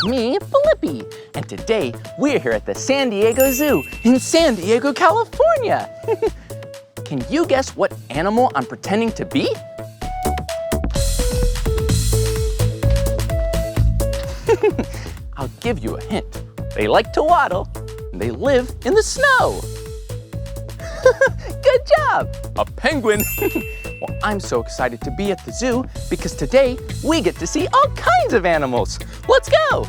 me, Blippi, and today we're here at the San Diego Zoo in San Diego, California. Can you guess what animal I'm pretending to be? I'll give you a hint. They like to waddle, and they live in the snow. Good job, a penguin. Well, I'm so excited to be at the zoo because today we get to see all kinds of animals. Let's go.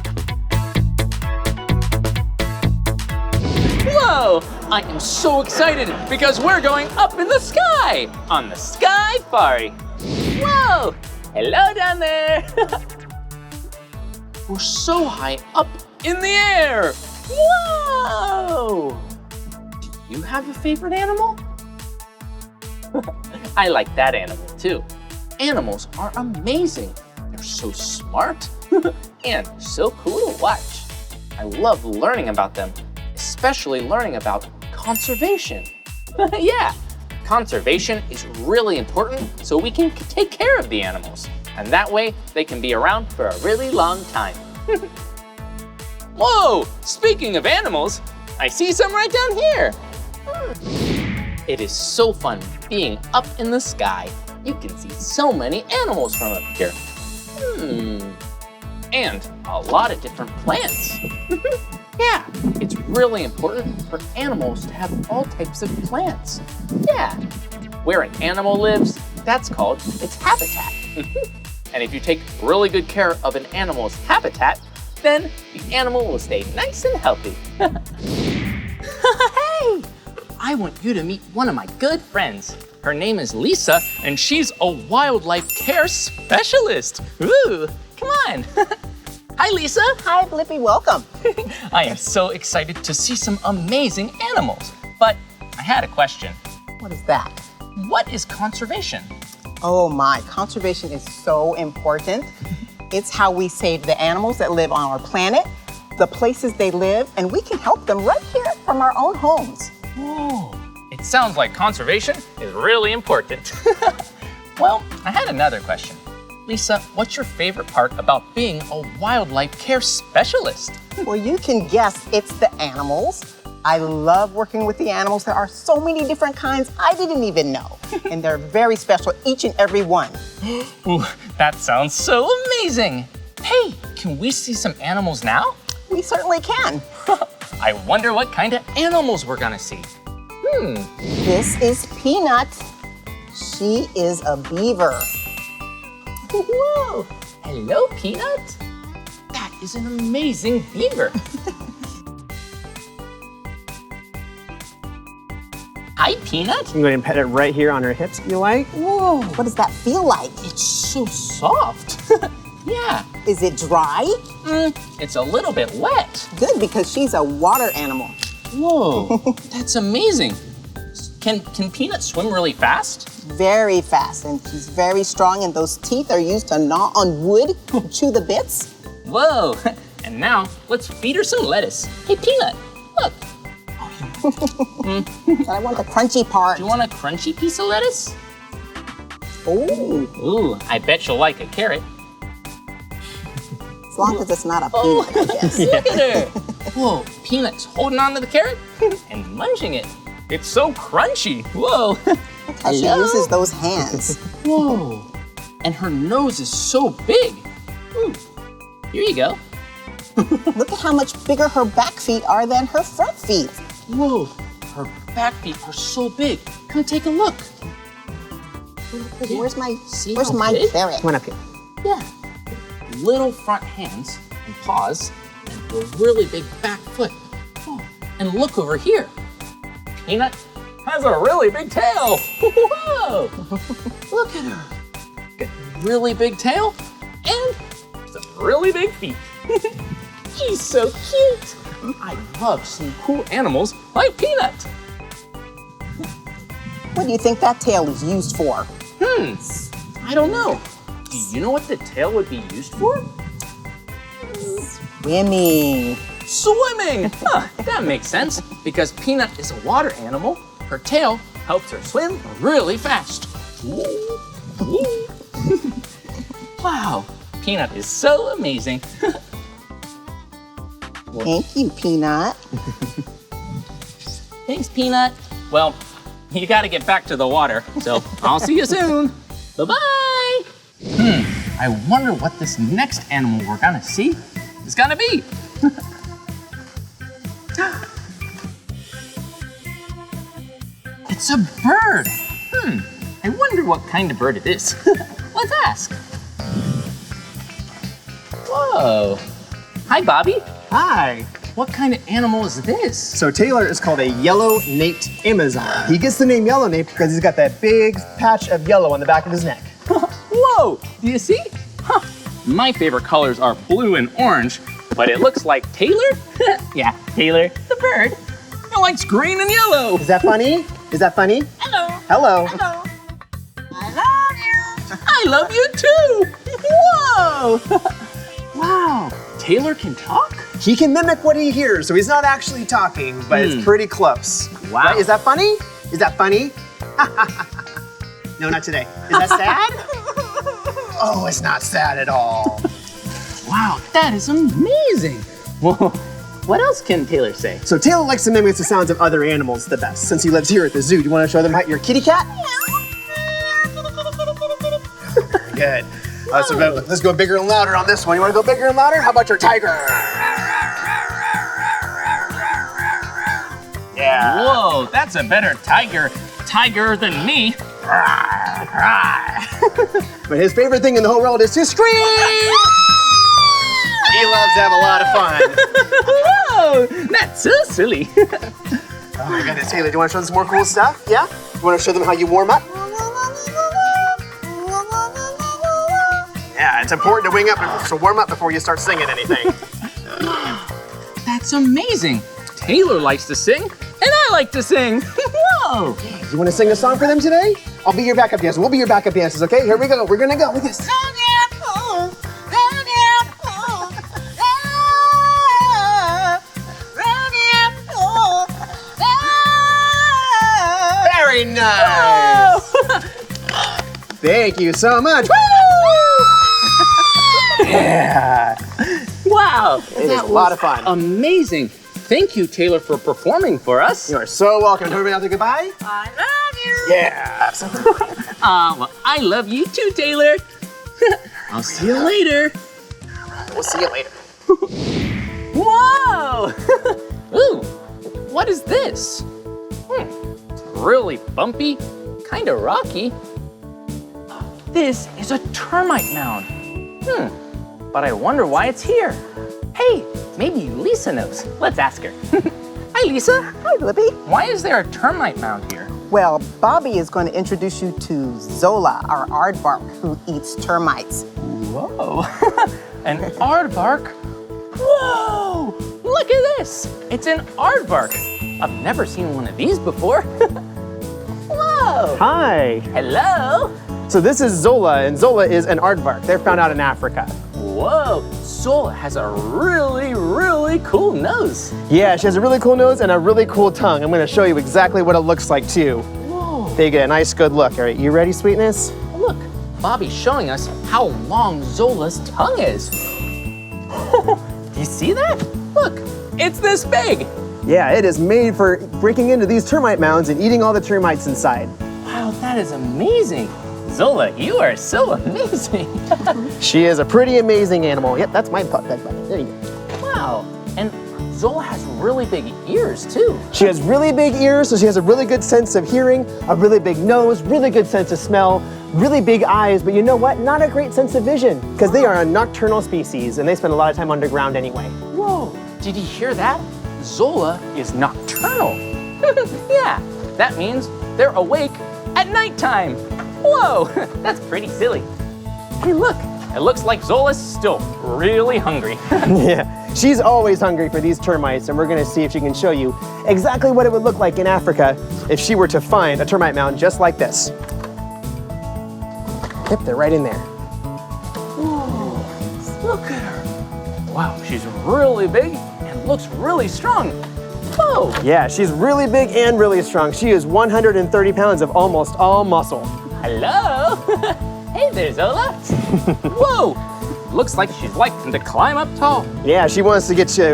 Whoa, I am so excited because we're going up in the sky on the Sky Safari. Whoa, hello down there. We're so high up in the air. Whoa. Do you have a favorite animal? I like that animal too. Animals are amazing. They're so smart and so cool to watch. I love learning about them, especially learning about conservation. Yeah, conservation is really important so we can take care of the animals. And that way they can be around for a really long time. Whoa, speaking of animals, I see some right down here. It is so fun being up in the sky. You can see so many animals from up here. And a lot of different plants. Yeah, it's really important for animals to have all types of plants. Yeah, where an animal lives, that's called its habitat. And if you take really good care of an animal's habitat, then the animal will stay nice and healthy. Hey! I want you to meet one of my good friends. Her name is Lisa, and she's a wildlife care specialist. Ooh, come on. Hi, Lisa. Hi, Blippi, welcome. I am so excited to see some amazing animals, but I had a question. What is that? What is conservation? Oh my, conservation is so important. It's how we save the animals that live on our planet, the places they live, and we can help them right here from our own homes. Whoa, it sounds like conservation is really important. Well, I had another question. Lisa, what's your favorite part about being a wildlife care specialist? Well, you can guess it's the animals. I love working with the animals. There are so many different kinds I didn't even know. And they're very special, each and every one. Ooh, that sounds so amazing. Hey, can we see some animals now? We certainly can. I wonder what kind of animals we're gonna see. This is Peanut. She is a beaver. Whoa, hello, Peanut. That is an amazing beaver. Hi, Peanut. I'm going to pet it right here on her hips if you like. Whoa, what does that feel like? It's so soft. Yeah. Is it dry? It's a little bit wet. Good, because she's a water animal. Whoa, that's amazing. Can Peanut swim really fast? Very fast, and she's very strong, and those teeth are used to gnaw on wood and chew the bits. Whoa, and now let's feed her some lettuce. Hey, Peanut, look. I want the crunchy part. Do you want a crunchy piece of lettuce? Ooh. Ooh, I bet she'll like a carrot. As long as it's not a peanut, I guess. Look at her. Whoa, Peanut's holding on to the carrot and munching it. It's so crunchy. Whoa. Look how she uses those hands. Whoa. And her nose is so big. Here you go. Look at how much bigger her back feet are than her front feet. Whoa, her back feet are so big. Come take a look. Where's my big? carrot? Come on up here. Yeah. Little front hands and paws and a really big back foot. Oh, and look over here. Peanut has a really big tail. Whoa! Look at her. Got a really big tail and some really big feet. She's so cute. I love seeing cool animals like Peanut. What do you think that tail is used for? I don't know. Do you know what the tail would be used for? Swimming. Swimming! Huh, that makes sense because Peanut is a water animal. Her tail helps her swim really fast. Wow, Peanut is so amazing. Thank you, Peanut. Thanks, Peanut. Well, you gotta get back to the water, so I'll see you soon. Bye-bye. I wonder what this next animal we're gonna see is gonna be. It's a bird. I wonder what kind of bird it is. Let's ask. Whoa. Hi, Bobby. Hi. What kind of animal is this? So Taylor is called a yellow-naped Amazon. He gets the name yellow-naped because he's got that big patch of yellow on the back of his neck. Whoa, do you see? My favorite colors are blue and orange, but it looks like Taylor? Yeah, Taylor, the bird. It likes green and yellow. Is that funny? Is that funny? Hello. Hello. Hello. I love you. I love you too. Whoa. Wow, Taylor can talk? He can mimic what he hears, so he's not actually talking, but it's pretty close. Wow. Right? Is that funny? Is that funny? No, not today. Is that sad? Oh, it's not sad at all. Wow, that is amazing. Well, what else can Taylor say? So Taylor likes to mimic the sounds of other animals the best, since he lives here at the zoo. Do you want to show them your kitty cat? Good. So let's go bigger and louder on this one. You want to go bigger and louder? How about your tiger? Yeah. Whoa, that's a better tiger than me. But his favorite thing in the whole world is to scream! He loves to have a lot of fun. Whoa, that's so silly. Oh my goodness, Taylor, do you want to show them some more cool stuff? Yeah? You want to show them how you warm up? Yeah, it's important to warm up before you start singing anything. That's amazing. Taylor likes to sing, and I like to sing. Whoa. You want to sing a song for them today? I'll be your backup dancer. We'll be your backup dancers, okay? Here we go. We're gonna go with this. Very nice. Thank you so much. Yeah. Wow, It is a lot of fun. Amazing. Thank you, Taylor, for performing for us. You are so welcome. Everybody out there, goodbye. I love you. Yeah. Well, I love you too, Taylor. I'll see you later. We'll see you later. Whoa! Ooh, what is this? It's really bumpy, kind of rocky. This is a termite mound. But I wonder why it's here. Hey, maybe Lisa knows. Let's ask her. Hi, Lisa. Hi, Blippi. Why is there a termite mound here? Well, Bobby is going to introduce you to Zola, our aardvark, who eats termites. Whoa, an aardvark? Whoa, look at this. It's an aardvark. I've never seen one of these before. Whoa. Hi. Hello. So this is Zola, and Zola is an aardvark. They're found out in Africa. Whoa, Zola has a really, really cool nose. Yeah, she has a really cool nose and a really cool tongue. I'm gonna show you exactly what it looks like too. Whoa. They get a nice good look. All right, you ready, sweetness? Look, Bobby's showing us how long Zola's tongue is. Do you see that? Look, it's this big. Yeah, it is made for breaking into these termite mounds and eating all the termites inside. Wow, that is amazing. Zola, you are so amazing. She is a pretty amazing animal. Yep, that's my pup. There you go. Wow, and Zola has really big ears too. She has really big ears, so she has a really good sense of hearing, a really big nose, really good sense of smell, really big eyes, but you know what? Not a great sense of vision, because they are a nocturnal species and they spend a lot of time underground anyway. Whoa, did you hear that? Zola is nocturnal. Yeah, that means they're awake at nighttime. Whoa, that's pretty silly. Hey, look, it looks like Zola's still really hungry. Yeah, she's always hungry for these termites, and we're gonna see if she can show you exactly what it would look like in Africa if she were to find a termite mound just like this. Yep, they're right in there. Whoa, look at her. Wow, she's really big and looks really strong. Whoa. Yeah, she's really big and really strong. She is 130 pounds of almost all muscle. Hello. Hey there, Zola. Whoa, looks like she's liking to climb up tall. Yeah, she wants to get you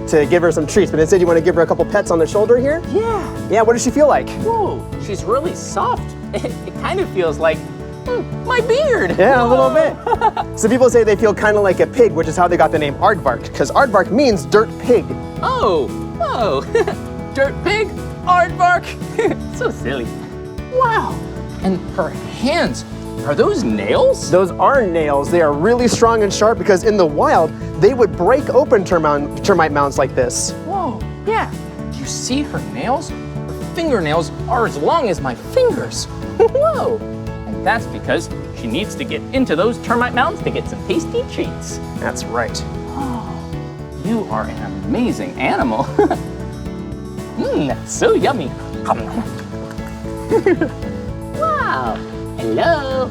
to give her some treats, but instead you want to give her a couple pets on the shoulder here? Yeah. Yeah, what does she feel like? Whoa, she's really soft. It kind of feels like my beard. Yeah, a little bit. Some people say they feel kind of like a pig, which is how they got the name aardvark, because aardvark means dirt pig. Oh, whoa. Dirt pig, aardvark. So silly. Wow. And her hands, are those nails? Those are nails. They are really strong and sharp because in the wild, they would break open termite mounds like this. Whoa, yeah. Do you see her nails? Her fingernails are as long as my fingers. Whoa. And that's because she needs to get into those termite mounds to get some tasty treats. That's right. Oh, you are an amazing animal. That's so yummy. Wow, hello.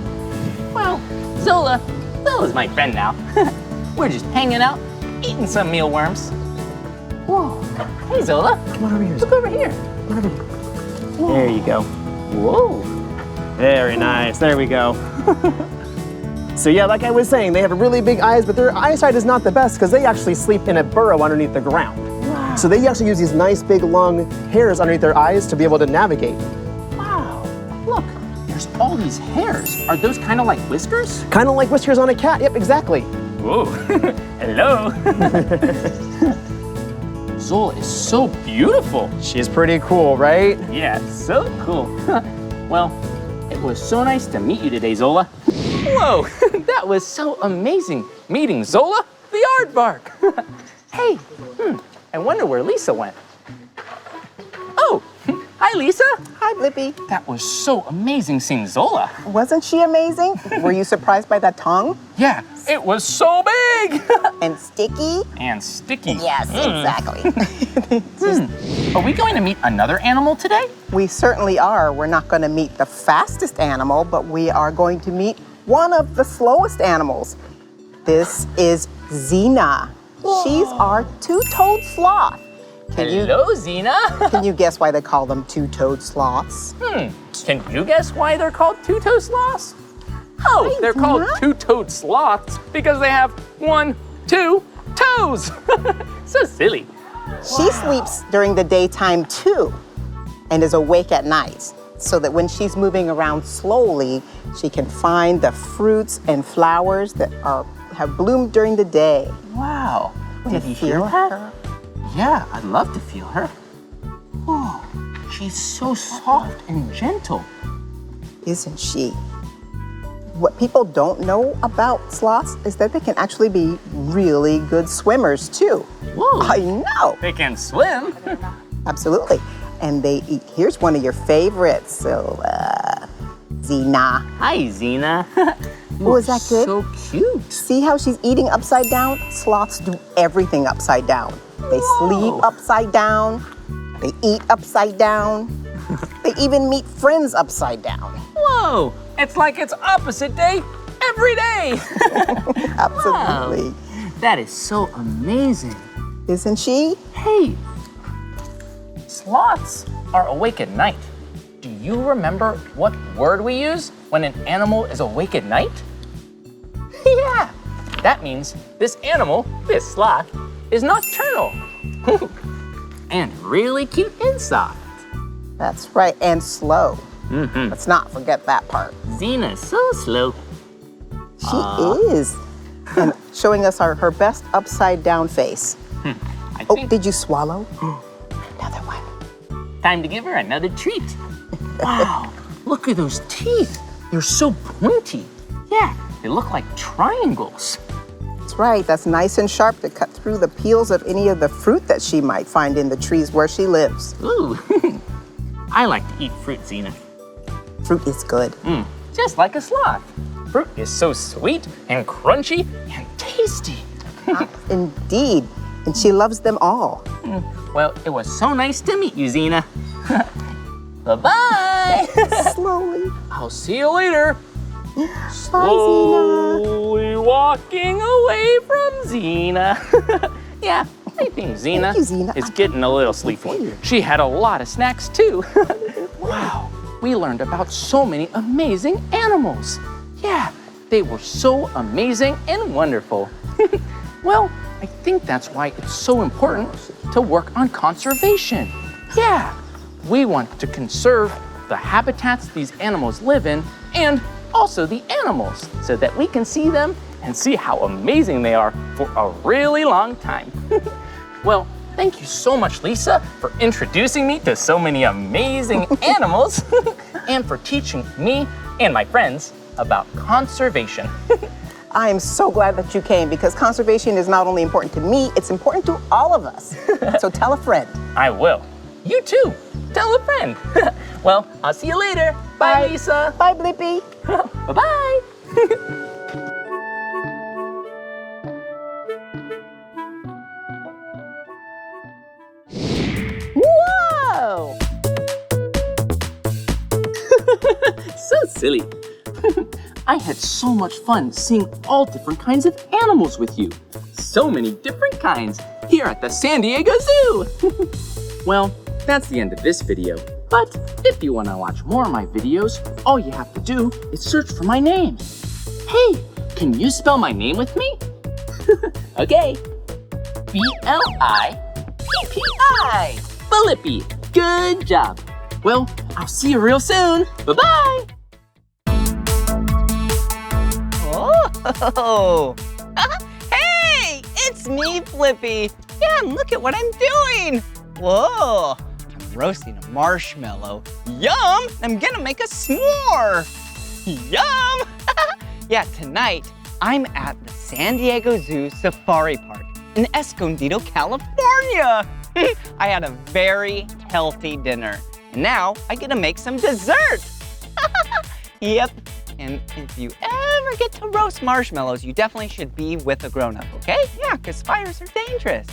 Well, Zola's my friend now. We're just hanging out, eating some mealworms. Whoa, hey Zola. Come on over here. Look over here. There you go. Whoa. Very nice. There we go. So yeah, like I was saying, they have really big eyes, but their eyesight is not the best because they actually sleep in a burrow underneath the ground. Wow. So they actually use these nice big long hairs underneath their eyes to be able to navigate. Wow, look, there's all these hairs. Are those kind of like whiskers? Kind of like whiskers on a cat. Yep, exactly. Whoa, hello. Zola is so beautiful. She's pretty cool, right? Yeah, so cool. Well, it was so nice to meet you today, Zola. Whoa, that was so amazing meeting Zola the aardvark. Hey, I wonder where Lisa went. Oh, hi Lisa. Hi, Blippi. That was so amazing seeing Zola. Wasn't she amazing? Were you surprised by that tongue? Yeah, it was so big. And sticky? And sticky. Yes, exactly. Are we going to meet another animal today? We certainly are. We're not going to meet the fastest animal, but we are going to meet one of the slowest animals. This is Xena. She's our two-toed sloth. Hello, Xena. Can you guess why they call them two-toed sloths? Can you guess why they're called two-toed sloths? Oh, they're called two-toed sloths because they have 1, 2 toes. So silly. She sleeps during the daytime too and is awake at night so that when she's moving around slowly, she can find the fruits and flowers that have bloomed during the day. Wow. Wanna Did you feel hear that? her? Yeah, I'd love to feel her. Whoa, she's so soft and gentle. Isn't she? What people don't know about sloths is that they can actually be really good swimmers too. Whoa. I know. They can swim. Absolutely. And they eat. Here's one of your favorites. So, Xena. Hi, Xena. Oh, is that good? So cute. See how she's eating upside down? Sloths do everything upside down. They sleep upside down. They eat upside down. They even meet friends upside down. Whoa, it's like it's opposite day every day. Absolutely. Wow. That is so amazing. Isn't she? Hey, sloths are awake at night. Do you remember what word we use when an animal is awake at night? Yeah, that means this animal, this sloth, is nocturnal. And really cute inside. That's right, and slow. Let's not forget that part. Xena's so slow. She is. And showing us her best upside down face. I Oh, think did you swallow? Another one. time to give her another treat. Wow, look at those teeth. They're so pointy. Yeah, they look like triangles. That's right, that's nice and sharp to cut through the peels of any of the fruit that she might find in the trees where she lives. Ooh, I like to eat fruit, Xena. Fruit is good. Just like a sloth. Fruit is so sweet and crunchy and tasty. Indeed, and she loves them all. Well, it was so nice to meet you, Xena. Bye-bye. Slowly. I'll see you later. Bye, Xena. Slowly walking away from Xena. Yeah, I think Xena, Thank you, Xena. is getting a little sleepy. She had a lot of snacks too. Wow, we learned about so many amazing animals. Yeah, They were so amazing and wonderful. Well, I think that's why it's so important to work on conservation. Yeah, we want to conserve the habitats these animals live in and also the animals so that we can see them and see how amazing they are for a really long time. Well, thank you so much, Lisa, for introducing me to so many amazing animals and for teaching me and my friends about conservation. I am so glad that you came because conservation is not only important to me, it's important to all of us. So tell a friend. I will. You too. Tell a friend. Well, I'll see you later. Bye, Lisa. Bye, Blippi. Bye-bye. Whoa! So silly. I had so much fun seeing all different kinds of animals with you. So many different kinds here at the San Diego Zoo. Well, that's the end of this video. But if you want to watch more of my videos, all you have to do is search for my name. Hey, can you spell my name with me? Okay. B-L-I-P-P-I. Blippi. Good job. Well, I'll see you real soon. Bye-bye. Oh! Hey, it's me, Blippi. Yeah, look at what I'm doing. Whoa, I'm roasting a marshmallow. Yum, I'm gonna make a s'more. Yum. Yeah, tonight, I'm at the San Diego Zoo Safari Park in Escondido, California. I had a very healthy dinner. And now I get to make some dessert. Yep. And if you ever get to roast marshmallows, you definitely should be with a grown-up, okay? Yeah, because fires are dangerous.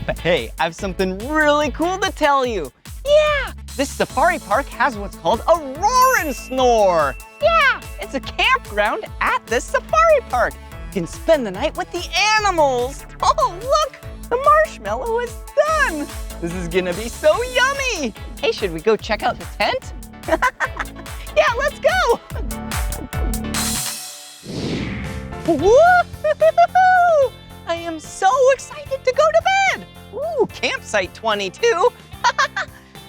But hey, I have something really cool to tell you. Yeah, this safari park has what's called a roar and snore. Yeah, it's a campground at this safari park. You can spend the night with the animals. Oh, look, the marshmallow is done. This is gonna be so yummy. Hey, should we go check out the tent? Yeah, let's go. Woo-hoo-hoo-hoo! I am so excited to go to bed. Ooh, campsite 22.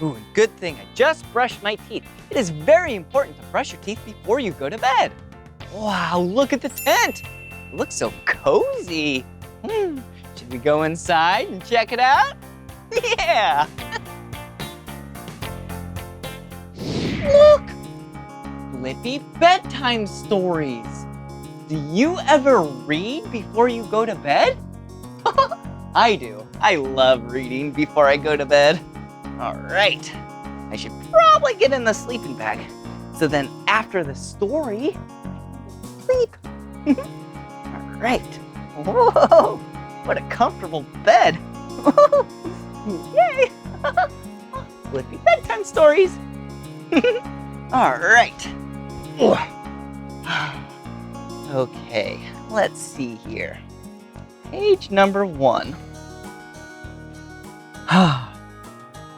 Ooh, and good thing I just brushed my teeth. It is very important to brush your teeth before you go to bed. Wow, look at the tent. It looks so cozy. Should we go inside and check it out? Yeah. Look, Blippi bedtime stories. Do you ever read before you go to bed? I do. I love reading before I go to bed. All right. I should probably get in the sleeping bag. So then after the story, sleep. All right. Whoa, what a comfortable bed. Yay. Blippi bedtime stories. All right. Okay, let's see here. Page number 1.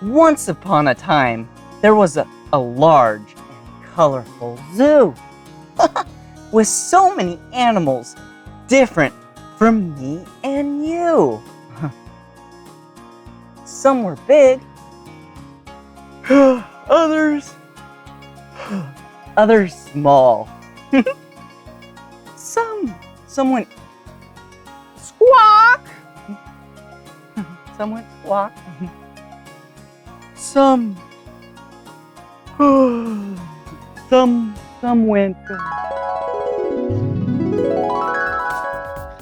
Once upon a time, there was a large and colorful zoo with so many animals different from me and you. Some were big, others small. Some went squawk. Some went squawk. Some went.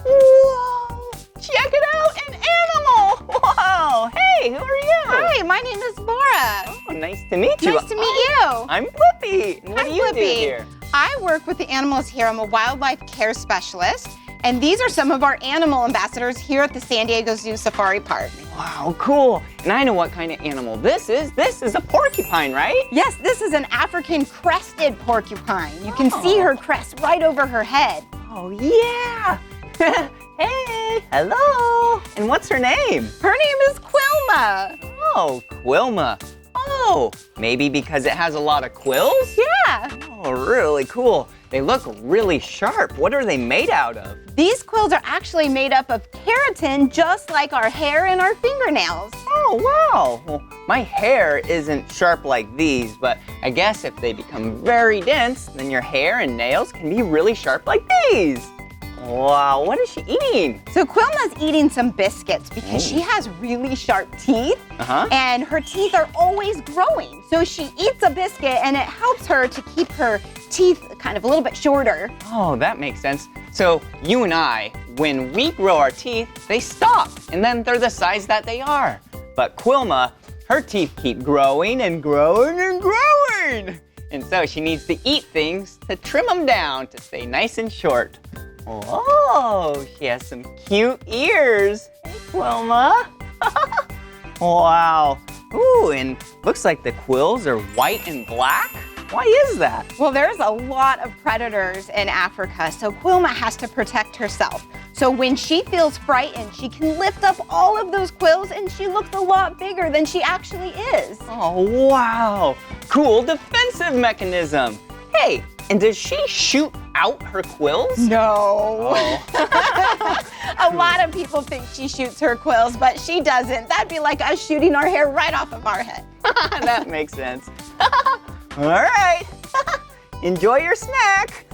Whoa! Check it out, an animal! Whoa! Hey, who are you? Hi, my name is Laura. Oh, nice to meet you. Nice to meet you. I'm Blippi. And what Hi, do you do Blippi. here? I work with the animals here. I'm a wildlife care specialist. And these are some of our animal ambassadors here at the San Diego Zoo Safari Park. Wow, cool. And I know what kind of animal this is. This is a porcupine, right? Yes, this is an African crested porcupine. You can see her crest right over her head. Oh, yeah. Hey, hello. And what's her name? Her name is Quilma. Oh, Quilma. Oh, maybe because it has a lot of quills? Yeah. Oh, really cool. They look really sharp. What are they made out of? These quills are actually made up of keratin, just like our hair and our fingernails. Oh, wow. Well, my hair isn't sharp like these, but I guess if they become very dense, then your hair and nails can be really sharp like these. Wow, what is she eating? So Quilma's eating some biscuits because she has really sharp teeth, and her teeth are always growing. So she eats a biscuit and it helps her to keep her teeth kind of a little bit shorter. Oh, that makes sense. So you and I, when we grow our teeth, they stop, and then they're the size that they are. But Quilma, her teeth keep growing and growing and growing. And so she needs to eat things to trim them down to stay nice and short. Oh, she has some cute ears. Hey, Quilma. Wow. Ooh, and looks like the quills are white and black. Why is that? Well, there's a lot of predators in Africa, so Quilma has to protect herself. So when she feels frightened, she can lift up all of those quills and she looks a lot bigger than she actually is. Oh, wow. Cool defensive mechanism. Hey, and does she shoot out her quills? No. Oh. A lot of people think she shoots her quills, but she doesn't. That'd be like us shooting our hair right off of our head. That makes sense. All right. Enjoy your snack.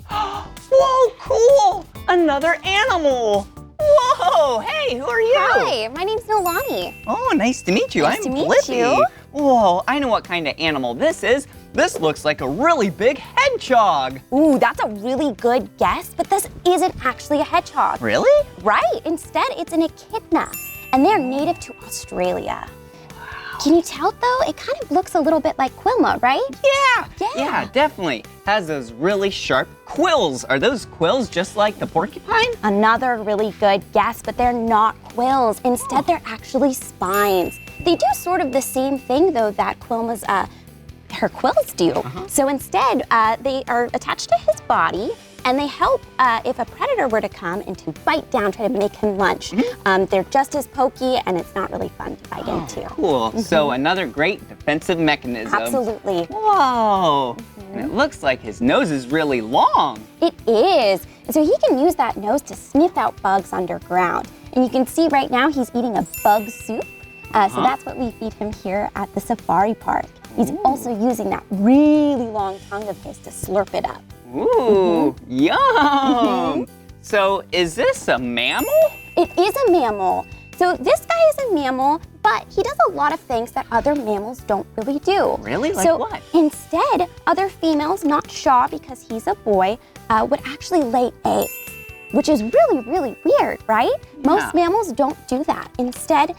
Whoa, cool. Another animal. Whoa, hey, who are you? Hi, my name's Nolani. Oh, nice to meet you. Nice I'm to meet Blippi. you. Whoa, I know what kind of animal this is. This looks like a really big hedgehog. Ooh, that's a really good guess, but this isn't actually a hedgehog. Really? Right, instead it's an echidna, and they're native to Australia. Can you tell though? It kind of looks a little bit like Quilma, right? Yeah, definitely. Has those really sharp quills. Are those quills just like the porcupine? Another really good guess, but they're not quills. Instead, they're actually spines. They do sort of the same thing though that Quilma's, her quills do. So instead, they are attached to his body, and they help if a predator were to come and to bite down, try to make him lunch. They're just as pokey, and it's not really fun to bite into. Cool. So another great defensive mechanism. Absolutely. Whoa. And it looks like his nose is really long. It is. And so he can use that nose to sniff out bugs underground. And you can see right now he's eating a bug soup. So that's what we feed him here at the safari park. He's also using that really long tongue of his to slurp it up. Ooh, yum. So is this a mammal? It is a mammal. So this guy is a mammal, but he does a lot of things that other mammals don't really do. Really? Like so what? Instead, other females, not Shaw because he's a boy, would actually lay eggs, which is really, really weird, right? Most mammals don't do that. Instead,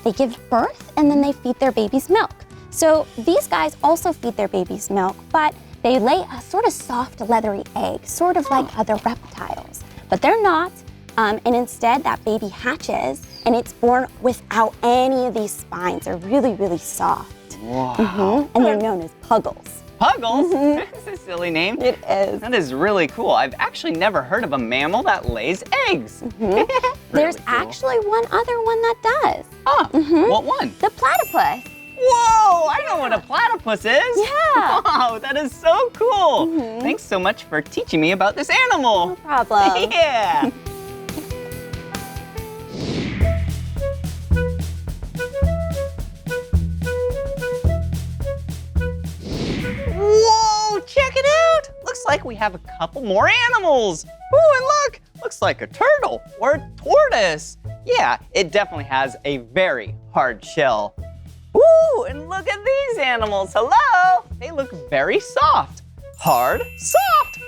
they give birth and then they feed their babies milk. So these guys also feed their babies milk, but they lay a sort of soft, leathery egg, sort of like other reptiles. But they're not, and instead that baby hatches, and it's born without any of these spines. They're really, really soft. Wow. And they're known as puggles. Puggles? That's a silly name. It is. That is really cool. I've actually never heard of a mammal that lays eggs. There's cool. actually one other one that does. Oh, what one? The platypus. Whoa, I know what a platypus is. Yeah. Wow, that is so cool. Thanks so much for teaching me about this animal. No problem. Yeah. Whoa, check it out. Looks like we have a couple more animals. Oh, and look, looks like a turtle or a tortoise. Yeah, it definitely has a very hard shell. Ooh, and look at these animals. Hello. They look very soft. Hard, soft.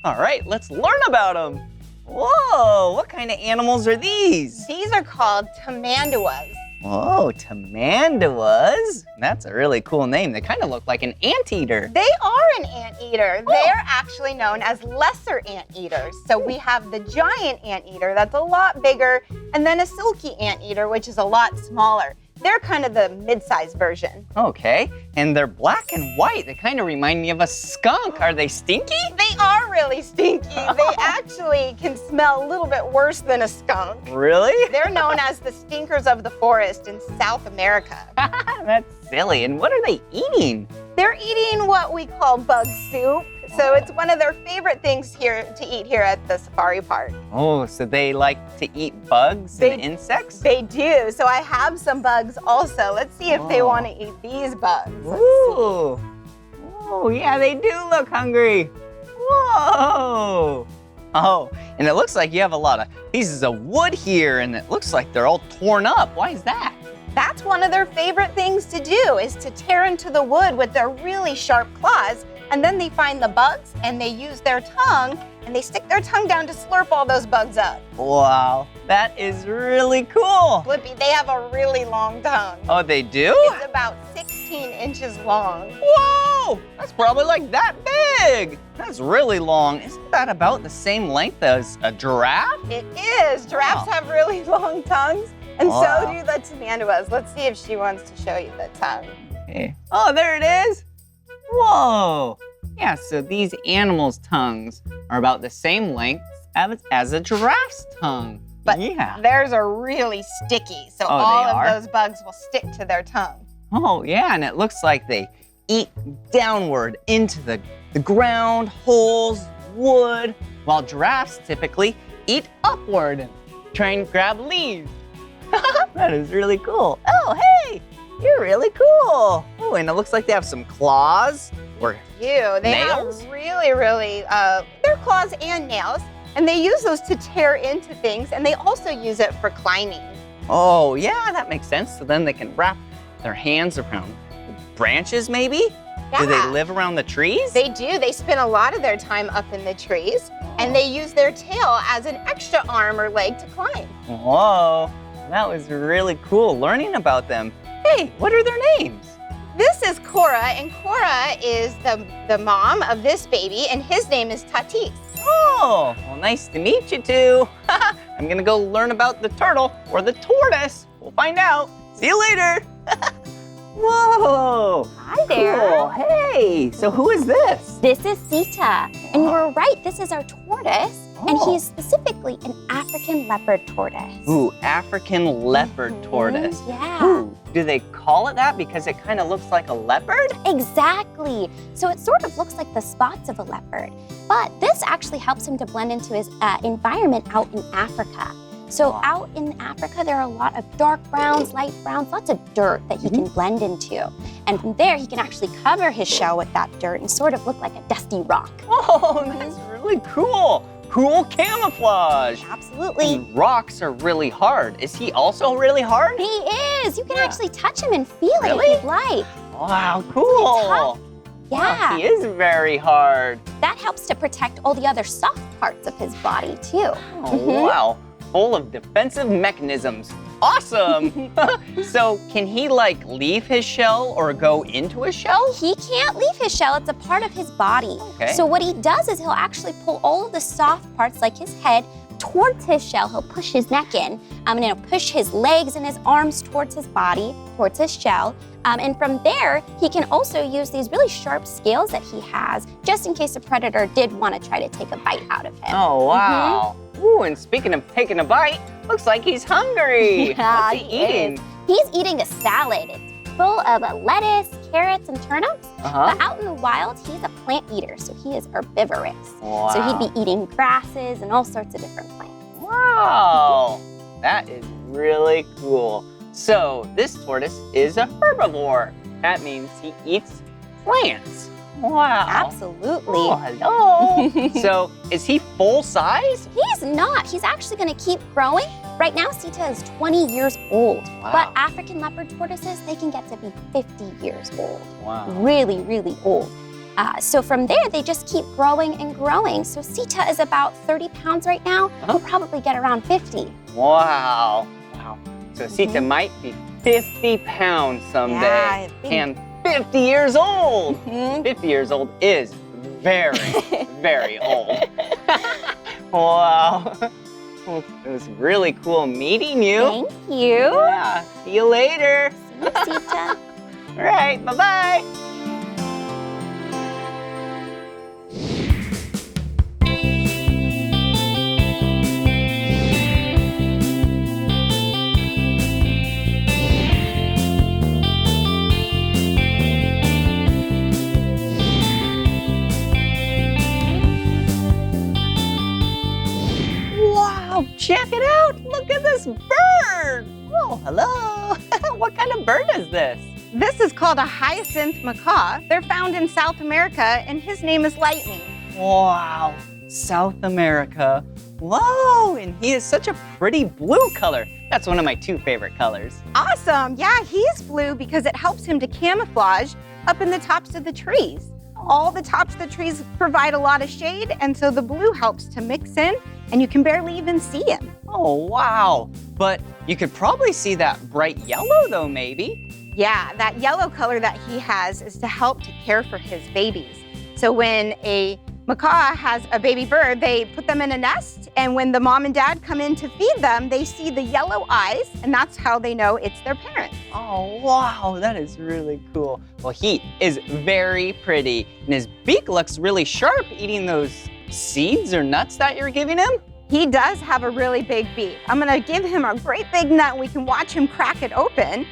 All right, let's learn about them. Whoa, what kind of animals are these? These are called tamanduas. Whoa, tamanduas. That's a really cool name. They kind of look like an anteater. They are an anteater. They're actually known as lesser anteaters. So we have the giant anteater that's a lot bigger, and then a silky anteater, which is a lot smaller. They're kind of the mid-sized version. Okay, and they're black and white. They kind of remind me of a skunk. Are they stinky? They are really stinky. They actually can smell a little bit worse than a skunk. Really? They're known as the stinkers of the forest in South America. That's silly. And what are they eating? They're eating what we call bug soup. So it's one of their favorite things here to eat here at the safari park. Oh, so they like to eat bugs and insects? They do. So I have some bugs also. Let's see if they Oh. want to eat these bugs. Ooh. Oh, yeah, they do look hungry. Whoa. Oh, and it looks like you have a lot of pieces of wood here, and it looks like they're all torn up. Why is that? That's one of their favorite things to do, is to tear into the wood with their really sharp claws. And then they find the bugs and they use their tongue and they stick their tongue down to slurp all those bugs up. Wow, that is really cool. Blippi, they have a really long tongue. Oh, they do? It's about 16 inches long. Whoa, that's probably like that big. That's really long. Isn't that about the same length as a giraffe? It is. Giraffes Wow. have really long tongues, and Wow. so do the tamanduas. Let's see if she wants to show you the tongue. Okay. Oh, there it is. Whoa. Yeah, so these animals' tongues are about the same length as a giraffe's tongue. But yeah. theirs are really sticky, so Oh, they all of are? those bugs will stick to their tongue. Oh, yeah, and it looks like they eat downward into the ground, holes, wood, while giraffes typically eat upward and try and grab leaves. That is really cool. Oh, hey, you're really cool. Oh, and it looks like they have some claws. Or They nails? have really, their claws and nails, and they use those to tear into things, and they also use it for climbing. Oh, yeah, that makes sense. So then they can wrap their hands around branches, maybe? Do they Yeah. live around the trees? They do. They spend a lot of their time up in the trees, and they use their tail as an extra arm or leg to climb. Whoa, that was really cool learning about them. Hey, what are their names? This is Cora, and Cora is the mom of this baby, and his name is Tatis. Oh, well, nice to meet you two. I'm gonna go learn about the turtle or the tortoise. We'll find out. See you later. Whoa. Hi there. Cool. Hey, so who is this? This is Sita. And you were right, this is our tortoise. And Oh. he's specifically an African leopard tortoise. Ooh, African leopard Mhm, tortoise. Yeah. Ooh, do they call it that because it kind of looks like a leopard? Exactly. So it sort of looks like the spots of a leopard. But this actually helps him to blend into his environment out in Africa. So Wow. out in Africa, there are a lot of dark browns, light browns, lots of dirt that he can blend into. And from there, he can actually cover his shell with that dirt and sort of look like a dusty rock. Oh, that's really cool. Cool camouflage. Absolutely. And rocks are really hard. Is he also really hard? He is. You can Yeah. actually touch him and feel it Really? if you'd like. Wow, cool. tough. Wow, Yeah. he is very hard. That helps to protect all the other soft parts of his body, too. Oh, wow. Full of defensive mechanisms. Awesome. So can he like leave his shell or go into his shell? He can't leave his shell. It's a part of his body. Okay. So what he does is he'll actually pull all of the soft parts, like his head, towards his shell. He'll push his neck in, and he'll push his legs and his arms towards his body, towards his shell. And from there, he can also use these really sharp scales that he has, just in case a predator did want to try to take a bite out of him. Oh, wow. Ooh, and speaking of taking a bite, looks like he's hungry. Yeah, What's he he eating? is. He's eating a salad. It's full of lettuce, carrots, and turnips. Uh-huh. But out in the wild, he's a plant eater, so he is herbivorous. Wow. So he'd be eating grasses and all sorts of different plants. Wow, that is really cool. So this tortoise is a herbivore. That means he eats plants. Wow. Absolutely. Oh, hello. So is he full size? He's not. He's actually going to keep growing. Right now, Sita is 20 years old. Wow. But African leopard tortoises, they can get to be 50 years old. Wow. Really, really old. So from there, they just keep growing and growing. So Sita is about 30 pounds right now. Uh-huh. He'll probably get around 50. Wow. Wow. So Sita might be 50 pounds someday. Yeah, big. And 50 years old. Mhm. 50 years old is very, very old. Wow. Well, it was really cool meeting you. Thank you. Yeah. See you later. See you, Sita. All right. Bye-bye. check it out. Look at this bird. Oh, hello. What kind of bird is this? This is called a hyacinth macaw. They're found in South America, and his name is Lightning. Wow, South America. Whoa, and he is such a pretty blue color. That's one of my 2 favorite colors. Awesome. Yeah, he's blue because it helps him to camouflage up in the tops of the trees. All the tops of the trees provide a lot of shade, and so the blue helps to mix in, and you can barely even see him. Oh, wow. But you could probably see that bright yellow though, maybe. Yeah, that yellow color that he has is to help to care for his babies. So when a macaw has a baby bird, they put them in a nest, and when the mom and dad come in to feed them, they see the yellow eyes, and that's how they know it's their parents. Oh, wow, that is really cool. Well, he is very pretty, and his beak looks really sharp eating those seeds or nuts that you're giving him. He does have a really big beak. I'm gonna give him a great big nut, and we can watch him crack it open.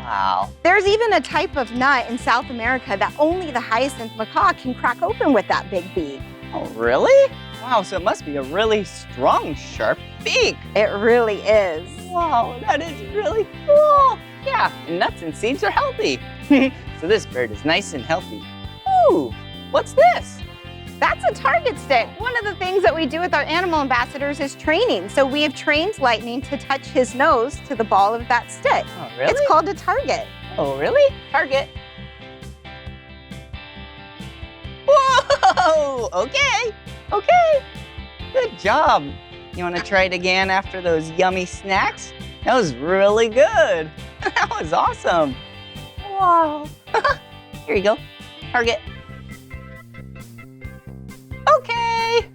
Wow. There's even a type of nut in South America that only the hyacinth macaw can crack open with that big beak. Oh, really? Wow, so it must be a really strong, sharp beak. It really is. Wow, that is really cool. Yeah, and nuts and seeds are healthy. So this bird is nice and healthy. Ooh, what's this? That's a target stick. One of the things that we do with our animal ambassadors is training. So we have trained Lightning to touch his nose to the ball of that stick. Oh, really? It's called a target. Oh, really? Target. Whoa, okay, okay. Good job. You wanna try it again after those yummy snacks? That was really good. That was awesome. Wow. Here you go, target. Okay.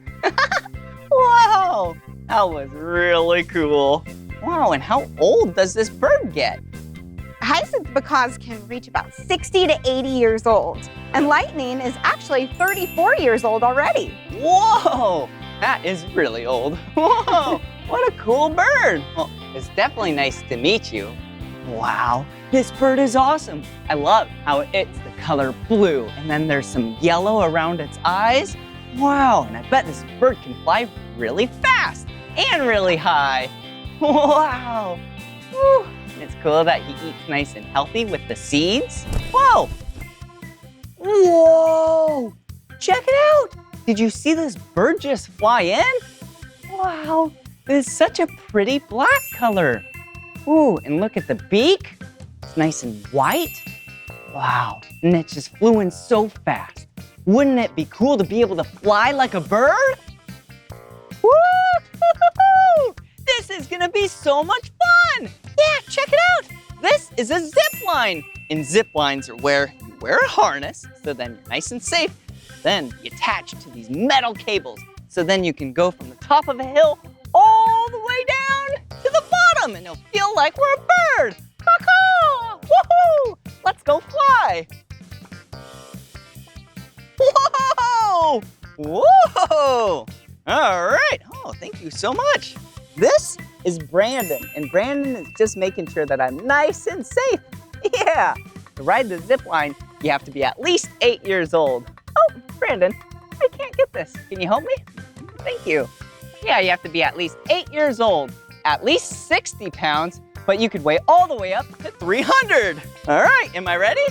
Wow, that was really cool. Wow, and how old does this bird get? Hyacinth macaws can reach about 60 to 80 years old. And Lightning is actually 34 years old already. Whoa, that is really old. Whoa, what a cool bird. Well, it's definitely nice to meet you. Wow, this bird is awesome. I love how it's the color blue, and then there's some yellow around its eyes. Wow, and I bet this bird can fly really fast and really high. Wow. Whew. And it's cool that he eats nice and healthy with the seeds. Whoa. Whoa. Check it out. Did you see this bird just fly in? Wow, it's such a pretty black color. Ooh, and look at the beak. It's nice and white. Wow, and it just flew in so fast. Wouldn't it be cool to be able to fly like a bird? Woo! This is gonna be so much fun. Yeah, check it out. This is a zip line. And zip lines are where you wear a harness, so then you're nice and safe. Then you attach to these metal cables, so then you can go from the top of a hill all the way down to the bottom, and it'll feel like we're a bird. Caw-caw! Woohoo! Let's go fly. Whoa! Whoa! All right. Oh, thank you so much. This is Brandon, and Brandon is just making sure that I'm nice and safe. Yeah. To ride the zip line, you have to be at least 8 years old. Oh, Brandon, I can't get this. Can you help me? Thank you. Yeah, you have to be at least 8 years old, at least 60 pounds, but you could weigh all the way up to 300. All right, am I ready?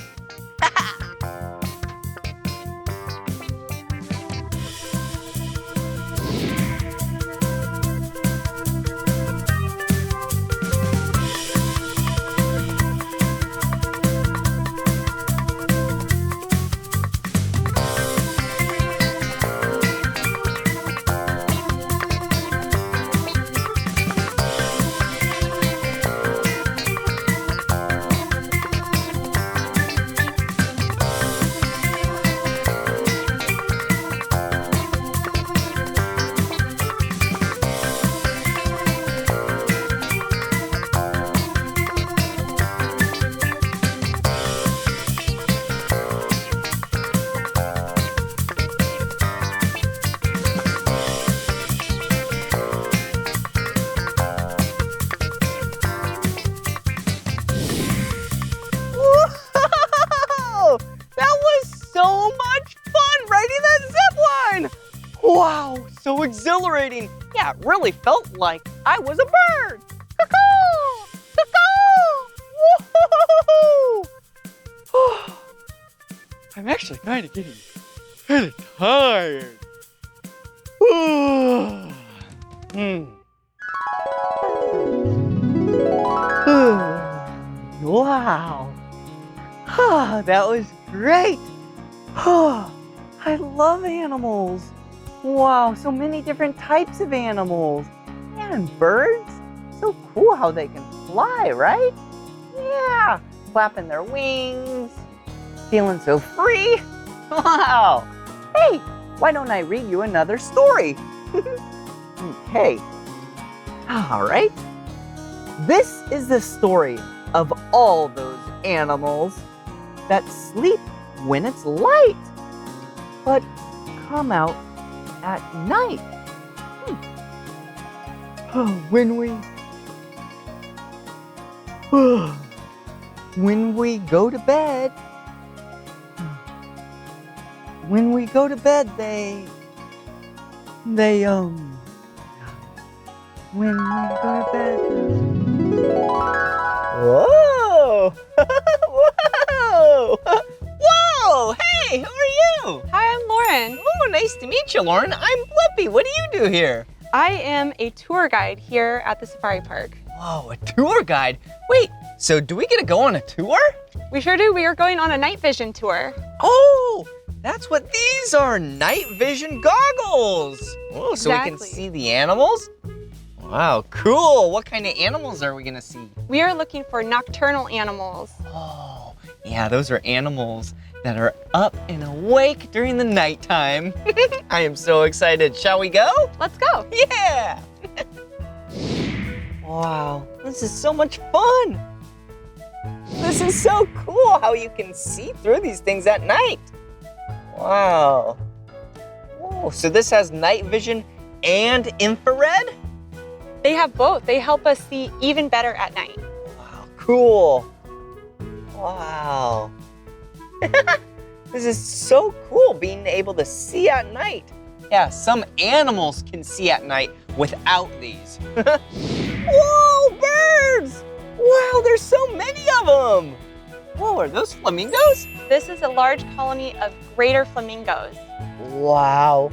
Wow, so exhilarating. Yeah, it really felt like I was a bird. Cuckoo! Cuckoo! Woo-hoo-hoo-hoo! I'm actually kind of getting really tired. Wow. That was great. I love animals. Wow, so many different types of animals. And birds. So cool how they can fly, right? Yeah, flapping their wings, feeling so free. Wow. Hey, why don't I read you another story? Okay. All right. This is the story of all those animals that sleep when it's light, but come out at night. When we go to bed, when we go to bed, when we go to bed. Whoa! Whoa! Whoa! Hey, who are you? Hi, I'm Lauren. Oh, nice to meet you, Lauren. I'm Blippi. What do you do here? I am a tour guide here at the safari park. Whoa, a tour guide? Wait, so do we get to go on a tour? We sure do. We are going on a night vision tour. Oh, that's what these are, night vision goggles. Oh, so we can Exactly. see the animals? Wow, cool. What kind of animals are we gonna see? We are looking for nocturnal animals. Oh, yeah, those are animals that are up and awake during the nighttime. I am so excited. Shall we go? Let's go. Yeah! Wow, this is so much fun. This is so cool how you can see through these things at night. Wow. Whoa, so this has night vision and infrared? They have both. They help us see even better at night. Wow, cool. Wow. This is so cool being able to see at night. Yeah, some animals can see at night without these. Whoa, birds! Wow, there's so many of them. Whoa, are those flamingos? This is a large colony of greater flamingos. Wow.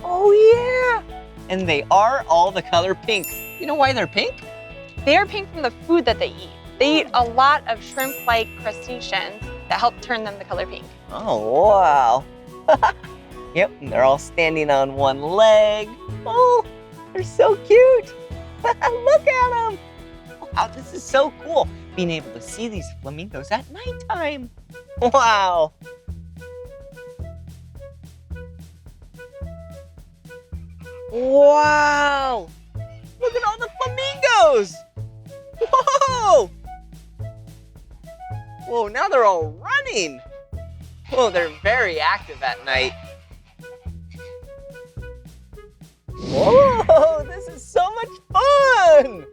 Oh, yeah. And they are all the color pink. You know why they're pink? They are pink from the food that they eat. They eat a lot of shrimp-like crustaceans that help turn them the color pink. Oh, wow. Yep, and they're all standing on one leg. Oh, they're so cute. Look at them. Wow, this is so cool, being able to see these flamingos at nighttime. Wow. Wow. Look at all the flamingos. Whoa. Whoa, now they're all running. Whoa, they're very active at night. Whoa, this is so much fun.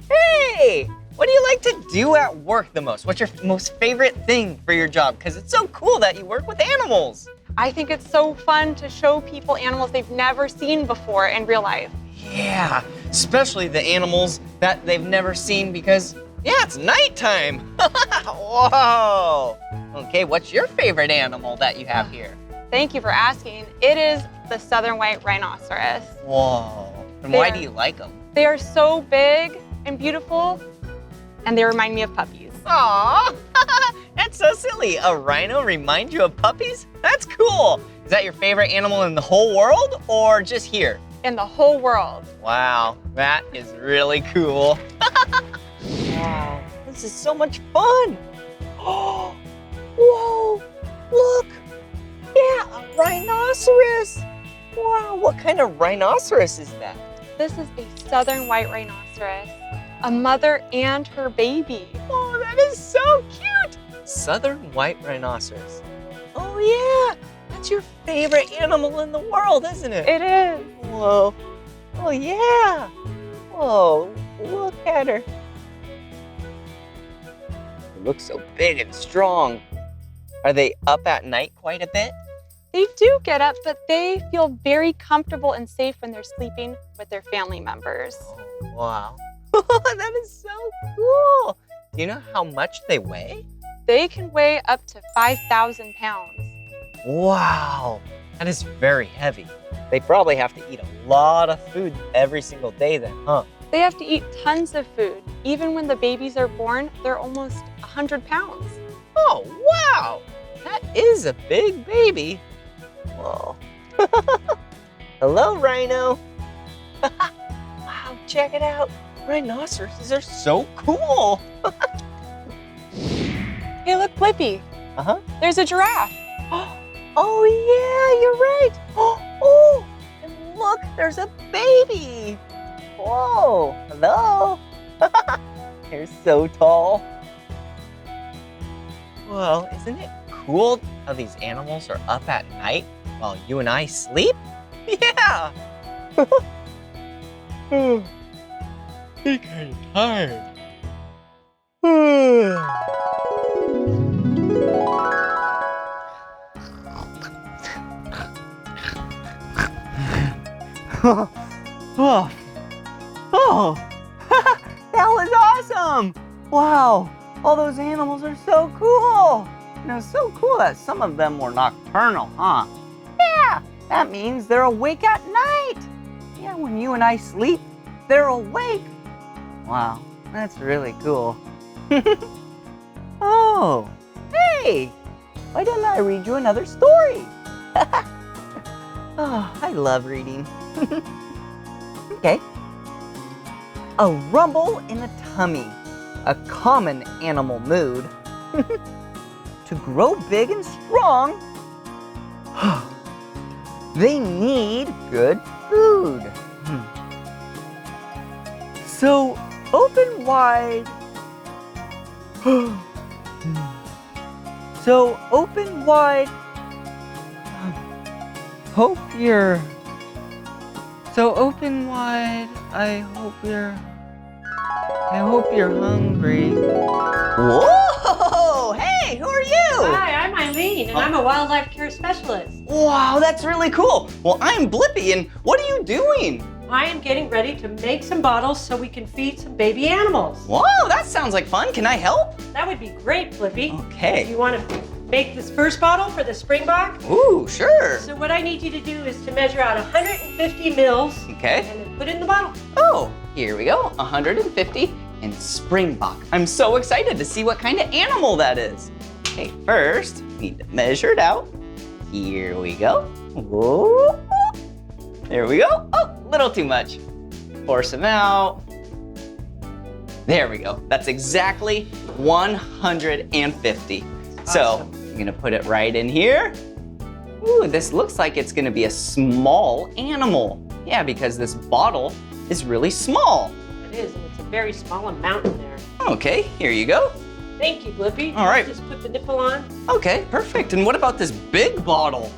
Hey, what do you like to do at work the most? What's your most favorite thing for your job? Because it's so cool that you work with animals. I think it's so fun to show people animals they've never seen before in real life. Yeah, especially the animals that they've never seen because, yeah, it's nighttime. Whoa. Okay, what's your favorite animal that you have here? Thank you for asking. It is the southern white rhinoceros. Whoa. And why do you like them? They are so big and beautiful, and they remind me of puppies. Aw, that's so silly. A rhino remind you of puppies? That's cool. Is that your favorite animal in the whole world or just here? In the whole world. Wow, that is really cool. Wow, this is so much fun. Oh, whoa, look. Yeah, a rhinoceros. Wow, what kind of rhinoceros is that? This is a southern white rhinoceros, a mother and her baby. Oh, that is so cute. Southern white rhinoceros. Oh yeah, that's your favorite animal in the world, isn't it? It is. Whoa. Oh yeah. Whoa, look at her. She looks so big and strong. Are they up at night quite a bit? They do get up, but they feel very comfortable and safe when they're sleeping with their family members. Oh, wow. That is so cool. Do you know how much they weigh? They can weigh up to 5,000 pounds. Wow, that is very heavy. They probably have to eat a lot of food every single day then, huh? They have to eat tons of food. Even when the babies are born, they're almost 100 pounds. Oh, wow. That is a big baby. Whoa. Hello, Rhino. Wow, check it out. Rhinoceroses are so cool. Hey, look, Blippi. Uh-huh. There's a giraffe. Oh, yeah, you're right. Oh, and look, there's a baby. Whoa, hello. They're so tall. Well, isn't it cool how these animals are up at night while you and I sleep? Yeah. I'm kind of tired. Oh, that was awesome! Wow, all those animals are so cool. And it was so cool that some of them were nocturnal, huh? Yeah, that means they're awake at night. Yeah, when you and I sleep, they're awake. Wow, that's really cool. Oh, hey, why didn't I read you another story? Oh, I love reading. Okay. A rumble in the tummy, a common animal mood. To grow big and strong, they need good food. So open wide. So open wide. Hope you're. So open wide. I hope you're hungry. Whoa! Hey, who are you? Hi, I'm Eileen, and I'm a wildlife care specialist. Wow, that's really cool. Well, I'm Blippi, and what are you doing? I am getting ready to make some bottles so we can feed some baby animals. Whoa, that sounds like fun. Can I help? That would be great, Blippi. Okay. You want to make this first bottle for the springbok? Ooh, sure. So what I need you to do is to measure out 150 mils Okay. and then put it in the bottle. Oh, here we go. 150 and springbok. I'm so excited to see what kind of animal that is. Okay, first, we need to measure it out. Here we go. Whoa. There we go. Oh, a little too much. Pour some out. There we go. That's exactly 150. So I'm gonna put it right in here. Ooh, this looks like it's gonna be a small animal. Yeah, because this bottle is really small. It is, and it's a very small amount in there. Okay, here you go. Thank you, Blippi. All right. Just put the nipple on. Okay, perfect. And what about this big bottle?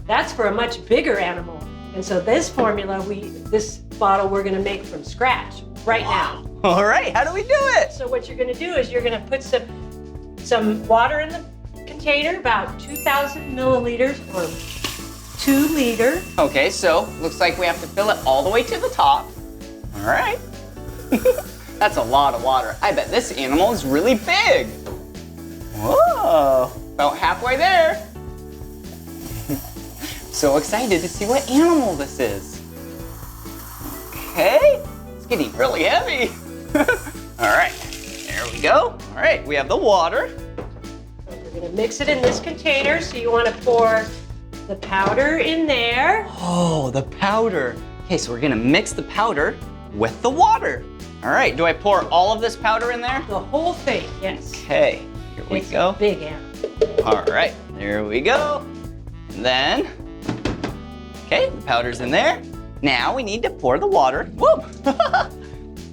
That's for a much bigger animal. And so this formula, this bottle we're gonna make from scratch right now. All right, how do we do it? So what you're gonna do is you're gonna put some water in the container, about 2,000 milliliters or 2 liter. Okay, so looks like we have to fill it all the way to the top. All right. That's a lot of water. I bet this animal is really big. Whoa, about halfway there. So excited to see what animal this is. Okay, it's getting really heavy. All right, there we go. All right, we have the water. So we're gonna mix it in this container. So you wanna pour the powder in there. Oh, the powder. Okay, so we're gonna mix the powder with the water. All right, do I pour all of this powder in there? The whole thing, yes. Okay, here we It's go. a big animal. All right, there we go. And then, okay, the powder's in there. Now we need to pour the water. Whoa,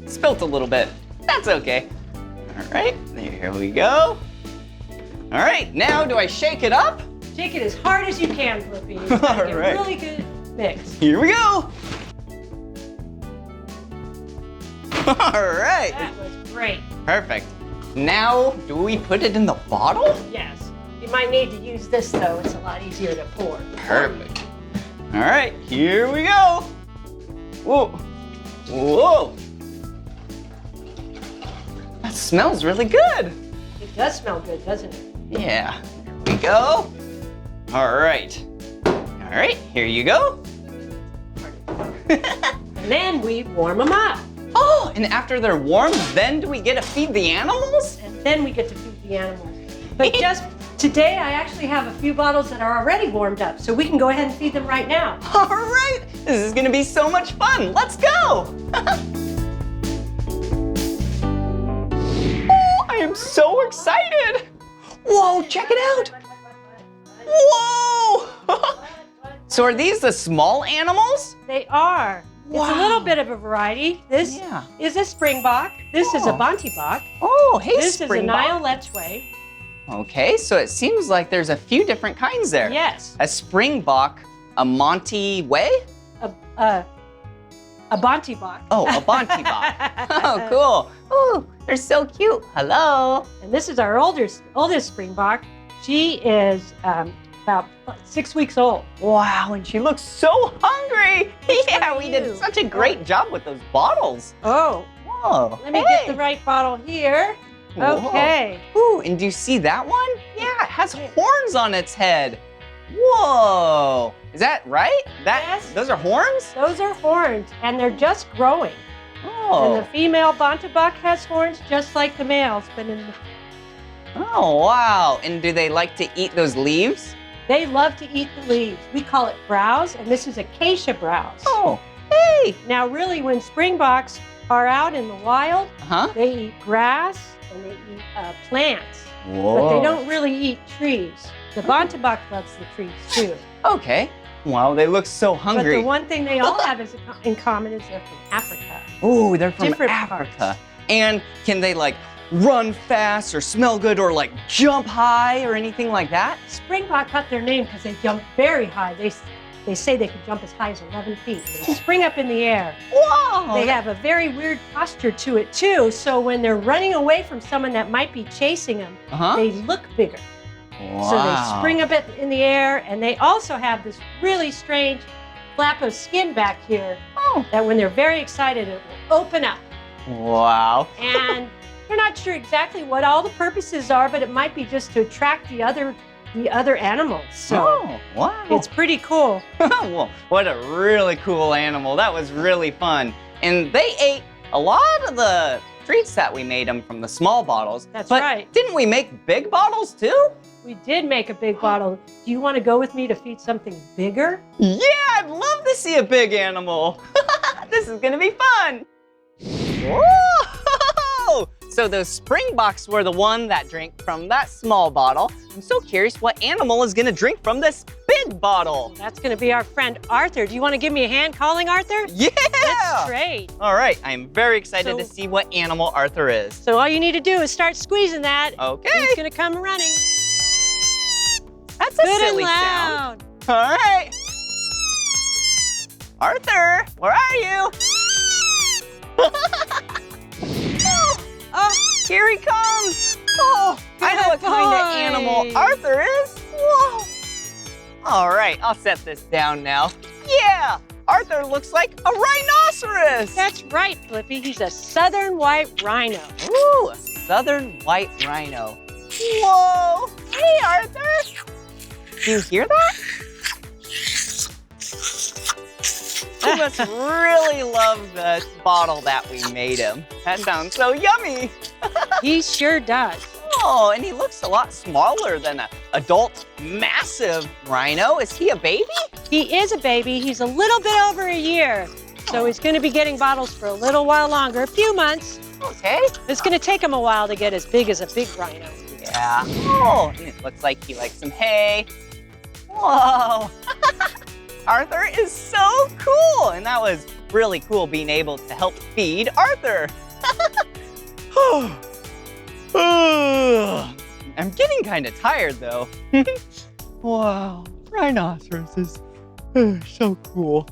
spilt a little bit. That's okay. All right, there we go. All right, now do I shake it up? Shake it as hard as you can, Blippi. It's All gonna get right. really good mix. Here we go. All right, That was great. perfect. Now, do we put it in the bottle? Yes. You might need to use this though. It's a lot easier to pour. Perfect. All right, here we go. Whoa. Whoa. That smells really good. It does smell good, doesn't it? Yeah, here we go. All right. All right, here you go. And then we warm them up. Oh, and after they're warm, then do we get to feed the animals? And then we get to feed the animals. But just today, I actually have a few bottles that are already warmed up, so we can go ahead and feed them right now. All right, this is gonna be so much fun. Let's go. Oh, I am so excited. Whoa, check it out. Whoa. So are these the small animals? They are. It's a little bit of a variety. This is a springbok. This is a bontebok. Oh, hey, This springbok. is a Nile Letchway. Okay, so it seems like there's a few different kinds there. Yes. A springbok, a Monty Way? A bontebok. Oh, a bontebok. Oh, cool. Oh, they're so cute. Hello. And this is our oldest springbok. She is about 6 weeks old. Wow, and she looks so hungry. Yeah, we did such a great job with those bottles. Oh, Whoa. let me get the right bottle here. Whoa. Okay. Ooh, and do you see that one? Yeah, it has horns on its head. Whoa. Is that right? Yes. Those are horns? Those are horns, and they're just growing. Oh. And the female bontebok has horns just like the males, but Oh, wow. And do they like to eat those leaves? they love to eat the leaves. We call it browse, and this is acacia browse. Oh, hey. Now, really, when springboks are out in the wild, they eat grass and they eat plants, but they don't really eat trees. The bontebok loves the trees too. Okay. Wow, they look so But hungry. the one thing they all have in common is they're from Africa. Oh, they're from Different Africa. parts. And can they like run fast or smell good or like jump high or anything like that? Springbok got their name because they jump very high. They say they can jump as high as 11 feet. They spring up in the air. Whoa! They have a very weird posture to it too. So when they're running away from someone that might be chasing them, they look bigger. Wow. So they spring up in the air, and they also have this really strange flap of skin back here that when they're very excited, it will open up. Wow. And we're not sure exactly what all the purposes are, but it might be just to attract the other animals. So wow. it's pretty cool. Well, what a really cool animal. That was really fun. And they ate a lot of the treats that we made them from the small bottles. That's but right. Didn't we make big bottles too? We did make a big bottle. Do you want to go with me to feed something bigger? Yeah, I'd love to see a big animal. This is gonna be fun. Whoa! So those springboks were the one that drank from that small bottle. I'm so curious what animal is gonna drink from this big bottle. That's going to be our friend Arthur. Do you want to give me a hand calling Arthur? Yeah! That's great. All right, I'm very excited to see what animal Arthur is. So all you need to do is start squeezing that. Okay. He's going to come running. That's a Good silly and sound. loud. All right. Arthur, where are you? Oh, here he comes. Oh, I know what kind of animal Arthur is. Whoa. All right, I'll set this down now. Yeah, Arthur looks like a rhinoceros. That's right, Blippi. He's a southern white rhino. Ooh, a southern white rhino. Whoa, hey Arthur. Do you hear that? He must really love the bottle that we made him. That sounds so yummy. He sure does. Oh, and he looks a lot smaller than an adult, massive rhino. Is he a baby? He is a baby. He's a little bit over a year. So he's going to be getting bottles for a little while longer, a few months. Okay. It's going to take him a while to get as big as a big rhino. Yeah. Oh, and it looks like he likes some hay. Whoa. Arthur is so cool. And that was really cool being able to help feed Arthur. I'm getting kind of tired though. Wow, rhinoceroses are so cool.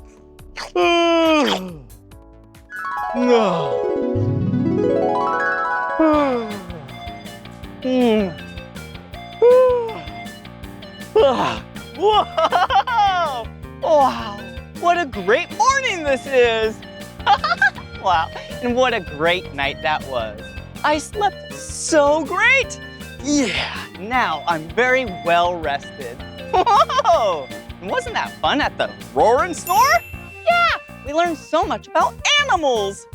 Whoa! Wow, what a great morning this is! Wow, and what a great night that was. I slept so great. Yeah, now I'm very well rested. Whoa! And wasn't that fun at the Roar and Snore? Yeah, we learned so much about animals.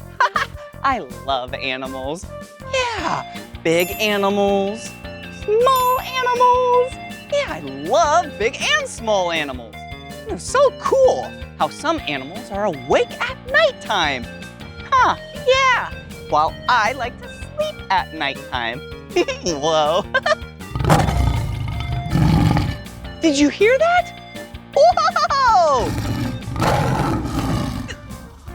I love animals. Yeah, big animals, small animals. Yeah, I love big and small animals. It's so cool how some animals are awake at nighttime. Huh, yeah, while I like to sleep at nighttime. Whoa. Did you hear that? Whoa!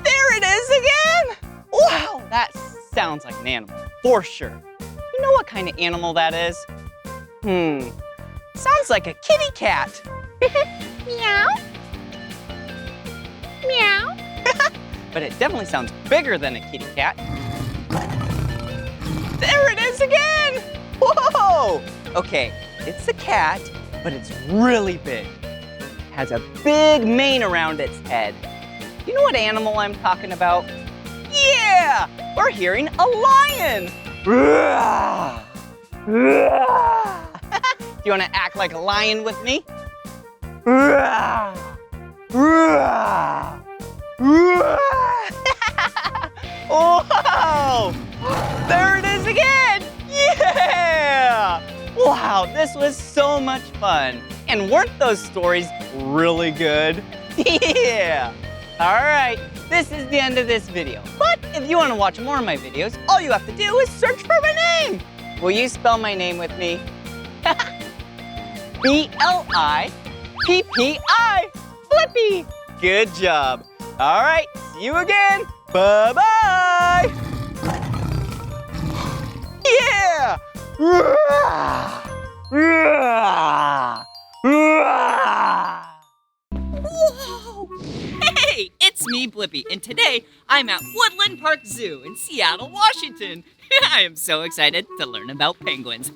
There it is again! Wow, that sounds like an animal, for sure. You know what kind of animal that is? Sounds like a kitty cat. Meow. Meow. But it definitely sounds bigger than a kitty cat. There it is again! Whoa! Okay, it's a cat, but it's really big. It has a big mane around its head. You know what animal I'm talking about? Yeah! We're hearing a lion! Do you want to act like a lion with me? Whoa! There it is again! Yeah! Wow, this was so much fun. And weren't those stories really good? Yeah! All right, this is the end of this video. But if you want to watch more of my videos, all you have to do is search for my name. Will you spell my name with me? B-L-I-P-P-I, Blippi. Good job. All right, see you again. Bye-bye. Yeah! Whoa! Hey, it's me, Blippi, and today I'm at Woodland Park Zoo in Seattle, Washington. I am so excited to learn about penguins.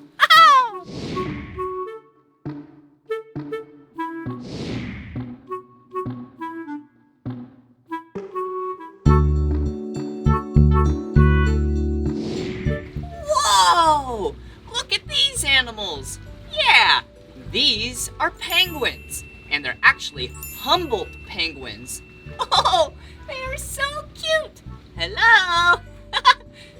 Whoa! Look at these animals. Yeah, these are penguins, and they're actually Humboldt penguins. Oh, they are so cute. Hello.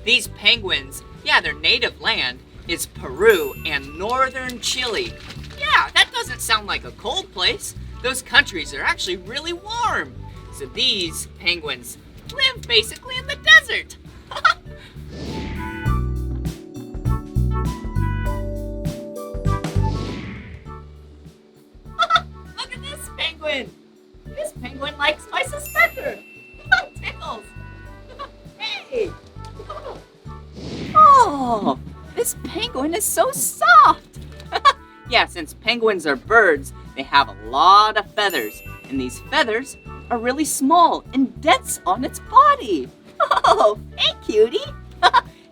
These penguins, yeah, their native land is Peru and northern Chile. Yeah, that doesn't sound like a cold place. Those countries are actually really warm. So these penguins live basically in the desert. Look at this penguin. This penguin likes my suspender. Tickles. Hey. Oh, this penguin is so soft. Yeah, since penguins are birds, they have a lot of feathers. And these feathers are really small and dense on its body. Oh, hey, cutie.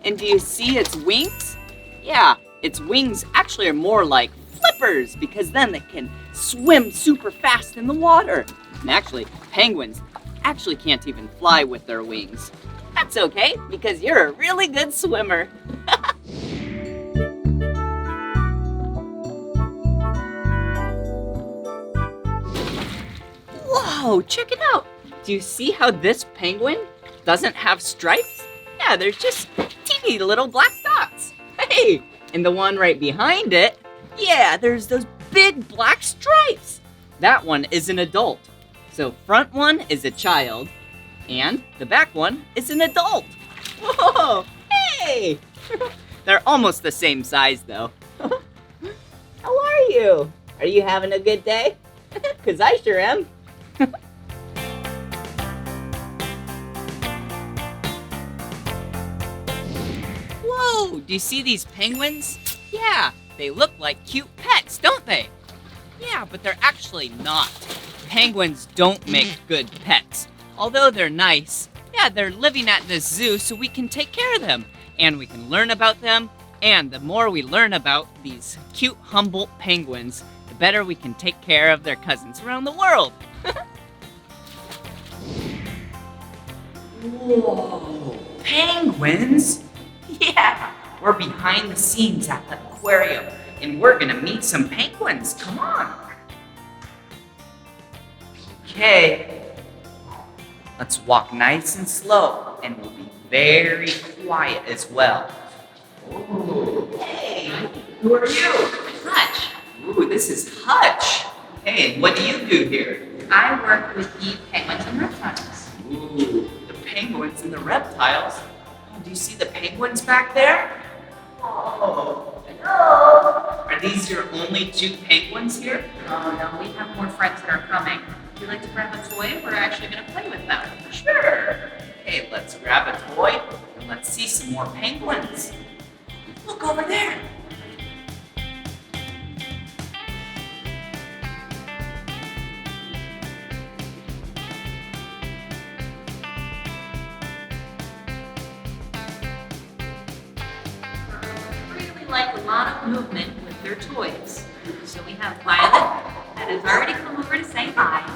And do you see its wings? Yeah, its wings actually are more like flippers because then they can swim super fast in the water. And actually, penguins actually can't even fly with their wings. That's okay, because you're a really good swimmer. Whoa, check it out. Do you see how this penguin doesn't have stripes? Yeah, there's just teeny little black dots. Hey, and the one right behind it, yeah, there's those big black stripes. That one is an adult. So front one is a child, and the back one is an adult. Whoa, hey! They're almost the same size though. How are you? Are you having a good day? 'Cause I sure am. Whoa, do you see these penguins? Yeah, they look like cute pets, don't they? Yeah, but they're actually not. Penguins don't make good pets. Although they're nice, yeah, they're living at the zoo so we can take care of them. And we can learn about them. And the more we learn about these cute Humboldt penguins, the better we can take care of their cousins around the world. Whoa, penguins? Yeah, we're behind the scenes at the aquarium, and we're gonna meet some penguins. Come on. Okay, let's walk nice and slow, and we'll be very quiet as well. Ooh, hey, who are you? Hutch. Ooh, this is Hutch. Hey, and what do you do here? I work with the penguins and reptiles. Ooh, the penguins and the reptiles. Oh, do you see the penguins back there? Oh, hello. Are these your only 2 penguins here? Oh no, we have more friends that are coming. Would you like to grab a toy? We're actually going to play with them. Sure. Okay, let's grab a toy and let's see some more penguins. Look over there. Really like a lot of movement with their toys. So we have Violet that has already come over to say hi.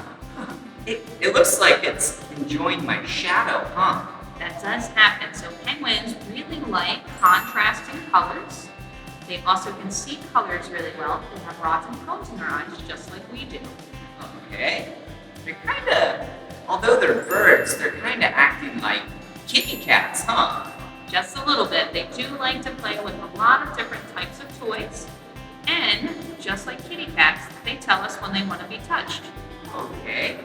It looks like it's enjoying my shadow, huh? That does happen. So penguins really like contrasting colors. They also can see colors really well. They have rods and cones in their eyes, just like we do. Okay. They're kinda, although they're birds, they're kinda acting like kitty cats, huh? Just a little bit. They do like to play with a lot of different types of toys. And just like kitty cats, they tell us when they want to be touched. Okay.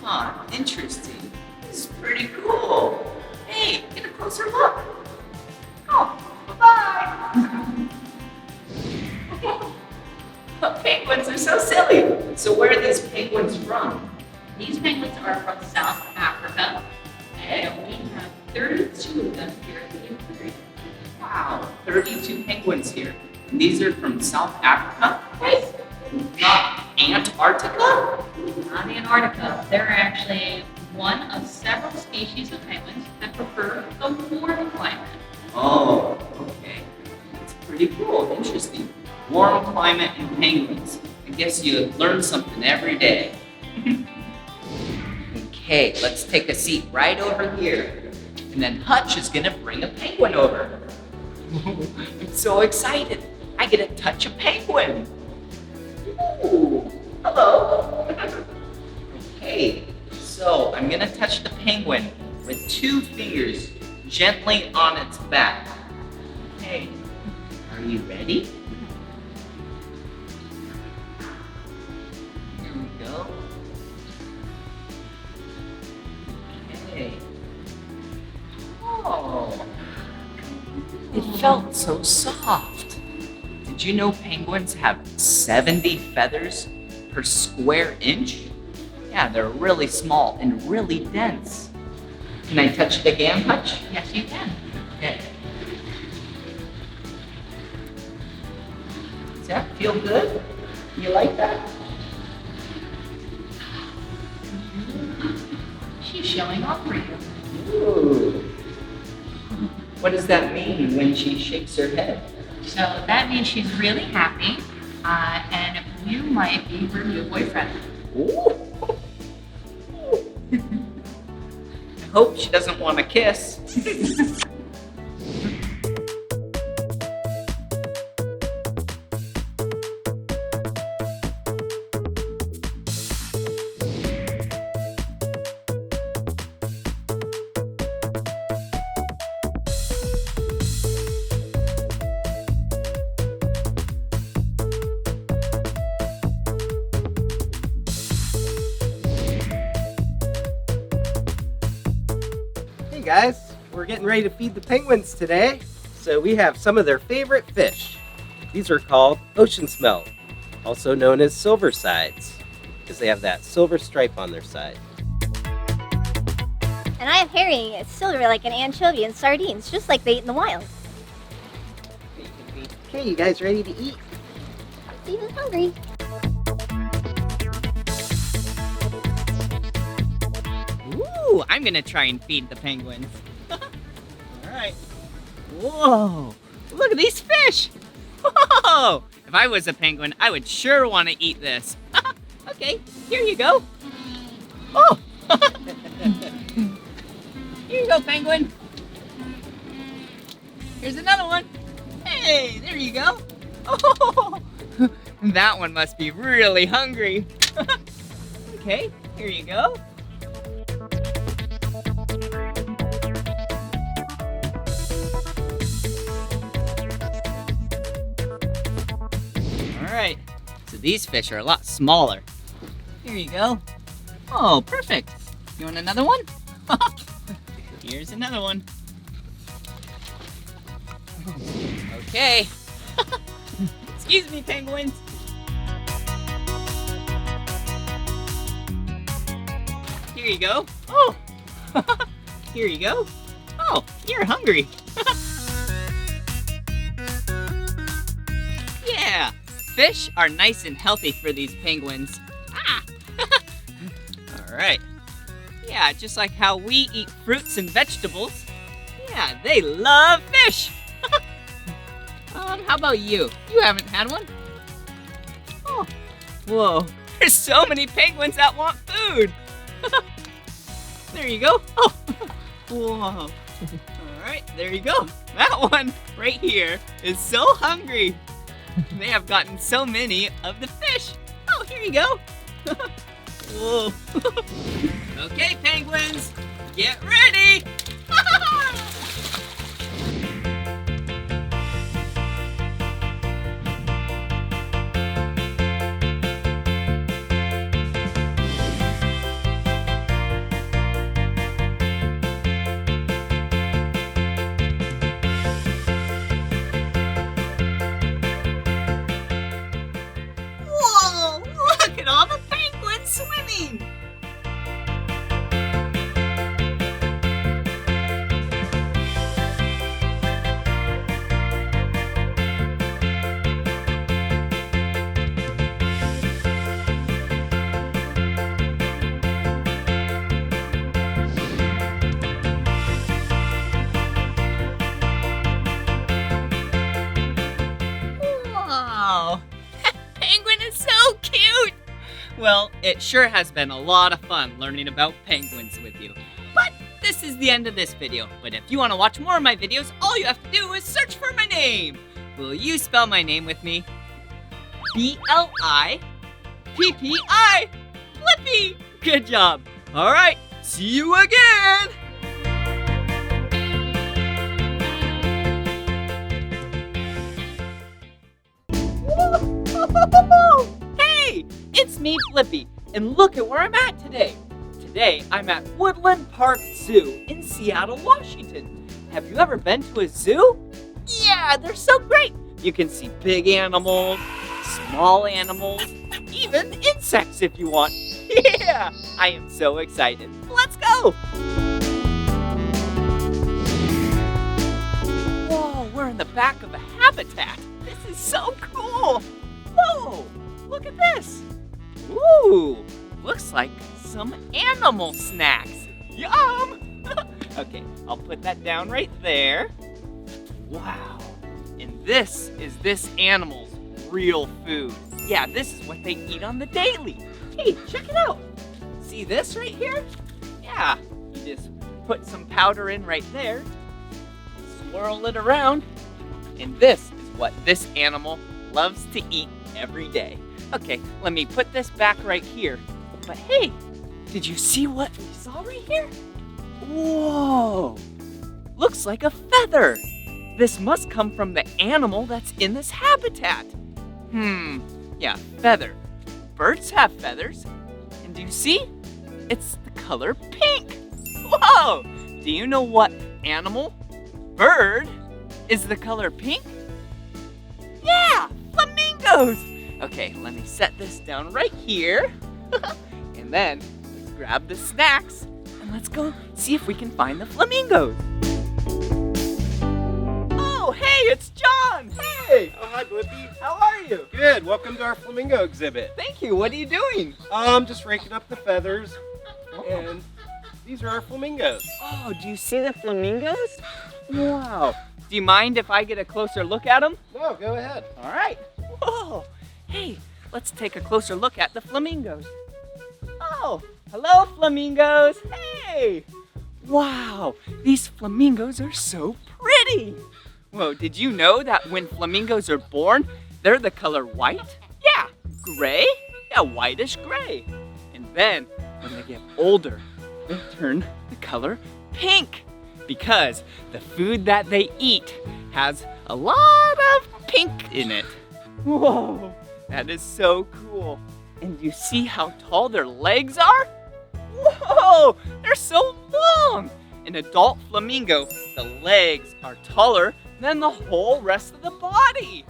Huh, interesting. This is pretty cool. Hey, get a closer look. Oh, bye-bye. Penguins are so silly. So where are these penguins from? These penguins are from South Africa, and we have 32 of them here at the aquarium. Wow, 32 penguins here. And these are from South Africa? Right. Not Antarctica? Not Antarctica. They're actually one of several species of penguins that prefer the warm climate. Oh, okay. That's pretty cool. Interesting. Warm climate and penguins. I guess you learn something every day. Okay, let's take a seat right over here. And then Hutch is gonna bring a penguin over. I'm so excited. I get to touch a penguin. Ooh, hello. Okay, so I'm gonna touch the penguin with 2 fingers gently on its back. Okay, are you ready? Here we go. Okay. Oh, it felt so soft. Did you know penguins have 70 feathers per square inch? Yeah, they're really small and really dense. Can I touch it again, Hutch? Yes, you can. Okay. Does that feel good? You like that? She's showing off for you. Ooh. What does that mean when she shakes her head? So that means she's really happy, and you might be her new boyfriend. Ooh. I hope she doesn't want to kiss. Hey guys, we're getting ready to feed the penguins today. So we have some of their favorite fish. These are called ocean smelt, also known as silver sides, because they have that silver stripe on their side. And I have herring. It's silver like an anchovy and sardines, just like they eat in the wild. Okay, you guys ready to eat? Steven's hungry. Ooh, I'm gonna try and feed the penguins. All right. Whoa, look at these fish. Whoa, if I was a penguin, I would sure want to eat this. Okay, here you go. Oh! Here you go, penguin. Here's another one. Hey, there you go. Oh, that one must be really hungry. Okay, here you go. All right, so these fish are a lot smaller. Here you go. Oh, perfect. You want another one? Here's another one. Okay. Excuse me, penguins. Here you go. Oh. Here you go. Oh, you're hungry. Yeah, fish are nice and healthy for these penguins. Ah. All right. Yeah, just like how we eat fruits and vegetables. Yeah, they love fish. How about you? You haven't had one? Oh, whoa. There's so many penguins that want food. There you go. Oh, whoa. All right, there you go. That one right here is so hungry. They have gotten so many of the fish. Oh, here you go. Whoa. Okay, penguins, get ready. Whoa, look at all the penguins swimming. Wow, that penguin is so cute. Well, it sure has been a lot of fun learning about penguins with you. But this is the end of this video. But if you want to watch more of my videos, all you have to do is search for my name. Will you spell my name with me? B-L-I-P-P-I. Blippi. Good job. All right, see you again. Hey, it's me, Blippi, and look at where I'm at today. Today, I'm at Woodland Park Zoo in Seattle, Washington. Have you ever been to a zoo? Yeah, they're so great. You can see big animals, small animals, even insects if you want. Yeah, I am so excited. Let's go. Whoa, we're in the back of a habitat. This is so cool. Whoa, look at this. Ooh, looks like some animal snacks. Yum! Okay, I'll put that down right there. Wow, and this is this animal's real food. Yeah, this is what they eat on the daily. Hey, check it out. See this right here? Yeah, you just put some powder in right there, swirl it around, and this is what this animal loves to eat every day. Okay, let me put this back right here. But hey, did you see what we saw right here? Whoa, looks like a feather. This must come from the animal that's in this habitat. Yeah, feather. Birds have feathers. And do you see? It's the color pink. Whoa, do you know what animal, bird, is the color pink? Yeah, flamingos. Okay, let me set this down right here. And then let's grab the snacks and let's go see if we can find the flamingos. Oh, hey, it's John. Hey. Oh, hi, Blippi. How are you? Good. Welcome to our flamingo exhibit. Thank you. What are you doing? Just raking up the feathers. And these are our flamingos. Oh, do you see the flamingos? Wow. Do you mind if I get a closer look at them? No, go ahead. All right. Whoa! Hey, let's take a closer look at the flamingos. Oh, hello, flamingos. Hey! Wow, these flamingos are so pretty. Whoa, did you know that when flamingos are born, they're the color white? Yeah, gray? Yeah, whitish gray. And then, when they get older, they turn the color pink because the food that they eat has a lot of pink in it. Whoa, that is so cool. And you see how tall their legs are? Whoa, they're so long. An adult flamingo, the legs are taller than the whole rest of the body.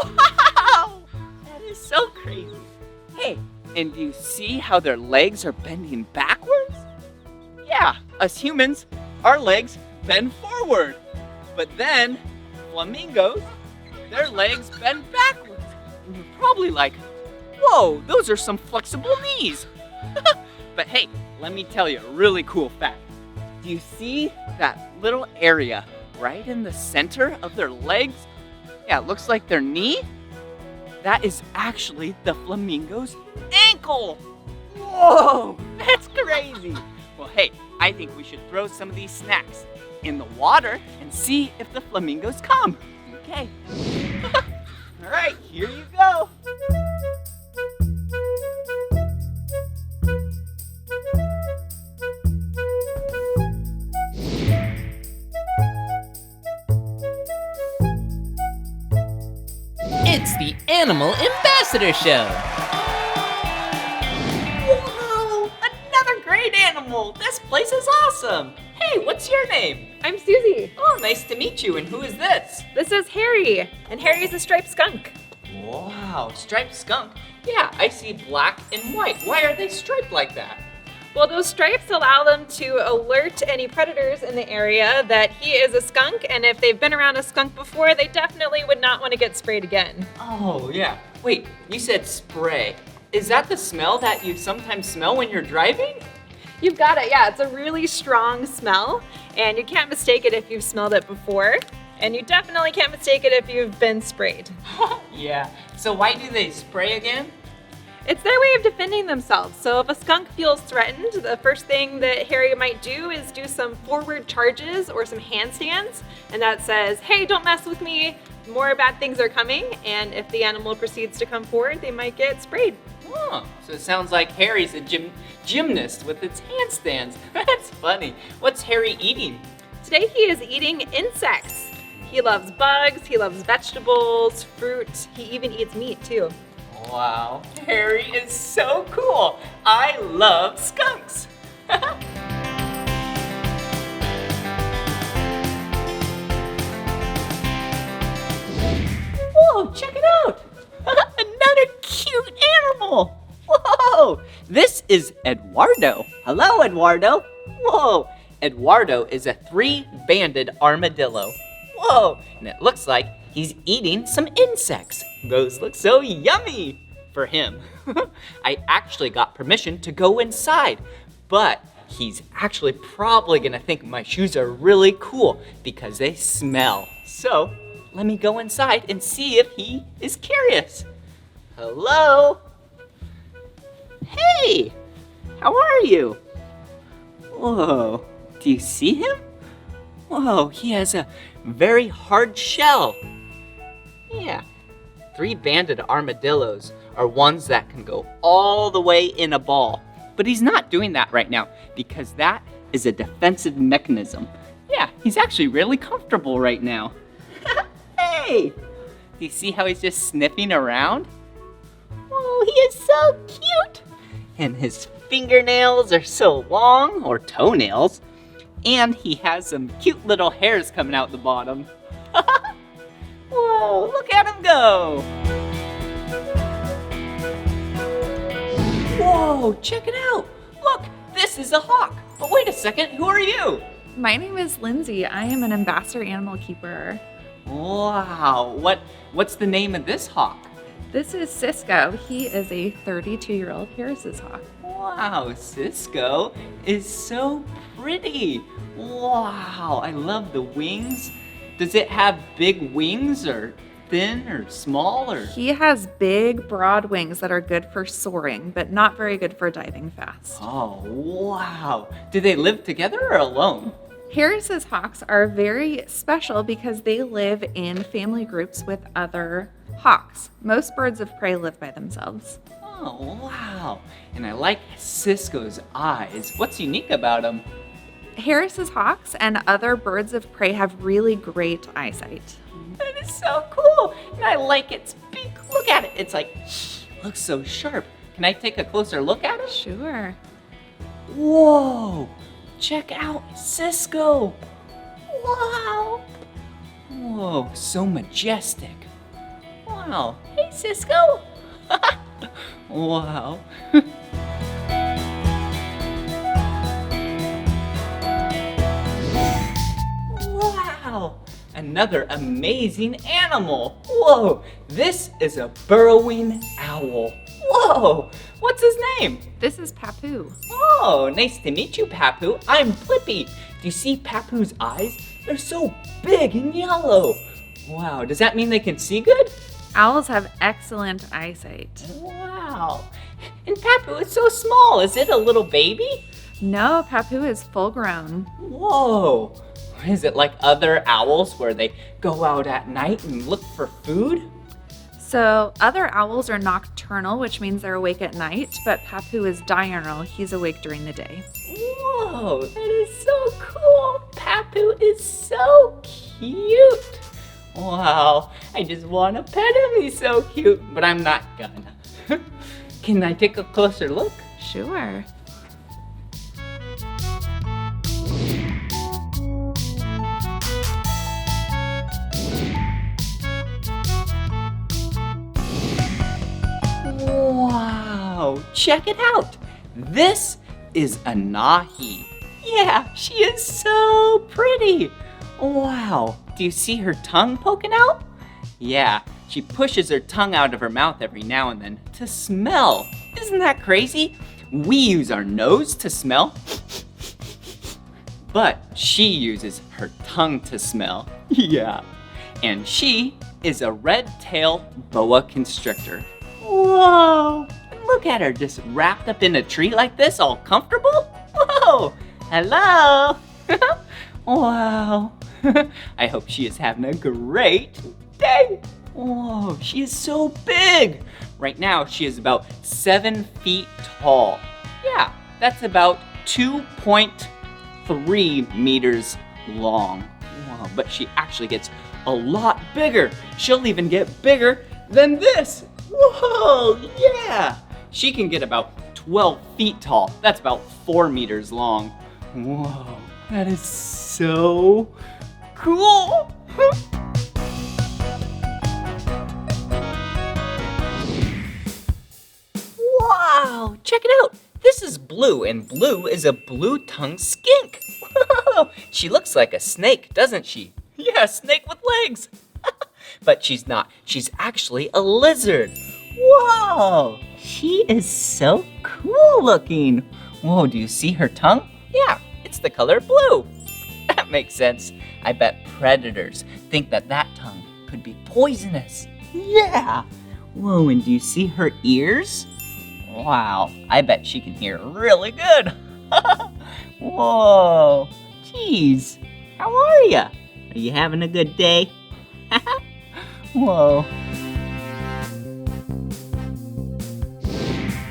Wow, that is so crazy. Hey, and do you see how their legs are bending backwards? Yeah, us humans, our legs bend forward. But then, flamingos, their legs bend backwards. And you're probably like, whoa, those are some flexible knees. But hey, let me tell you a really cool fact. Do you see that little area right in the center of their legs? Yeah, it looks like their knee. That is actually the flamingo's ankle. Whoa, that's crazy. Well, hey, I think we should throw some of these snacks in the water and see if the flamingos come. Okay. All right, here you go. It's the Animal Ambassador Show. Whoa, another great animal. This place is awesome. Hey, what's your name? I'm Susie. Oh, nice to meet you. And who is this? This is Harry, and Harry's a striped skunk. Wow, striped skunk. Yeah, I see black and white. Why are they striped like that? Well, those stripes allow them to alert any predators in the area that he is a skunk, and if they've been around a skunk before, they definitely would not want to get sprayed again. Oh, yeah. Wait, you said spray. Is that the smell that you sometimes smell when you're driving? You've got it, yeah. It's a really strong smell, and you can't mistake it if you've smelled it before, and you definitely can't mistake it if you've been sprayed. Yeah. So why do they spray again? It's their way of defending themselves. So if a skunk feels threatened, the first thing that Harry might do is do some forward charges or some handstands. And that says, hey, don't mess with me. More bad things are coming. And if the animal proceeds to come forward, they might get sprayed. Oh, so it sounds like Harry's a gymnast with its handstands. That's funny. What's Harry eating? Today he is eating insects. He loves bugs, he loves vegetables, fruit. He even eats meat too. Wow, Harry is so cool. I love skunks. Whoa, check it out. Another cute animal. Whoa, this is Eduardo. Hello, Eduardo. Whoa, Eduardo is a 3-banded armadillo. Whoa, and it looks like he's eating some insects. Those look so yummy for him. I actually got permission to go inside, but he's actually probably gonna think my shoes are really cool because they smell. So let me go inside and see if he is curious. Hello? Hey, how are you? Whoa, do you see him? Whoa, he has a very hard shell. Yeah, 3-banded armadillos are ones that can go all the way in a ball. But he's not doing that right now because that is a defensive mechanism. Yeah, he's actually really comfortable right now. Hey, do you see how he's just sniffing around? Oh, he is so cute. And his fingernails are so long, or toenails. And he has some cute little hairs coming out the bottom. Whoa, look at him go. Whoa, check it out. Look, this is a hawk. But wait a second, who are you? My name is Lindsay. I am an ambassador animal keeper. Wow, what's the name of this hawk? This is Cisco. He is a 32-year-old Harris's hawk. Wow, Cisco is so pretty. Wow, I love the wings. Does it have big wings or thin or small or? He has big, broad wings that are good for soaring, but not very good for diving fast. Oh, wow. Do they live together or alone? Harris's hawks are very special because they live in family groups with other hawks. Most birds of prey live by themselves. Oh, wow. And I like Cisco's eyes. What's unique about them? Harris's hawks and other birds of prey have really great eyesight. That is so cool. And I like its beak. Look at it. It's like, looks so sharp. Can I take a closer look at it? Sure. Whoa. Check out Cisco. Wow. Whoa, so majestic. Wow. Hey, Cisco. Wow. Wow. Another amazing animal. Whoa, this is a burrowing owl. Whoa, what's his name? This is Papu. Oh, nice to meet you, Papu. I'm Blippi. Do you see Papu's eyes? They're so big and yellow. Wow, does that mean they can see good? Owls have excellent eyesight. Wow. And Papu is so small. Is it a little baby? No, Papu is full grown. Whoa. Is it like other owls where they go out at night and look for food? So other owls are nocturnal, which means they're awake at night, but Papu is diurnal. He's awake during the day. Whoa, that is so cool. Papu is so cute. Wow, I just want to pet him. He's so cute, but I'm not gonna. Can I take a closer look? Sure. Wow, check it out. This is a Nahi. Yeah, she is so pretty. Wow, do you see her tongue poking out? Yeah, she pushes her tongue out of her mouth every now and then to smell. Isn't that crazy? We use our nose to smell, but she uses her tongue to smell. Yeah, and she is a red-tailed boa constrictor. Whoa, look at her just wrapped up in a tree like this, all comfortable. Whoa, hello. Wow. I hope she is having a great day. Whoa, she is so big. Right now, she is about 7 feet tall. Yeah, that's about 2.3 meters long. Wow, but she actually gets a lot bigger. She'll even get bigger than this. Whoa, yeah. She can get about 12 feet tall. That's about 4 meters long. Whoa, that is so cool. Wow, check it out. This is Blue, and Blue is a blue-tongued skink. Whoa, she looks like a snake, doesn't she? Yeah, a snake with legs. But she's not. She's actually a lizard. Whoa, she is so cool looking. Whoa, do you see her tongue? Yeah, it's the color blue. That makes sense. I bet predators think that tongue could be poisonous. Yeah. Whoa, and do you see her ears? Wow, I bet she can hear really good. Whoa, geez, how are ya? Are you having a good day? Whoa.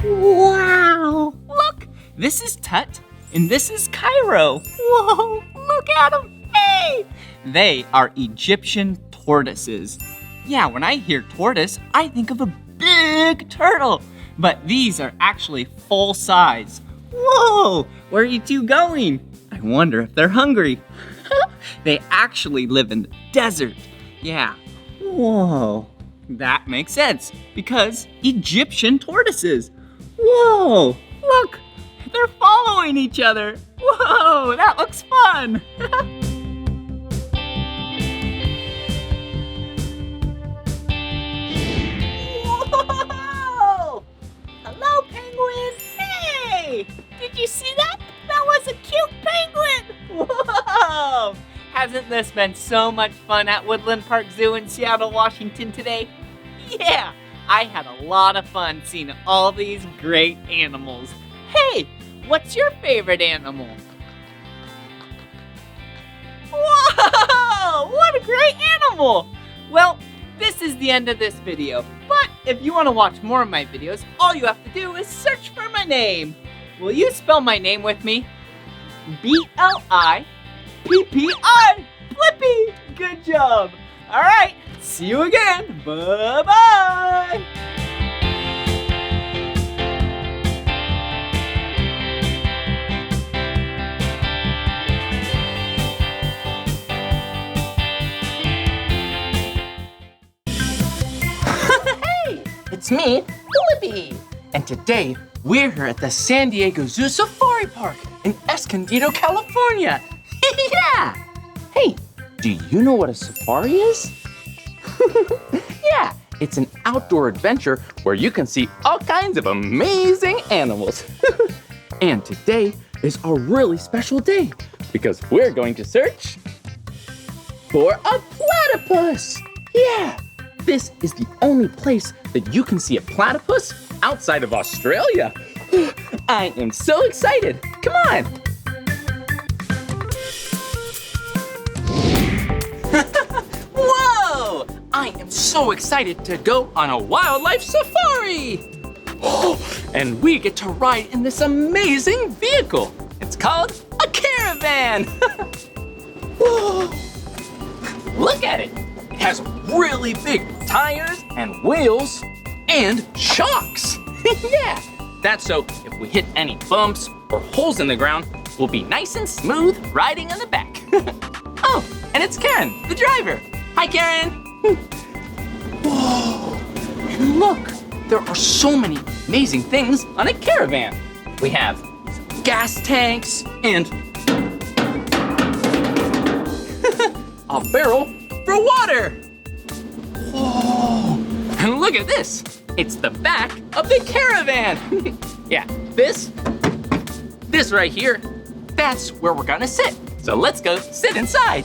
Wow, look, this is Tut, and this is Cairo. Whoa, look at them. Hey! They are Egyptian tortoises. Yeah, when I hear tortoise, I think of a big turtle. But these are actually full size. Whoa, where are you two going? I wonder if they're hungry. They actually live in the desert. Yeah. Whoa, that makes sense because Egyptian tortoises. Whoa, look, they're following each other. Whoa, that looks fun. Whoa! Hello, penguin. Hey, did you see that? That was a cute penguin. Whoa! Hasn't this been so much fun at Woodland Park Zoo in Seattle, Washington today? Yeah, I had a lot of fun seeing all these great animals. Hey, what's your favorite animal? Whoa, what a great animal! Well, this is the end of this video, but if you want to watch more of my videos, all you have to do is search for my name. Will you spell my name with me? B-L-I-P-P-I, Blippi! Good job! All right, see you again. Bye-bye! It's me, Blippi, and today we're here at the San Diego Zoo Safari Park in Escondido, California. Yeah! Hey, do you know what a safari is? Yeah, it's an outdoor adventure where you can see all kinds of amazing animals. And today is a really special day because we're going to search for a platypus. Yeah! This is the only place that you can see a platypus outside of Australia. I am so excited. Come on. Whoa! I am so excited to go on a wildlife safari. And we get to ride in this amazing vehicle. It's called a caravan. Whoa! Look at it. It has really big tires and wheels and shocks. Yeah, that's so if we hit any bumps or holes in the ground, we'll be nice and smooth riding in the back. Oh, and it's Karen, the driver. Hi, Karen. Whoa, and look, there are so many amazing things on a caravan. We have gas tanks and a barrel for water. Whoa, and look at this. It's the back of the caravan. Yeah, this right here, that's where we're gonna sit. So let's go sit inside.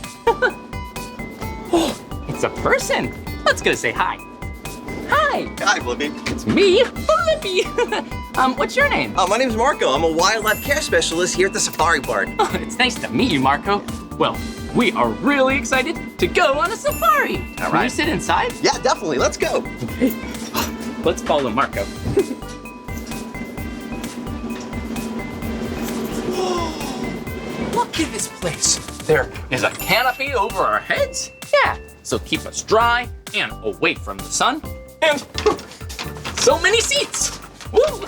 Oh, it's a person. Let's go say hi. Hi. Hi, Blippi. It's me, Blippi. What's your name? My name's Marco. I'm a wildlife care specialist here at the safari park. Oh, it's nice to meet you, Marco. Well, we are really excited to go on a safari. All Can right. we sit inside? Yeah, definitely. Let's go. Okay. Let's follow Marco. Whoa, look at this place. There is a canopy over our heads. Yeah, so keep us dry and away from the sun. And so many seats. Woo!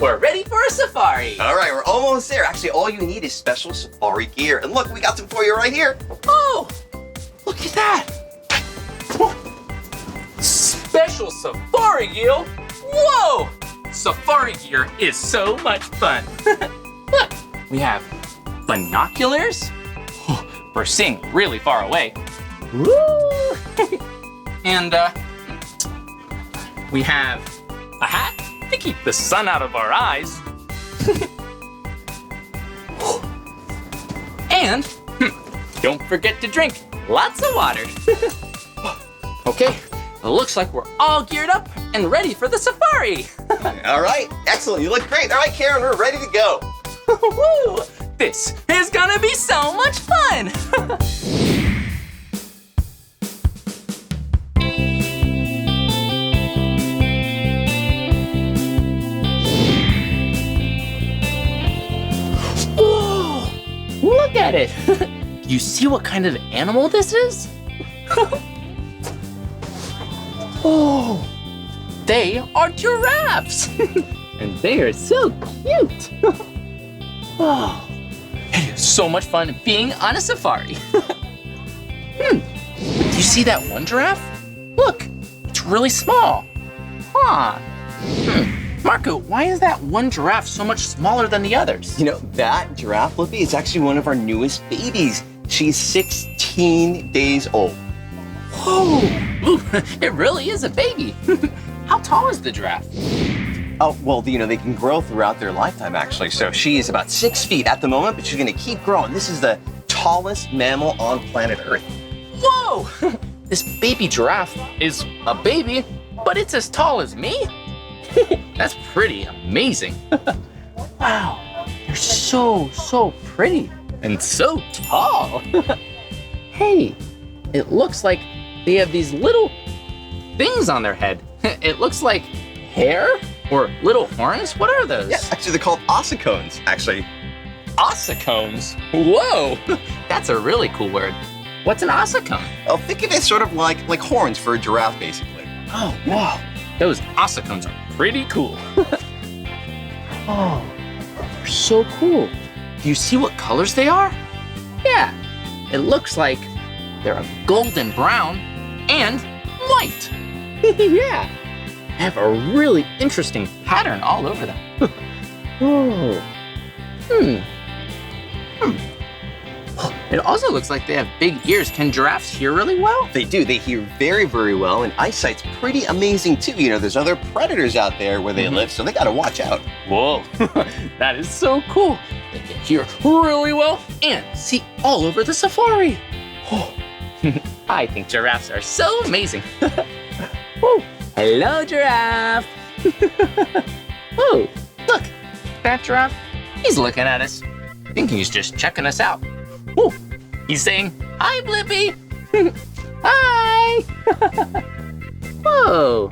We're ready for a safari. All right, we're almost there. Actually, all you need is special safari gear. And look, we got some for you right here. Oh, look at that. Special safari gear. Whoa! Safari gear is so much fun. Look, we have binoculars for seeing really far away. Woo! And we have a hat to keep the sun out of our eyes. And don't forget to drink lots of water. Okay, it looks like we're all geared up and ready for the safari. All right, excellent. You look great. All right, Karen, we're ready to go. Woo! This is gonna be so much fun. Whoa! Look at it. Do you see what kind of animal this is? Oh, they are giraffes. And they are so cute. Oh, it is so much fun being on a safari. Do you see that one giraffe? Look, it's really small. Huh. Marco, why is that one giraffe so much smaller than the others? You know, that giraffe, Blippi, is actually one of our newest babies. She's 16 days old. Whoa, ooh, it really is a baby. How tall is the giraffe? Oh, well, you know, they can grow throughout their lifetime, actually. So she is about 6 feet at the moment, but she's gonna keep growing. This is the tallest mammal on planet Earth. Whoa! This baby giraffe is a baby, but it's as tall as me? That's pretty amazing. Wow, they're so pretty and so tall. Hey, it looks like they have these little things on their head. It looks like hair or little horns. What are those? Yeah, actually they're called ossicones, actually. Ossicones? Whoa, that's a really cool word. What's an ossicone? Oh, think of it sort of like horns for a giraffe, basically. Oh, wow. Those ossicones are pretty cool. Oh, they're so cool. Do you see what colors they are? Yeah, it looks like they're a golden brown and white. Yeah, they have a really interesting pattern all over them. Oh, It also looks like they have big ears. Can giraffes hear really well? They do. They hear very, very well, and eyesight's pretty amazing too. You know, there's other predators out there where they live, so they gotta watch out. Whoa, that is so cool. They can hear really well and see all over the safari. Oh. I think giraffes are so amazing. Oh, hello, giraffe. Oh, look, that giraffe, he's looking at us. I think he's just checking us out. Oh, he's saying, hi, Blippi. Hi. Whoa,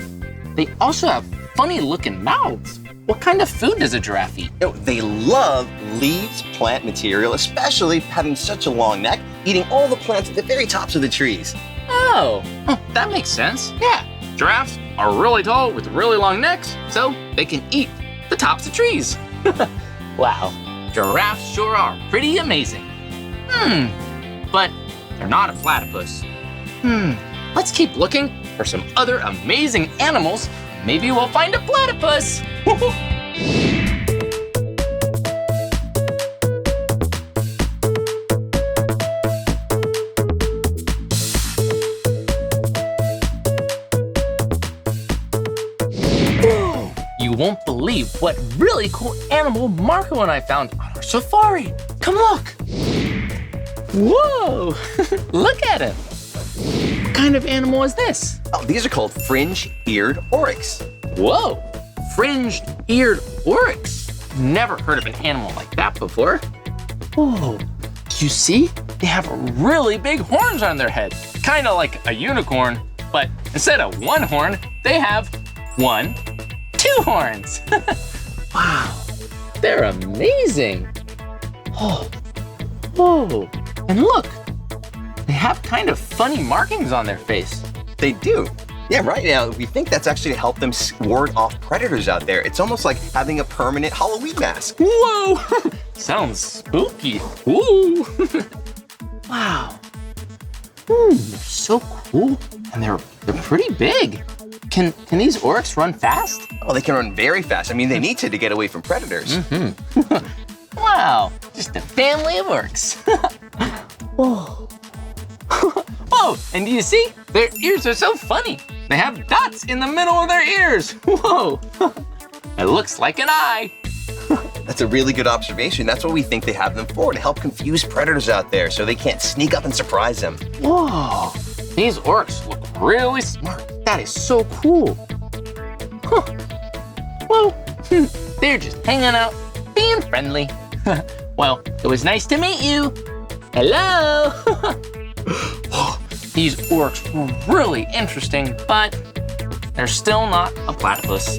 they also have funny looking mouths. What kind of food does a giraffe eat? You know, they love leaves, plant material, especially having such a long neck, eating all the plants at the very tops of the trees. Oh, that makes sense. Yeah, giraffes are really tall with really long necks, so they can eat the tops of trees. Wow, giraffes sure are pretty amazing. But they're not a platypus. Let's keep looking for some other amazing animals. Maybe we'll find a platypus. You won't believe what really cool animal Marco and I found on our safari. Come look. Whoa, look at him. What kind of animal is this? Oh, these are called fringe-eared oryx. Whoa, fringed-eared oryx. Never heard of an animal like that before. Whoa, do you see? They have really big horns on their head. Kind of like a unicorn, but instead of one horn, they have 1, 2 horns. Wow, they're amazing. Oh, whoa, and look, they have kind of funny markings on their face. They do. Yeah, right now, we think that's actually to help them ward off predators out there. It's almost like having a permanent Halloween mask. Whoa, sounds spooky. Ooh. Wow. They're so cool, and they're pretty big. Can these oryx run fast? Oh, they can run very fast. I mean, they need to get away from predators. Wow, just a family of oryx. Whoa. Whoa, and do you see? Their ears are so funny. They have dots in the middle of their ears. Whoa, it looks like an eye. That's a really good observation. That's what we think they have them for, to help confuse predators out there so they can't sneak up and surprise them. Whoa, these oryx look really smart. That is so cool. Whoa, they're just hanging out, being friendly. Well, it was nice to meet you. Hello. These oryx were really interesting, but they're still not a platypus.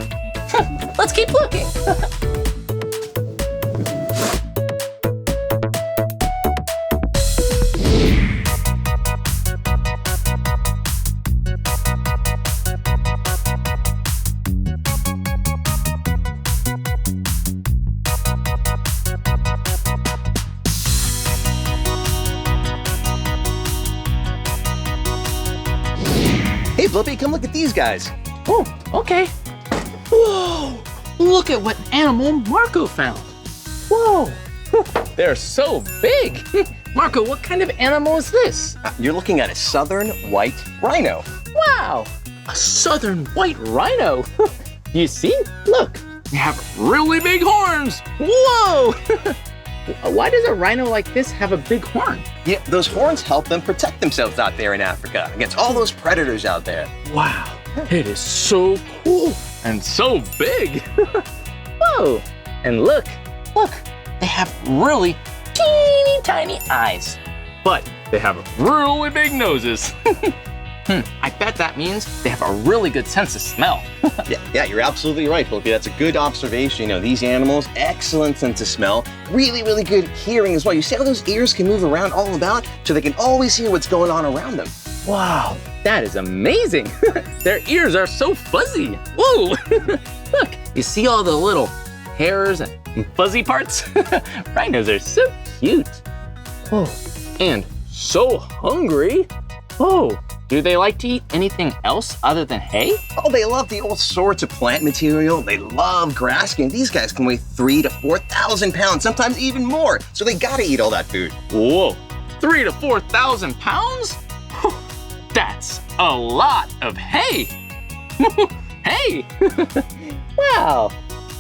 Let's keep looking. Hey, Blippi, come look at these guys. Oh, okay. Whoa, look at what animal Marco found. Whoa, they're so big. Marco, what kind of animal is this? You're looking at a southern white rhino. Wow, a southern white rhino. You see? Look, they have really big horns. Whoa. Why does a rhino like this have a big horn? Yeah, those horns help them protect themselves out there in Africa against all those predators out there. Wow, it is so cool and so big. Whoa, and look, they have really teeny tiny eyes, but they have really big noses. I bet that means they have a really good sense of smell. Yeah, you're absolutely right, Blippi. That's a good observation. You know, these animals, excellent sense of smell, really, really good hearing as well. You see how those ears can move around all about, so they can always hear what's going on around them. Wow, that is amazing. Their ears are so fuzzy. Whoa, look, you see all the little hairs and fuzzy parts? Rhinos are so cute. Oh, and so hungry. Oh, do they like to eat anything else other than hay? Oh, they love the all sorts of plant material. They love grass. And these guys can weigh 3,000 to 4,000 pounds, sometimes even more. So they gotta eat all that food. Whoa, 3,000 to 4,000 pounds? That's a lot of hay. Hey, wow,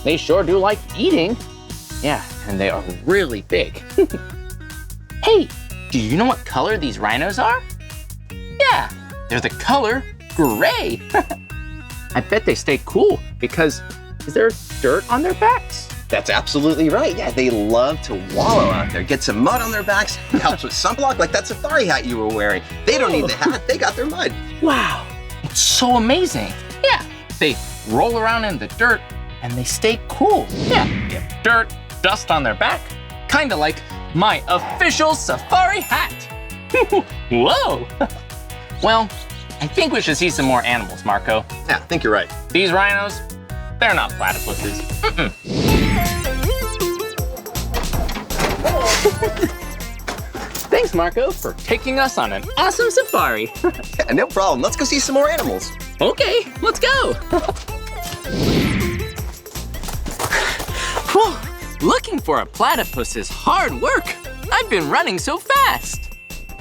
they sure do like eating. Yeah, and they are really big. Hey, do you know what color these rhinos are? Yeah, they're the color gray. I bet they stay cool because is there dirt on their backs? That's absolutely right. Yeah, they love to wallow out there. Get some mud on their backs. It helps with sunblock, like that safari hat you were wearing. They don't need the hat, they got their mud. Wow, it's so amazing. Yeah, they roll around in the dirt and they stay cool. Yeah, get dirt, dust on their back, kind of like my official safari hat. Whoa. Well, I think we should see some more animals, Marco. Yeah, I think you're right. These rhinos, they're not platypuses. Thanks, Marco, for taking us on an awesome safari. Yeah, no problem. Let's go see some more animals. Okay, let's go. Whew, looking for a platypus is hard work. I've been running so fast.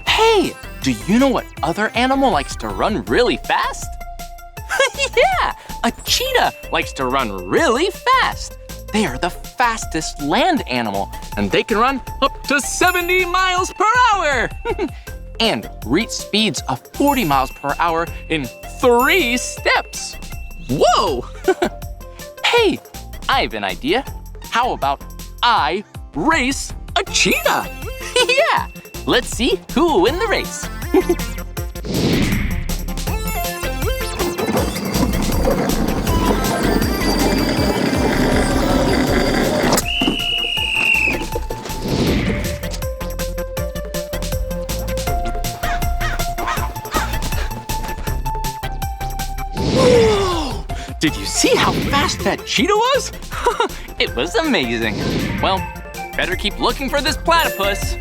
Hey, do you know what other animal likes to run really fast? Yeah, a cheetah likes to run really fast. They are the fastest land animal, and they can run up to 70 miles per hour and reach speeds of 40 miles per hour in 3 steps. Whoa! Hey, I have an idea. How about I race a cheetah? Yeah, let's see who will win the race. Whoa! Did you see how fast that cheetah was? It was amazing. Well, better keep looking for this platypus.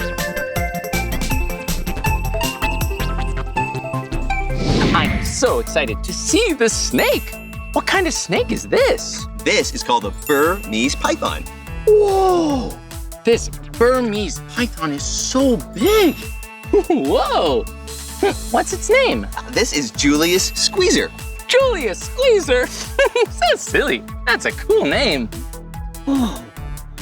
I'm so excited to see the snake. What kind of snake is this? This is called a Burmese python. Whoa! This Burmese python is so big. Whoa! What's its name? This is Julius Squeezer. Julius Squeezer? So silly. That's a cool name. Whoa,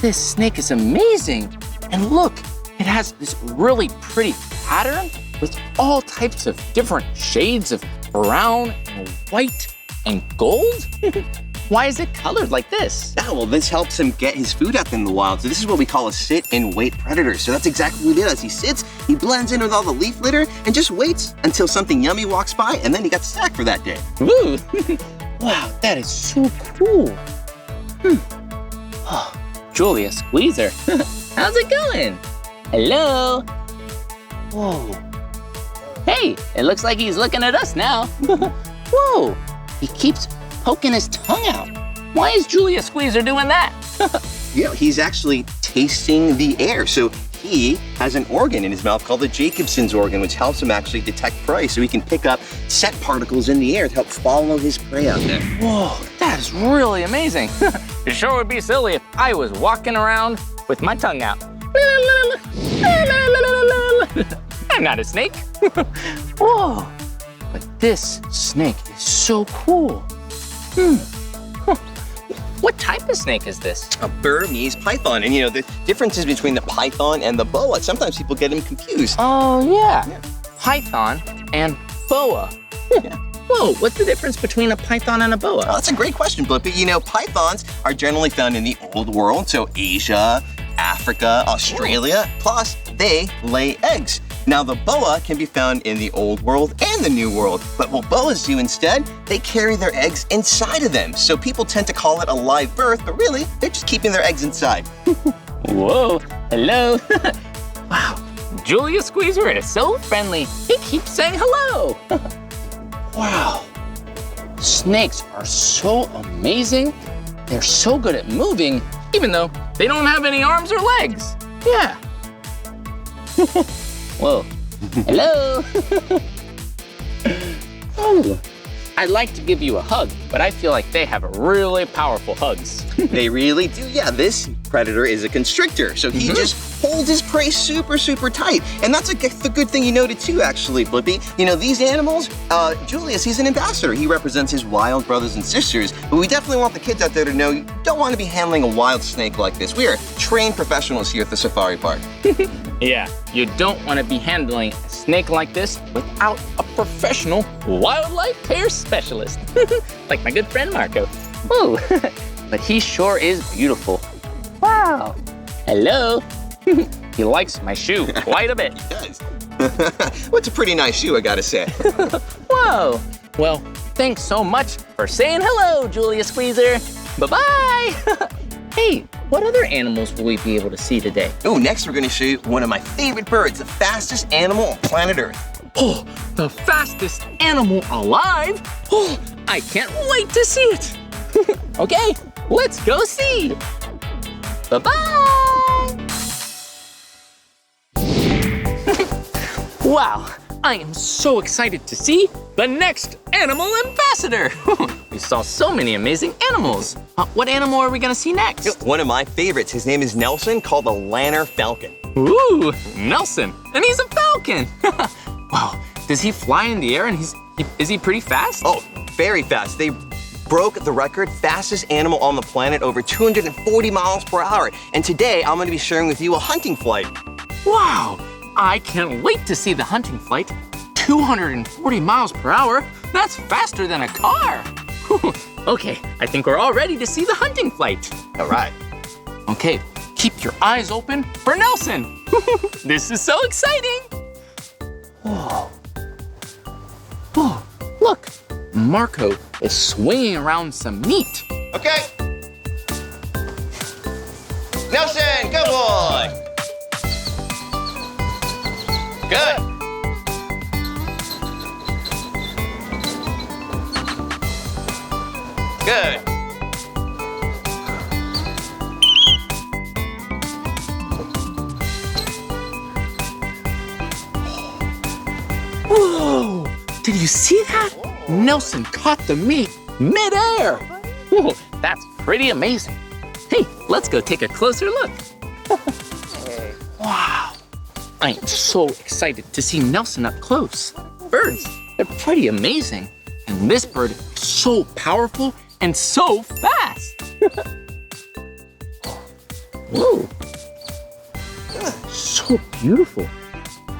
this snake is amazing. And look, it has this really pretty pattern with all types of different shades of brown and white and gold. Why is it colored like this? Yeah, well, this helps him get his food out in the wild. So this is what we call a sit and wait predator. So that's exactly what he does. He sits, he blends in with all the leaf litter, and just waits until something yummy walks by, and then he got snack for that day. Woo! Wow, that is so cool. Oh, Julius Squeezer. How's it going? Hello? Whoa. Hey, it looks like he's looking at us now. Whoa, he keeps poking his tongue out. Why is Julius Squeezer doing that? Yeah, he's actually tasting the air. So he has an organ in his mouth called the Jacobson's organ, which helps him actually detect prey. So he can pick up scent particles in the air to help follow his prey out there. Whoa, that is really amazing. It sure would be silly if I was walking around with my tongue out. I'm not a snake. Whoa, but this snake is so cool. What type of snake is this? A Burmese python. And you know, the differences between the python and the boa, sometimes people get them confused. Oh, yeah. Python and boa. Whoa, what's the difference between a python and a boa? Oh, that's a great question, Blippi. You know, pythons are generally found in the old world, so Asia, Africa, Australia, plus they lay eggs. Now, the boa can be found in the old world and the new world, but what boas do instead, they carry their eggs inside of them. So people tend to call it a live birth, but really, they're just keeping their eggs inside. Whoa, hello. Wow, Julius Squeezer is so friendly. He keeps saying hello. Wow, snakes are so amazing. They're so good at moving, even though they don't have any arms or legs. Yeah. Whoa, hello. Oh, I'd like to give you a hug, but I feel like they have really powerful hugs. They really do. Yeah, this predator is a constrictor, so he just holds his prey super, super tight. And that's the good thing you noted too, actually, Blippi. You know, these animals, Julius, he's an ambassador. He represents his wild brothers and sisters, but we definitely want the kids out there to know you don't want to be handling a wild snake like this. We are trained professionals here at the safari park. Yeah, you don't want to be handling a snake like this without a professional wildlife care specialist, like my good friend Marco. Whoa, but he sure is beautiful. Wow. Hello. He likes my shoe quite a bit. He does. What's a pretty nice shoe, I gotta say. Whoa. Well, thanks so much for saying hello, Julius Squeezer. Bye-bye. Hey, what other animals will we be able to see today? Oh, next we're gonna show you one of my favorite birds, the fastest animal on planet Earth. Oh, the fastest animal alive? Oh, I can't wait to see it. Okay, let's go see. Bye-bye. Wow, I am so excited to see the next animal ambassador. We saw so many amazing animals. What animal are we gonna see next? One of my favorites, his name is Nelson, called the Lanner Falcon. Ooh, Nelson, and he's a falcon. Wow, does he fly in the air and is he pretty fast? Oh, very fast. They broke the record fastest animal on the planet, over 240 miles per hour. And today I'm gonna be sharing with you a hunting flight. Wow, I can't wait to see the hunting flight. 240 miles per hour? That's faster than a car. Okay, I think we're all ready to see the hunting flight. All right. Okay, keep your eyes open for Nelson. This is so exciting. Whoa. Oh, look, Marco is swinging around some meat. Okay. Nelson, good boy. Good. Good. Whoa, did you see that? Nelson caught the meat midair. Whoa, that's pretty amazing. Hey, let's go take a closer look. Wow, I am so excited to see Nelson up close. Birds, they're pretty amazing. And this bird is so powerful and so fast. Whoa, so beautiful.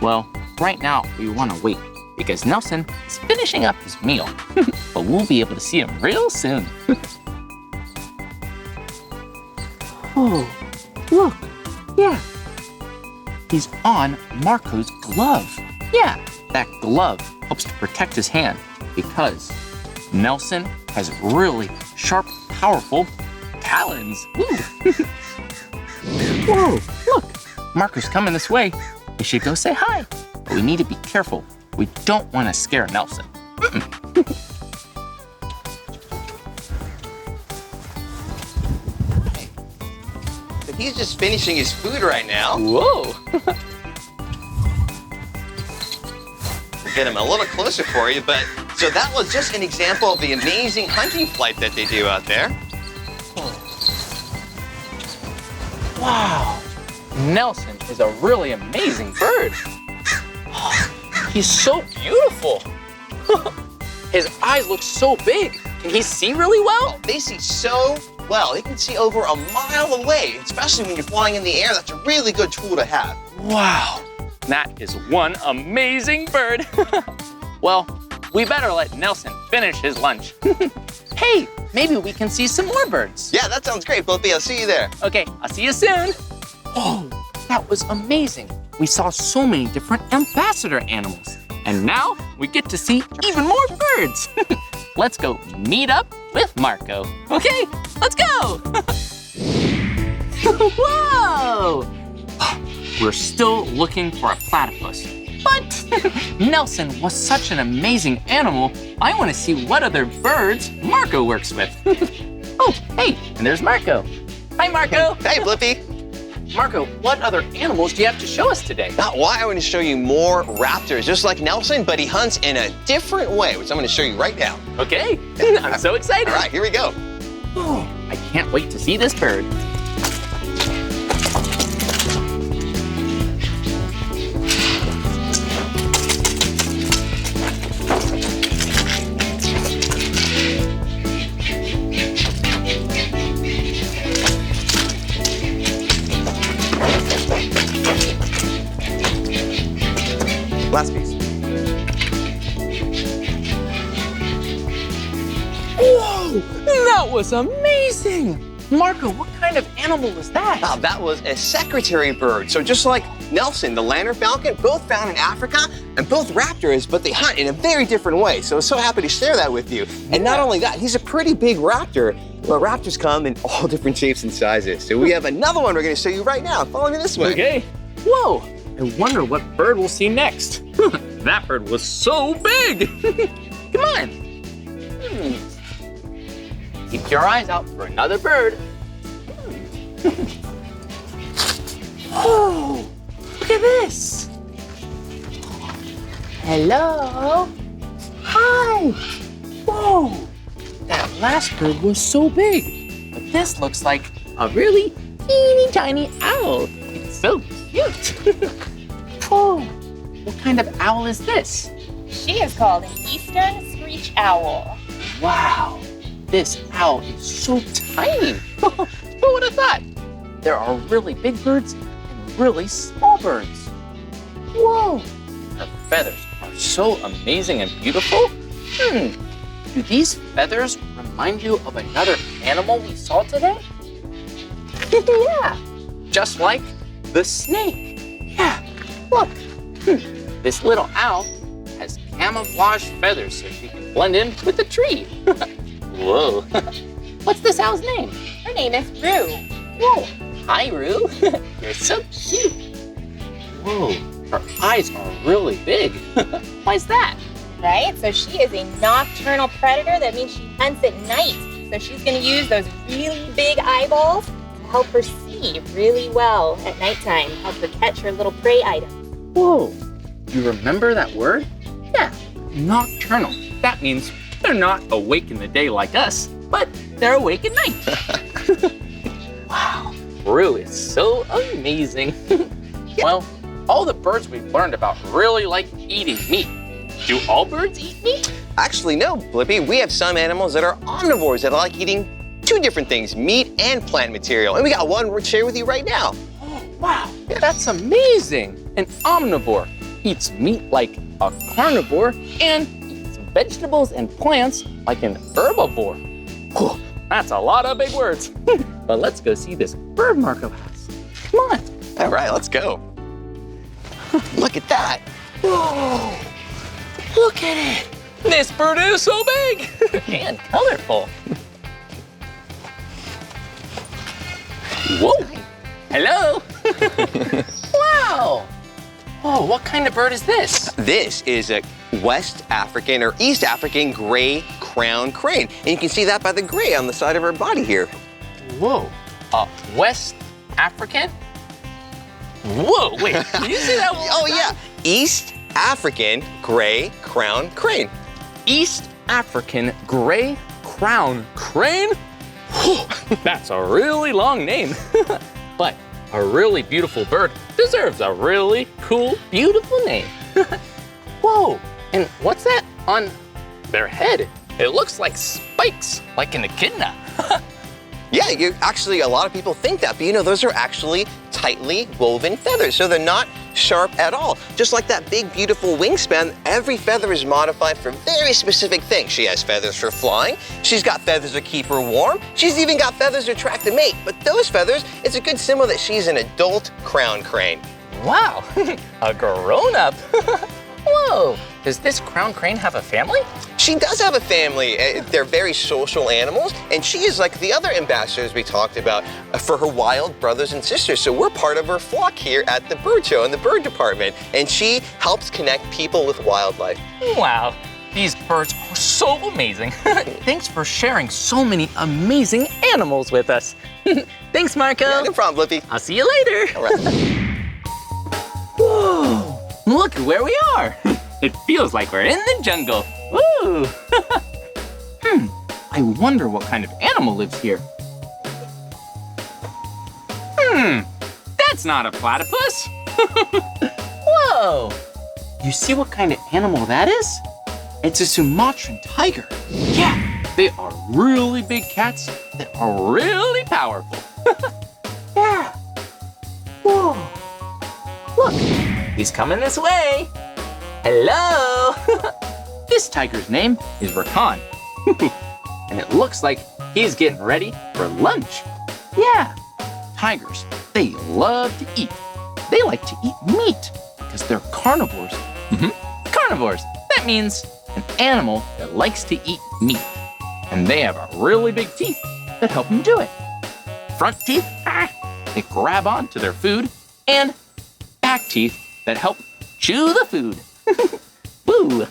Well, right now we want to wait because Nelson is finishing up his meal, but we'll be able to see him real soon. Oh, look, yeah. He's on Marco's glove. Yeah, that glove helps to protect his hand because Nelson has really sharp, powerful talons. Whoa, look, Marco's coming this way. We should go say hi, but we need to be careful. We don't want to scare Nelson. He's just finishing his food right now. Whoa. We'll get him a little closer for you, but so that was just an example of the amazing hunting flight that they do out there. Wow, Nelson is a really amazing bird. Oh, he's so beautiful. His eyes look so big. can he see really well? They see so well. They can see over a mile away, especially when you're flying in the air. That's a really good tool to have. Wow, that is one amazing bird. Well, we better let Nelson finish his lunch. Hey, maybe we can see some more birds. Yeah, that sounds great, Blippi. I'll see you there. Okay, I'll see you soon. Oh, that was amazing. We saw so many different ambassador animals. And now we get to see even more birds. Let's go meet up with Marco. Okay, let's go. Whoa! We're still looking for a platypus, but Nelson was such an amazing animal. I want to see what other birds Marco works with. Oh, hey, and there's Marco. Hi, Marco. Hey, Blippi. Marco, what other animals do you have to show us today? I want to show you more raptors, just like Nelson, but he hunts in a different way, which I'm going to show you right now. Okay, I'm so excited. All right, here we go. Oh, I can't wait to see this bird. Last piece. Whoa, that was amazing. Marco, what kind of animal was that? Oh, that was a secretary bird. So just like Nelson, the lantern falcon, both found in Africa and both raptors, but they hunt in a very different way. So I'm so happy to share that with you. And not only that, he's a pretty big raptor, but raptors come in all different shapes and sizes. So we have another one we're gonna show you right now. Follow me this way. Okay. Whoa, I wonder what bird we'll see next. That bird was so big. Come on. Keep your eyes out for another bird. Oh, look at this. Hello. Hi. Whoa, that last bird was so big. But this looks like a really teeny tiny owl. It's so cute. Oh, what kind of owl is this? She is called an eastern screech owl. Wow, this owl is so tiny. Who would have thought? There are really big birds and really small birds. Whoa, her feathers are so amazing and beautiful. Do these feathers remind you of another animal we saw today? Yeah, just like the snake. Yeah, look. This little owl has camouflage feathers so she can blend in with the tree. Whoa. What's this owl's name? Her name is Rue. Whoa. Hi, Rue. You're so cute. Whoa. Her eyes are really big. Why's that? Right? So she is a nocturnal predator. That means she hunts at night. So she's going to use those really big eyeballs to help her see really well at nighttime, help her catch her little prey items. Whoa. You remember that word? Yeah, nocturnal. That means they're not awake in the day like us, but they're awake at night. Wow, Rue is so amazing. Well, all the birds we've learned about really like eating meat. Do all birds eat meat? Actually, no, Blippi. We have some animals that are omnivores that like eating two different things, meat and plant material. And we got one we'll share with you right now. Oh, wow, that's amazing. An omnivore eats meat like a carnivore and eats vegetables and plants like an herbivore. Whew, that's a lot of big words. But let's go see this bird Marco has. Come on. All right, let's go. Look at that. Whoa, look at it. This bird is so big and colorful. Whoa, hello. Wow. Oh, what kind of bird is this? This is a West African or East African gray crowned crane. And you can see that by the gray on the side of her body here. Whoa, West African? Whoa, wait, can you see that one? Oh yeah, East African gray crowned crane. East African gray crown crane? That's a really long name. But a really beautiful bird deserves a really cool, beautiful name. Whoa, and what's that on their head? It looks like spikes, like an echidna. Yeah, a lot of people think that, but you know, those are actually tightly woven feathers, so they're not sharp at all. Just like that big, beautiful wingspan, every feather is modified for very specific things. She has feathers for flying, she's got feathers to keep her warm, she's even got feathers to attract a mate, but those feathers, it's a good symbol that she's an adult crown crane. Wow, a grown-up. Whoa, does this crown crane have a family? She does have a family. They're very social animals, and she is like the other ambassadors we talked about for her wild brothers and sisters. So we're part of her flock here at the bird show in the bird department, and she helps connect people with wildlife. Wow, these birds are so amazing. Thanks for sharing so many amazing animals with us. Thanks, Marco. Yeah, no problem, Blippi. I'll see you later. All right. Whoa, look at where we are. It feels like we're in the jungle. Woo! I wonder what kind of animal lives here. That's not a platypus. Whoa! You see what kind of animal that is? It's a Sumatran tiger. Yeah, they are really big cats that are really powerful. Yeah. Whoa. Look, he's coming this way. Hello! This tiger's name is Rakan. And it looks like he's getting ready for lunch. Yeah, tigers, they love to eat. They like to eat meat because they're carnivores. Carnivores, that means an animal that likes to eat meat. And they have really big teeth that help them do it. Front teeth, they grab onto their food, and back teeth that help chew the food. Woo!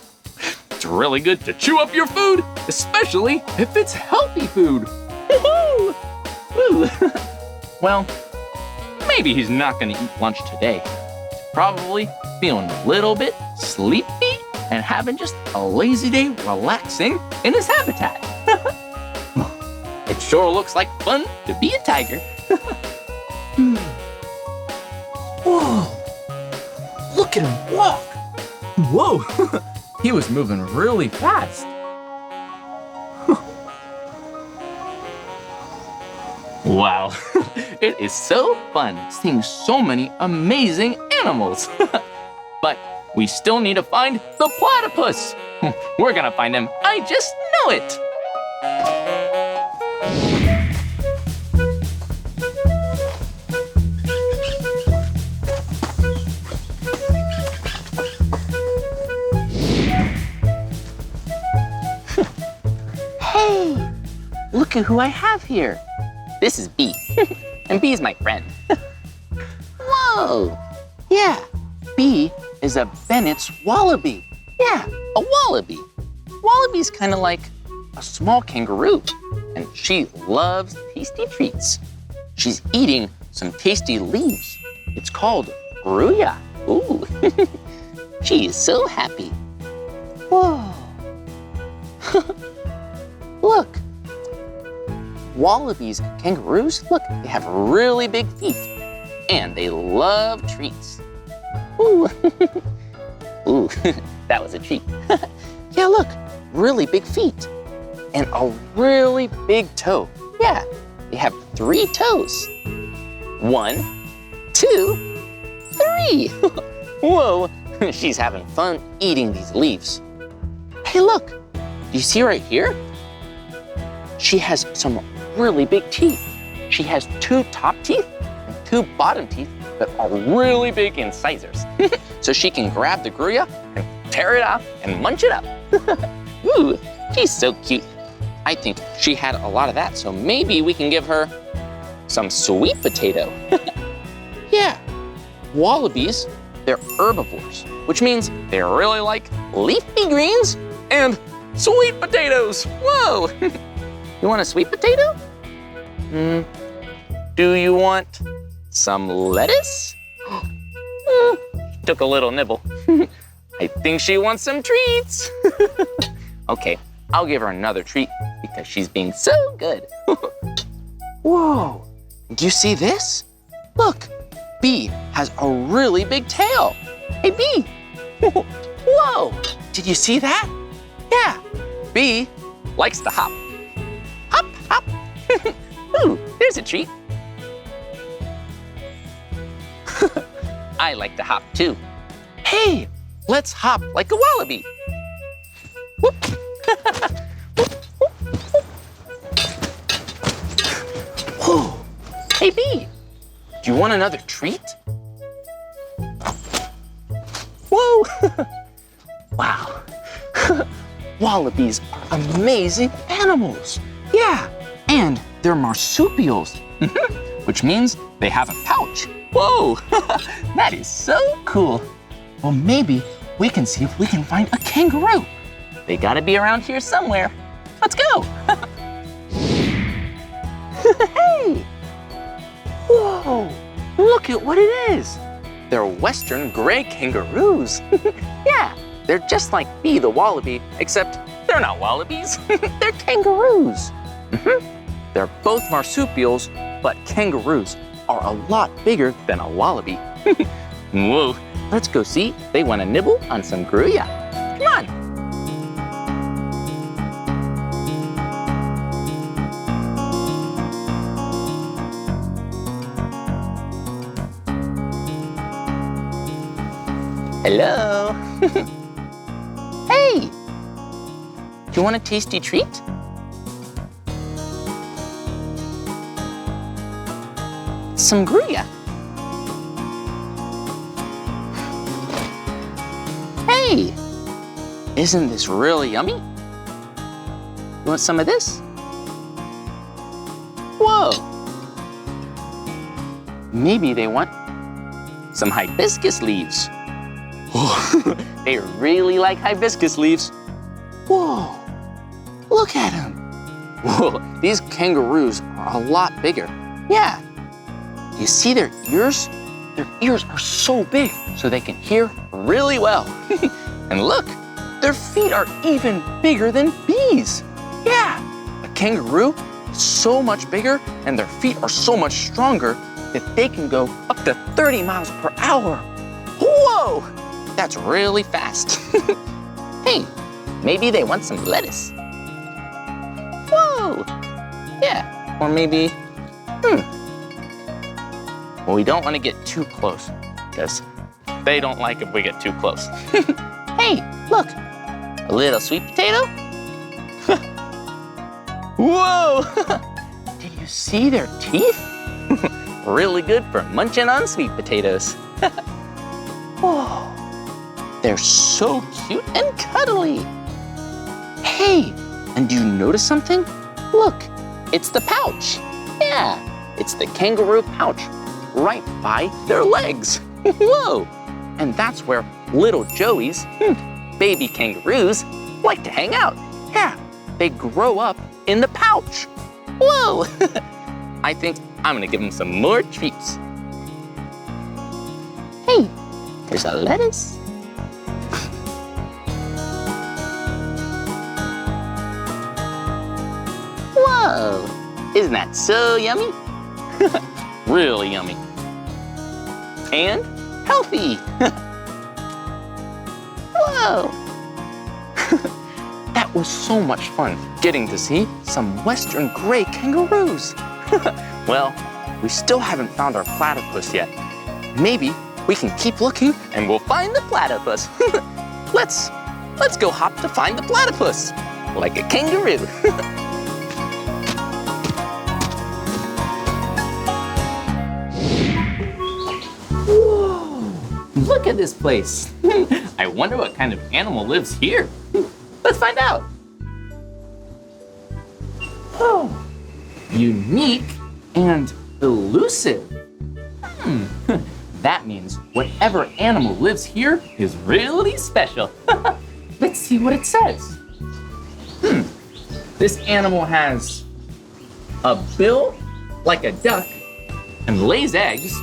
It's really good to chew up your food, especially if it's healthy food. Woo! Woo! Well, maybe he's not gonna eat lunch today. He's probably feeling a little bit sleepy and having just a lazy day relaxing in his habitat. It sure looks like fun to be a tiger. Whoa! Look at him walk! Whoa! He was moving really fast. Wow, it is so fun seeing so many amazing animals. But we still need to find the platypus. We're gonna find him, I just know it. Hey, look at who I have here. This is Bee, and Bee is my friend. Whoa, yeah, Bee is a Bennett's wallaby. Yeah, a wallaby. Wallaby's kind of like a small kangaroo, and she loves tasty treats. She's eating some tasty leaves. It's called gruya. Ooh, she is so happy. Whoa. Look, wallabies and kangaroos, look, they have really big feet, and they love treats. Ooh, ooh, that was a treat. Yeah, look, really big feet, and a really big toe. Yeah, they have 3 toes. 1, 2, 3. Whoa, she's having fun eating these leaves. Hey, look, do you see right here? She has some really big teeth. She has 2 top teeth and 2 bottom teeth that are really big incisors. So she can grab the gruya and tear it off and munch it up. Ooh, she's so cute. I think she had a lot of that, so maybe we can give her some sweet potato. Yeah, wallabies, they're herbivores, which means they really like leafy greens and sweet potatoes. Whoa! You want a sweet potato? Do you want some lettuce? Took a little nibble. I think she wants some treats. Okay, I'll give her another treat because she's being so good. Whoa, do you see this? Look, Bee has a really big tail. Hey, Bee. Whoa, did you see that? Yeah, Bee likes to hop. Hop, hop. Ooh, there's a treat. I like to hop too. Hey, let's hop like a wallaby. Whoop. Whoa. Hey, Bee, do you want another treat? Whoa. Wow. Wallabies are amazing animals. Yeah, and they're marsupials, which means they have a pouch. Whoa, that is so cool. Well, maybe we can see if we can find a kangaroo. They gotta be around here somewhere. Let's go. Hey! Whoa, look at what it is. They're western gray kangaroos. Yeah, they're just like Bee the wallaby, except they're not wallabies, they're kangaroos. They're both marsupials, but kangaroos are a lot bigger than a wallaby. Whoa, let's go see if they want to nibble on some gruya. Come on. Hello. Hey, do you want a tasty treat? Some gruya. Hey, isn't this really yummy? You want some of this? Whoa. Maybe they want some hibiscus leaves. They really like hibiscus leaves. Whoa, look at them. Whoa, these kangaroos are a lot bigger. Yeah. You see their ears? Their ears are so big so they can hear really well. And look, their feet are even bigger than Bees. Yeah, a kangaroo is so much bigger and their feet are so much stronger that they can go up to 30 miles per hour. Whoa, that's really fast. Hey, maybe they want some lettuce. Whoa, yeah, or maybe, well, we don't want to get too close because they don't like if we get too close. Hey, look, a little sweet potato. Whoa, did you see their teeth? Really good for munching on sweet potatoes. Whoa, they're so cute and cuddly. Hey, and do you notice something? Look, it's the pouch. Yeah, it's the kangaroo pouch right by their legs. Whoa, and that's where little joeys, baby kangaroos, like to hang out. Yeah, they grow up in the pouch. Whoa, I think I'm gonna give them some more treats. Hey, here's a lettuce. Whoa, isn't that so yummy? Really yummy. And healthy. Whoa. That was so much fun getting to see some western gray kangaroos. Well, we still haven't found our platypus yet. Maybe we can keep looking and we'll find the platypus. Let's go hop to find the platypus, like a kangaroo. Whoa, look at this place. I wonder what kind of animal lives here. Let's find out. Oh, unique and elusive. That means whatever animal lives here is really special. Let's see what it says. This animal has a bill like a duck and lays eggs,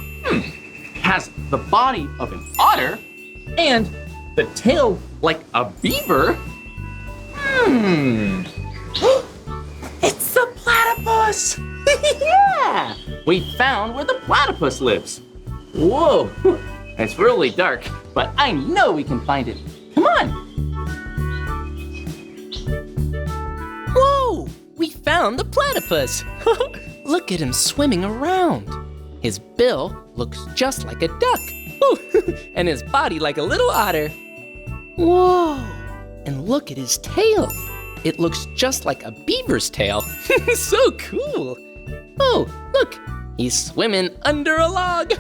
has the body of an otter and the tail like a beaver. It's the platypus! Yeah! We found where the platypus lives. Whoa, it's really dark, but I know we can find it. Come on. around the platypus. Look at him swimming around. His bill looks just like a duck. And his body like a little otter. Whoa, and look at his tail. It looks just like a beaver's tail. So cool. Oh, look, he's swimming under a log.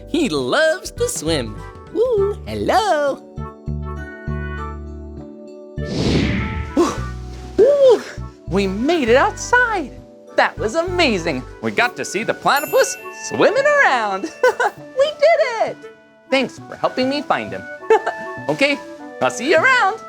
He loves to swim. Ooh, hello. Ooh, we made it outside. That was amazing. We got to see the platypus swimming around. We did it. Thanks for helping me find him. Okay, I'll see you around.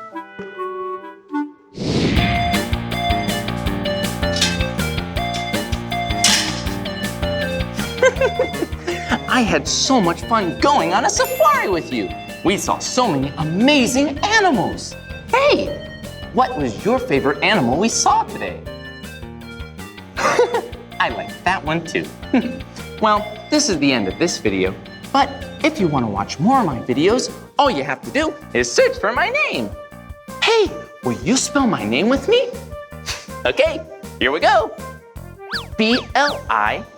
I had so much fun going on a safari with you. We saw so many amazing animals. Hey, what was your favorite animal we saw today? I like that one too. Well, this is the end of this video, but if you want to watch more of my videos, all you have to do is search for my name. Hey, will you spell my name with me? Okay, here we go. B-L-I-P-P-I,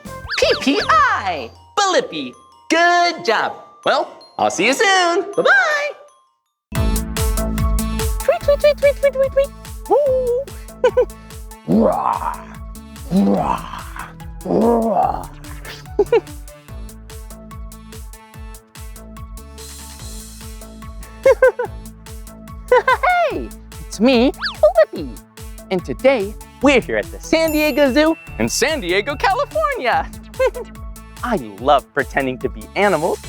Blippi. Good job. Well, I'll see you soon. Bye-bye. Tweet, tweet, tweet, tweet, tweet, tweet, tweet. Woo. Rah, rah, rah. Hey, it's me, Blippi. And today, we're here at the San Diego Zoo in San Diego, California. I love pretending to be animals.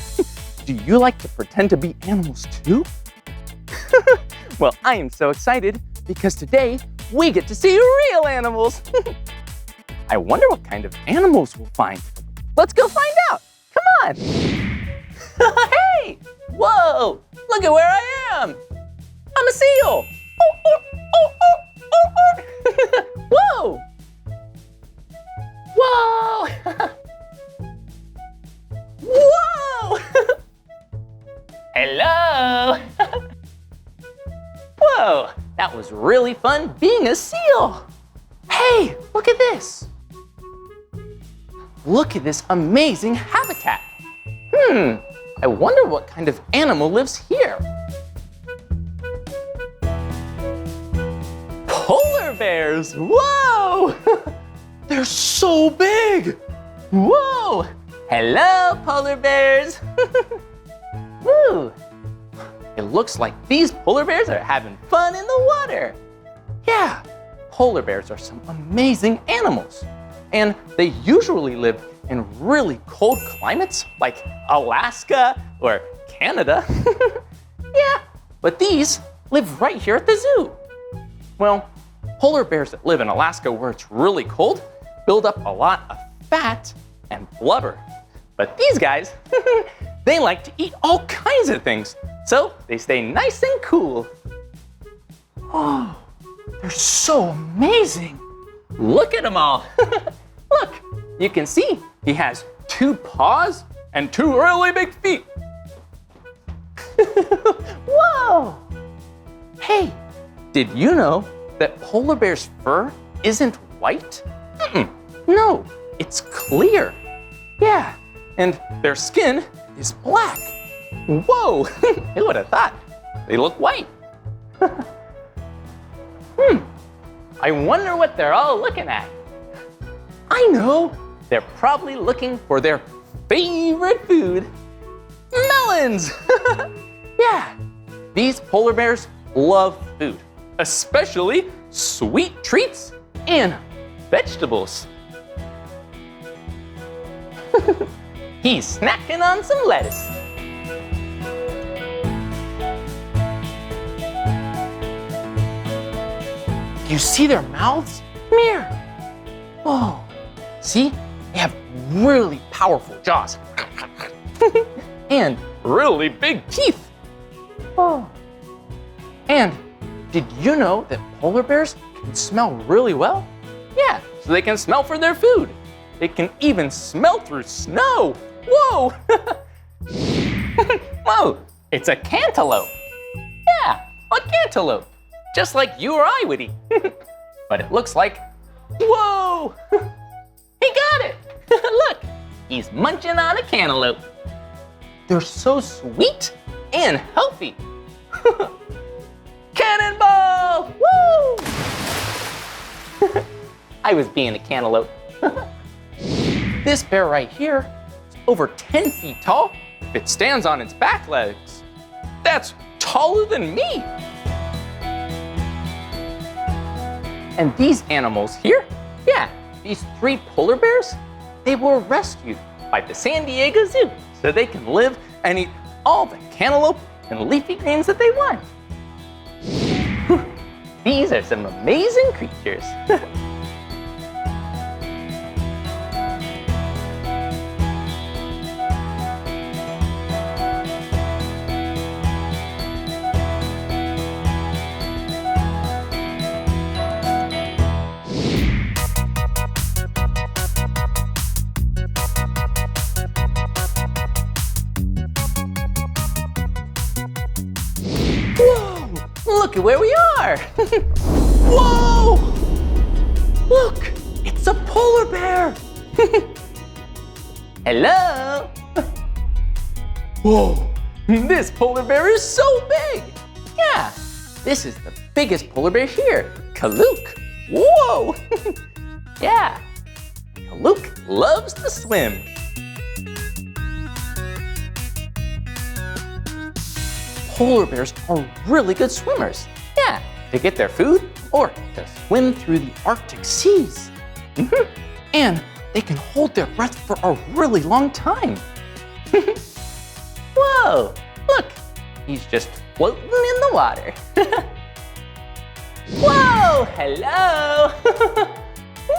Do you like to pretend to be animals too? Well, I am so excited because today we get to see real animals. I wonder what kind of animals we'll find. Let's go find out. Come on. Hey, whoa, look at where I am. I'm a seal. Whoa. Whoa. Whoa. Hello. Whoa, that was really fun being a seal. Hey, look at this. Look at this amazing habitat. I wonder what kind of animal lives here. Polar bears, whoa! They're so big. Whoa, hello polar bears. Woo. It looks like these polar bears are having fun in the water. Yeah, polar bears are some amazing animals. And they usually live in really cold climates like Alaska or Canada. Yeah, but these live right here at the zoo. Well, polar bears that live in Alaska where it's really cold build up a lot of fat and blubber. But these guys, they like to eat all kinds of things, so they stay nice and cool. Oh, they're so amazing. Look at them all. Look, you can see he has 2 paws and 2 really big feet. Whoa! Hey, did you know that polar bear's fur isn't white? No, it's clear. Yeah, and their skin is black. Whoa, who would have thought? They look white. I wonder what they're all looking at. I know, they're probably looking for their favorite food, melons. Yeah, these polar bears love food, especially sweet treats and vegetables. He's snacking on some lettuce. You see their mouths? Come here. Whoa, see? They have really powerful jaws. And really big teeth. Oh. And did you know that polar bears can smell really well? Yeah, so they can smell for their food. They can even smell through snow. Whoa! Whoa, it's a cantaloupe. Yeah, a cantaloupe. Just like you or I would eat. But it looks like Whoa! He got it! Look, he's munching on a cantaloupe. They're so sweet and healthy. Cannonball! Woo! I was being a cantaloupe. This bear right here is over 10 feet tall if it stands on its back legs. That's taller than me. And these animals here, yeah, these 3 polar bears, they were rescued by the San Diego Zoo so they can live and eat all the cantaloupe and leafy greens that they want. These are some amazing creatures. Look at where we are! Whoa! Look, it's a polar bear! Hello? Whoa, this polar bear is so big! Yeah, this is the biggest polar bear here, Kaluk. Whoa! Yeah, Kaluk loves to swim. Polar bears are really good swimmers. Yeah, to get their food or to swim through the Arctic seas. And they can hold their breath for a really long time. Whoa, look, he's just floating in the water. Whoa, hello.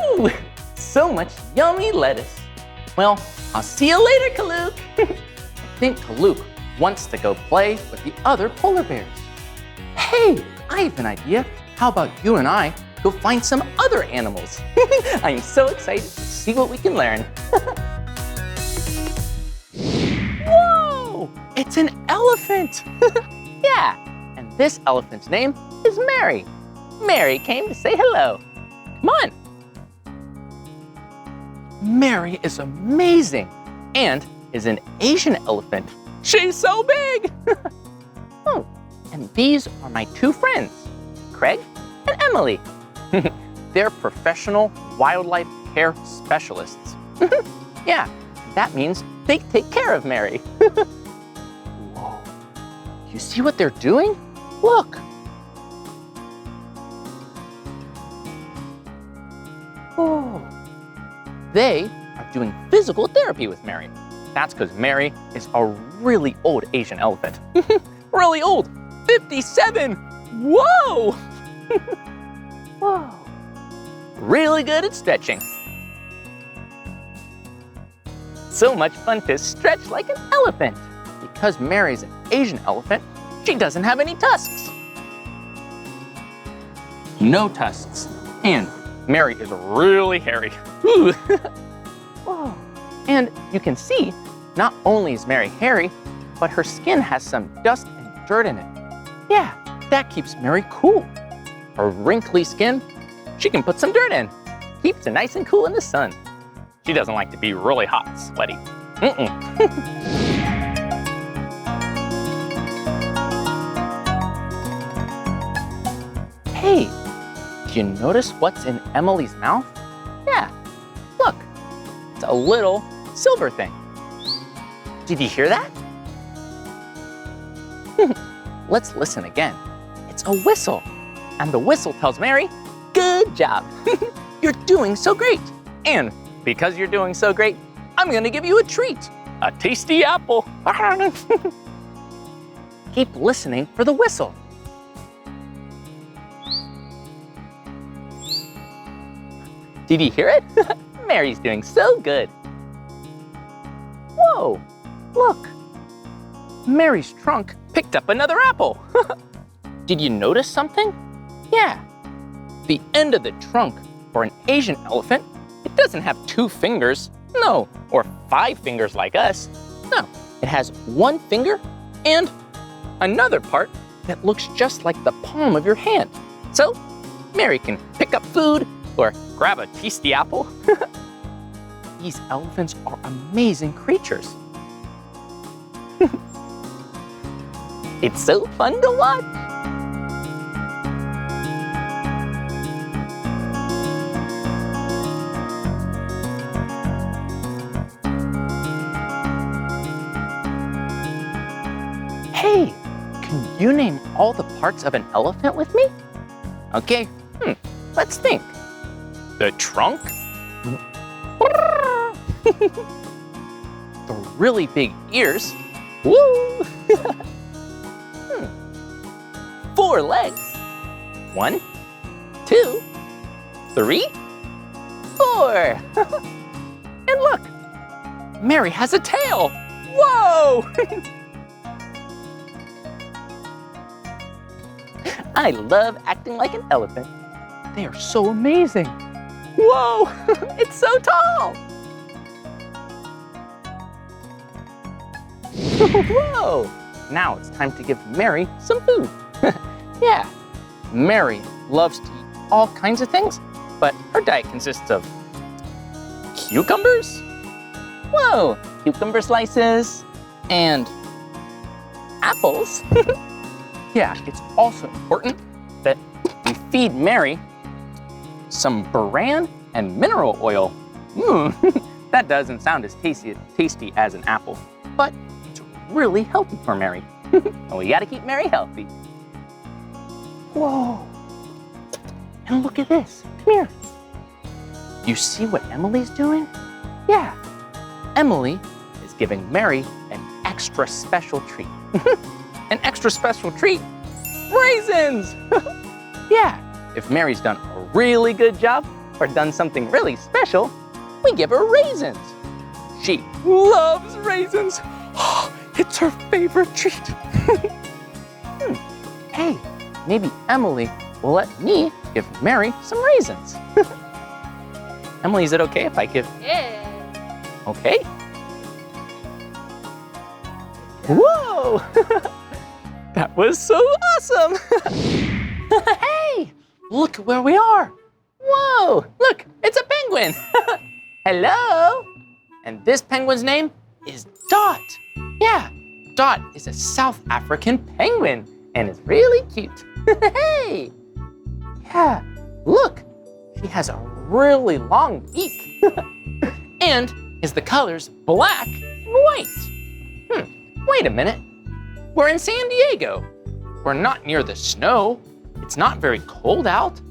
Ooh, so much yummy lettuce. Well, I'll see you later, Kaluk. I think Kaluk wants to go play with the other polar bears. Hey, I have an idea. How about you and I go find some other animals? I'm so excited to see what we can learn. Whoa, it's an elephant. Yeah, and this elephant's name is Mary. Mary came to say hello. Come on. Mary is amazing and is an Asian elephant. She's so big! Oh, and these are my 2 friends, Craig and Emily. They're professional wildlife care specialists. Yeah, that means they take care of Mary. Whoa, you see what they're doing? Look. Oh, they are doing physical therapy with Mary. That's because Mary is a really old Asian elephant. Really old, 57. Whoa! Whoa. Really good at stretching. So much fun to stretch like an elephant. Because Mary's an Asian elephant, she doesn't have any tusks. No tusks. And Mary is really hairy. Whoa. And you can see, not only is Mary hairy, but her skin has some dust and dirt in it. Yeah, that keeps Mary cool. Her wrinkly skin, she can put some dirt in. Keeps it nice and cool in the sun. She doesn't like to be really hot and sweaty. Hey, do you notice what's in Emily's mouth? Yeah, look, it's a little silver thing. Did you hear that? Let's listen again. It's a whistle. And the whistle tells Mary, good job. You're doing so great. And because you're doing so great, I'm gonna give you a treat, a tasty apple. Keep listening for the whistle. Did you hear it? Mary's doing so good. Whoa, look. Mary's trunk picked up another apple. Did you notice something? Yeah, the end of the trunk for an Asian elephant, it doesn't have 2 fingers, no, or 5 fingers like us. No, it has 1 finger and another part that looks just like the palm of your hand. So Mary can pick up food or grab a tasty apple. These elephants are amazing creatures. It's so fun to watch. Hey, can you name all the parts of an elephant with me? Okay, let's think. The trunk. The really big ears. Woo! 4 legs. 1, 2, 3, 4. And look, Mary has a tail. Whoa! I love acting like an elephant. They are so amazing. Whoa, it's so tall. Whoa, now it's time to give Mary some food. Yeah, Mary loves to eat all kinds of things, but her diet consists of cucumbers. Whoa, cucumber slices and apples. Yeah, it's also important that we feed Mary some bran and mineral oil. That doesn't sound as tasty as an apple, but it's really healthy for Mary. And we gotta keep Mary healthy. Whoa, and look at this, come here. You see what Emily's doing? Yeah, Emily is giving Mary an extra special treat. An extra special treat, raisins! Yeah, if Mary's done a really good job or done something really special, we give her raisins. She loves raisins. It's her favorite treat. Hey, maybe Emily will let me give Mary some raisins. Emily, is it okay if I give? Yeah. Okay. Whoa! That was so awesome! Hey, look where we are. Whoa, look, it's a penguin. Hello. And this penguin's name is Dot. Yeah, Dot is a South African penguin and is really cute. Hey. Yeah, look, she has a really long beak. And is the colors black and white. Wait a minute. We're in San Diego. We're not near the snow. It's not very cold out.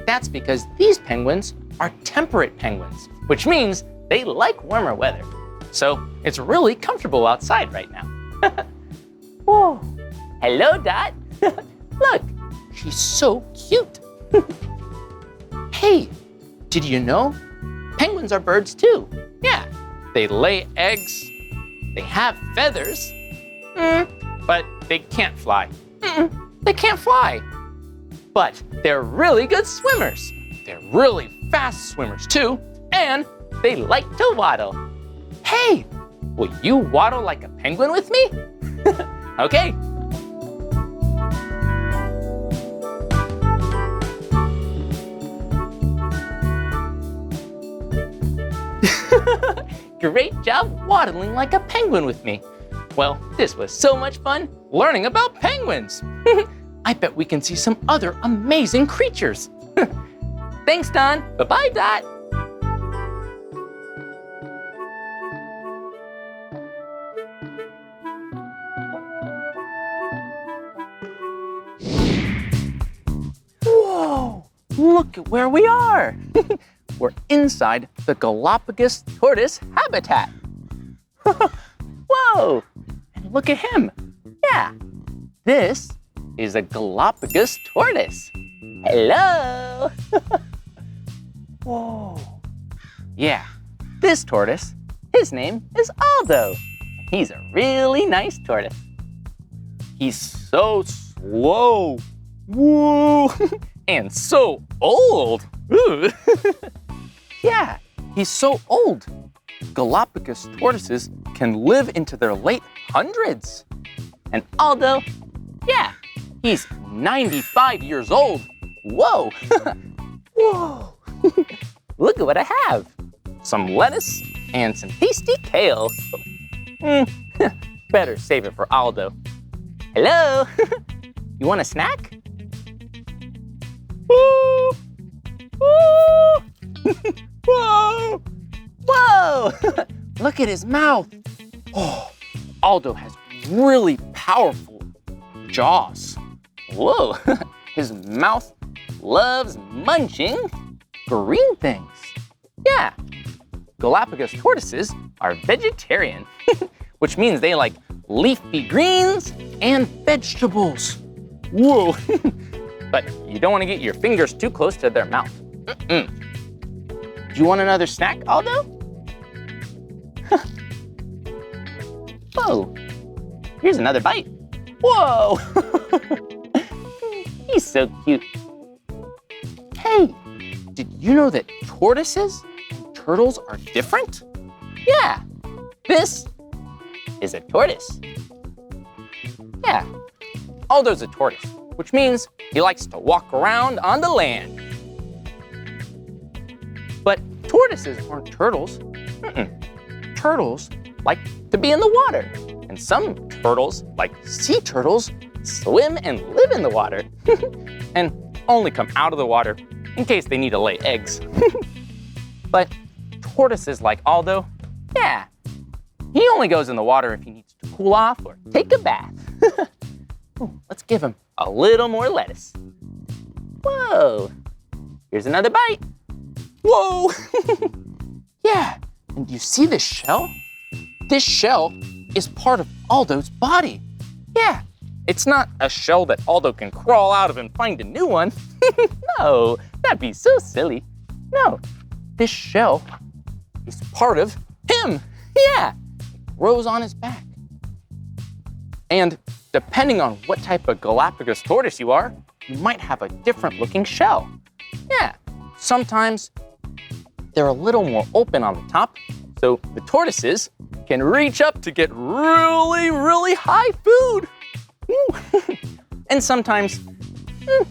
That's because these penguins are temperate penguins, which means they like warmer weather. So it's really comfortable outside right now. Whoa. Hello, Dot. Look, she's so cute. Hey, did you know? Penguins are birds too. Yeah, they lay eggs, they have feathers, but they can't fly. They can't fly. But they're really good swimmers. They're really fast swimmers too, and they like to waddle. Hey, will you waddle like a penguin with me? Okay. Great job waddling like a penguin with me. Well, this was so much fun learning about penguins. I bet we can see some other amazing creatures. Thanks, Don. Bye-bye, Dot. Whoa, look at where we are. We're inside the Galapagos tortoise habitat. Whoa, and look at him. Yeah, this is a Galapagos tortoise. Hello. Whoa. Yeah, this tortoise, his name is Aldo. He's a really nice tortoise. He's so slow. Whoa. And so old. Ooh. Yeah, he's so old. Galapagos tortoises can live into their late hundreds. And Aldo, yeah, he's 95 years old. Whoa. Whoa! Look at what I have. Some lettuce and some tasty kale. Better save it for Aldo. Hello? You want a snack? Woo! Woo! Whoa! Whoa! Look at his mouth. Oh, Aldo has really powerful jaws. Whoa! His mouth loves munching green things. Yeah. Galapagos tortoises are vegetarian, which means they like leafy greens and vegetables. Whoa. But you don't want to get your fingers too close to their mouth. Do you want another snack, Aldo? Whoa. Here's another bite. Whoa. He's so cute. Hey, did you know that tortoises and turtles are different? Yeah, this is a tortoise. Yeah, Aldo's a tortoise, which means he likes to walk around on the land. But tortoises aren't turtles. Turtles like to be in the water. And some turtles, like sea turtles, swim and live in the water. And only come out of the water in case they need to lay eggs. But tortoises like Aldo, yeah, he only goes in the water if he needs to cool off or take a bath. Let's give him a little more lettuce. Whoa, here's another bite. Whoa, yeah, and do you see this shell? This shell is part of Aldo's body. Yeah, it's not a shell that Aldo can crawl out of and find a new one. No, that'd be so silly. No, this shell is part of him. Yeah, it grows on his back. And depending on what type of Galapagos tortoise you are, you might have a different looking shell. Yeah, sometimes they're a little more open on the top, so the tortoises can reach up to get really, really high food. And sometimes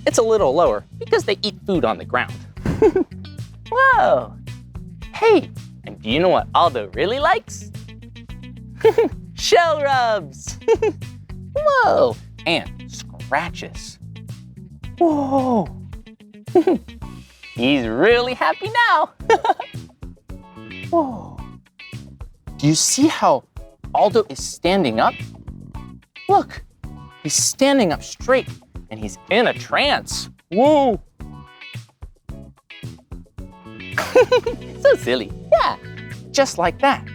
it's a little lower because they eat food on the ground. Whoa. Hey, and do you know what Aldo really likes? Shell rubs. Whoa, and scratches. Whoa. He's really happy now. Whoa. Do you see how Aldo is standing up? Look, he's standing up straight and he's in a trance. Whoa. So silly. Yeah, just like that.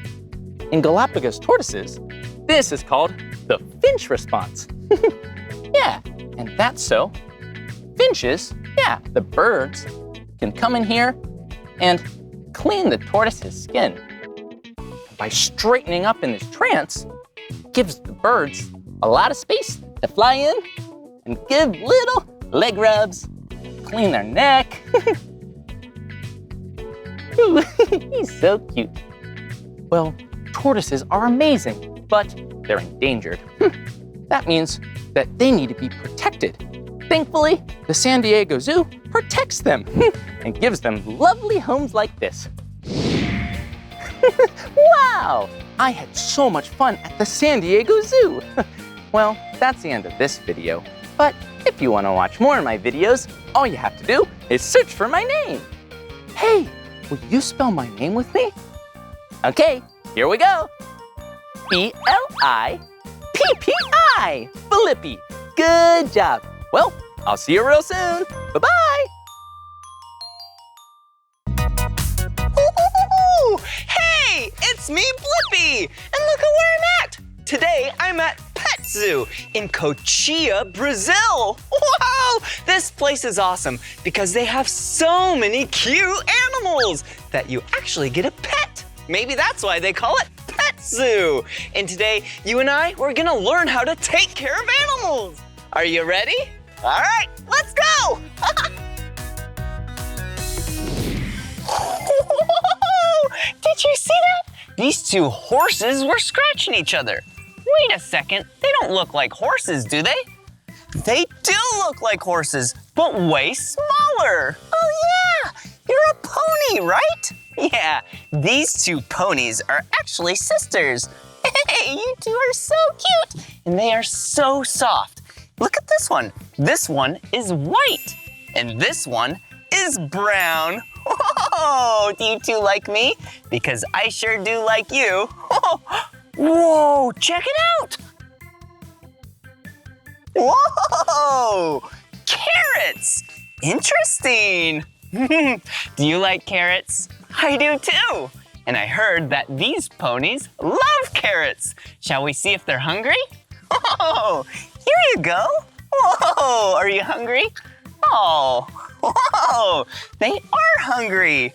In Galapagos tortoises, this is called the finch response. Yeah, and that's so finches, yeah, the birds, can come in here and clean the tortoise's skin. By straightening up in this trance, it gives the birds a lot of space to fly in and give little leg rubs, clean their neck. He's so cute. Well, tortoises are amazing, but they're endangered. That means that they need to be protected. Thankfully, the San Diego Zoo protects them and gives them lovely homes like this. Wow! I had so much fun at the San Diego Zoo. Well, that's the end of this video. But if you want to watch more of my videos, all you have to do is search for my name. Hey, will you spell my name with me? Okay, here we go. B-L-I-P-P-I, Blippi. Good job. Well, I'll see you real soon. Bye-bye. Hey, it's me, Blippi, and look at where I'm at. Today, I'm at Pet Zoo in Cotia, Brazil. Wow, this place is awesome because they have so many cute animals that you actually get a pet. Maybe that's why they call it Pet Zoo. And today, you and I, we're gonna learn how to take care of animals. Are you ready? All right, let's go. Did you see that? These two horses were scratching each other. Wait a second, they don't look like horses, do they? They do look like horses, but way smaller. Oh yeah, pony, right? Yeah, these two ponies are actually sisters. Hey, you two are so cute, and they are so soft. Look at this one. This one is white, and this one is brown. Whoa, do you two like me? Because I sure do like you. Whoa, check it out. Whoa, carrots. Interesting. Do you like carrots? I do too. And I heard that these ponies love carrots. Shall we see if they're hungry? Oh, here you go. Whoa, are you hungry? Oh, whoa, they are hungry.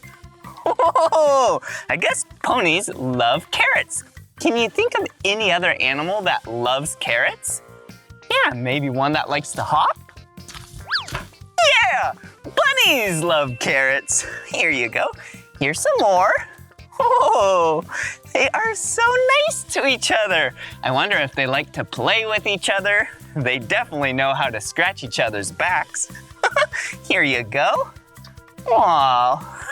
Whoa, I guess ponies love carrots. Can you think of any other animal that loves carrots? Yeah, maybe one that likes to hop? Yeah, bunnies love carrots. Here you go. Here's some more. Oh, they are so nice to each other. I wonder if they like to play with each other. They definitely know how to scratch each other's backs. Here you go. Aw.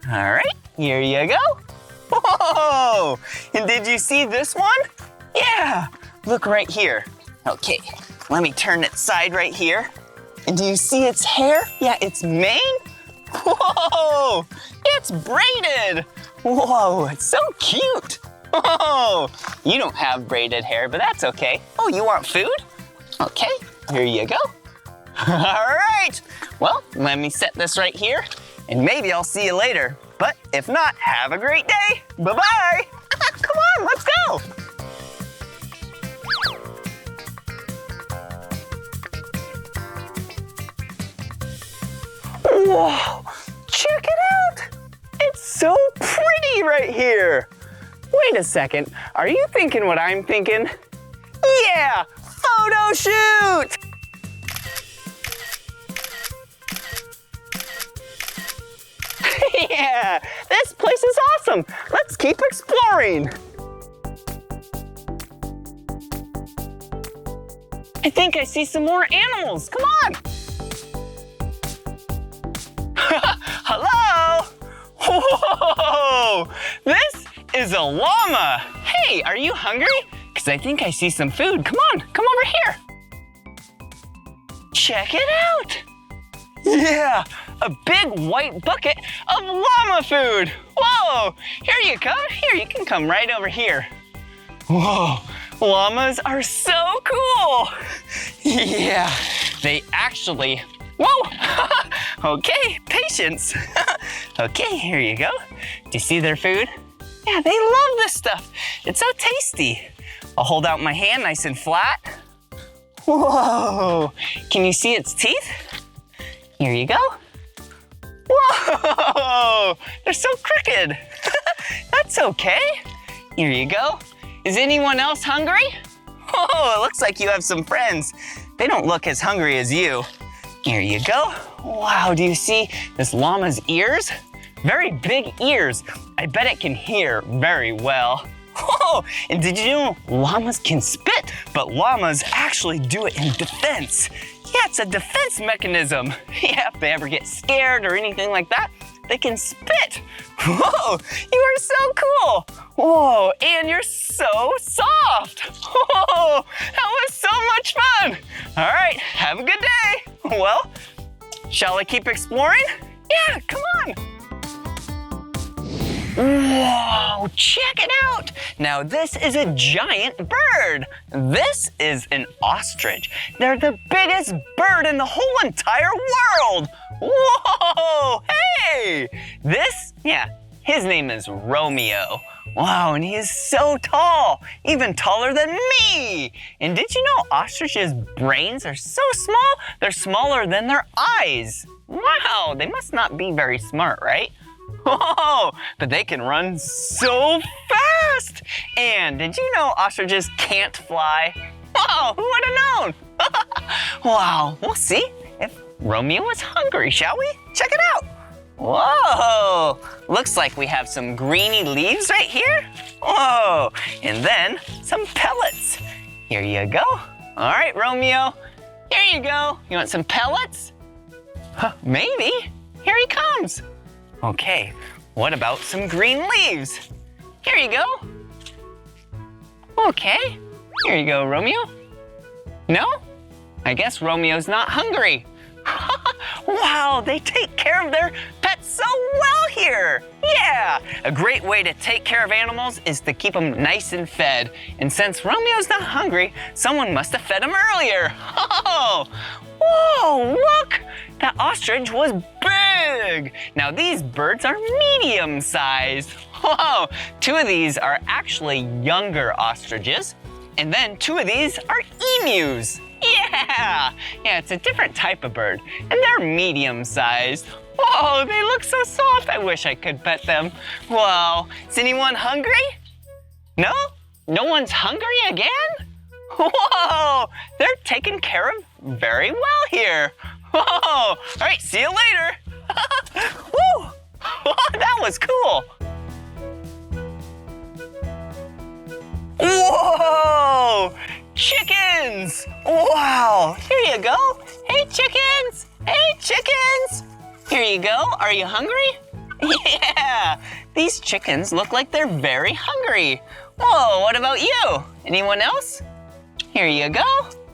All right, here you go. Whoa, and did you see this one? Yeah, look right here. Okay, let me turn its side right here. And do you see its hair? Yeah, its mane. Whoa, it's braided. Whoa, it's so cute. Whoa, you don't have braided hair, but that's okay. Oh, you want food? Okay, here you go. All right, well, let me set this right here, and maybe I'll see you later. But if not, have a great day. Bye-bye. Come on, let's go. Whoa, check it out. It's so pretty right here. Wait a second, are you thinking what I'm thinking? Yeah, photo shoot. Yeah, this place is awesome. Let's keep exploring. I think I see some more animals. Come on. Hello. Whoa, this is a llama. Hey, are you hungry? Because I think I see some food. Come on, come over here. Check it out. Yeah, a big white bucket of llama food. Whoa, here you come. Here, you can come right over here. Whoa, llamas are so cool. Yeah, they actually, whoa, okay, patience. Okay, here you go. Do you see their food? Yeah, they love this stuff. It's so tasty. I'll hold out my hand nice and flat. Whoa, can you see its teeth? Here you go. Whoa, they're so crooked. That's okay. Here you go. Is anyone else hungry? Oh, it looks like you have some friends. They don't look as hungry as you. Here you go. Wow, do you see this llama's ears? Very big ears. I bet it can hear very well. Oh, and did you know llamas can spit? But llamas actually do it in defense. Yeah, it's a defense mechanism. Yeah, if they ever get scared or anything like that, they can spit. Whoa, you are so cool. Whoa, and you're so soft. Whoa, that was so much fun. All right, have a good day. Well, shall I keep exploring? Yeah, come on. Whoa, check it out. Now this is a giant bird. This is an ostrich. They're the biggest bird in the whole entire world. Whoa, hey. This, yeah, his name is Romeo. Wow, and he is so tall, even taller than me. And did you know ostriches' brains are so small? They're smaller than their eyes. Wow, they must not be very smart, right? Whoa, but they can run so fast. And did you know ostriches can't fly? Wow, who would have known? Wow, we'll see if Romeo is hungry, shall we? Check it out. Whoa, looks like we have some greeny leaves right here. Whoa, and then some pellets. Here you go. All right, Romeo, here you go. You want some pellets? Huh, maybe. Here he comes. Okay, what about some green leaves? Here you go. Okay, here you go, Romeo. No? I guess Romeo's not hungry. Wow, they take care of their pets so well here. Yeah, a great way to take care of animals is to keep them nice and fed. And since Romeo's not hungry, someone must have fed him earlier. Oh, whoa, look, that ostrich was big. Now these birds are medium-sized. Whoa, 2 of these are actually younger ostriches, and then 2 of these are emus. Yeah, it's a different type of bird, and they're medium-sized. Whoa, they look so soft. I wish I could pet them. Wow, is anyone hungry? No? No one's hungry again? Whoa, they're taken care of very well here. Whoa, all right, see you later. Woo, that was cool. Whoa, chickens. Wow, here you go. Hey, chickens. Hey, chickens. Here you go. Are you hungry? Yeah, these chickens look like they're very hungry. Whoa, what about you? Anyone else? Here you go.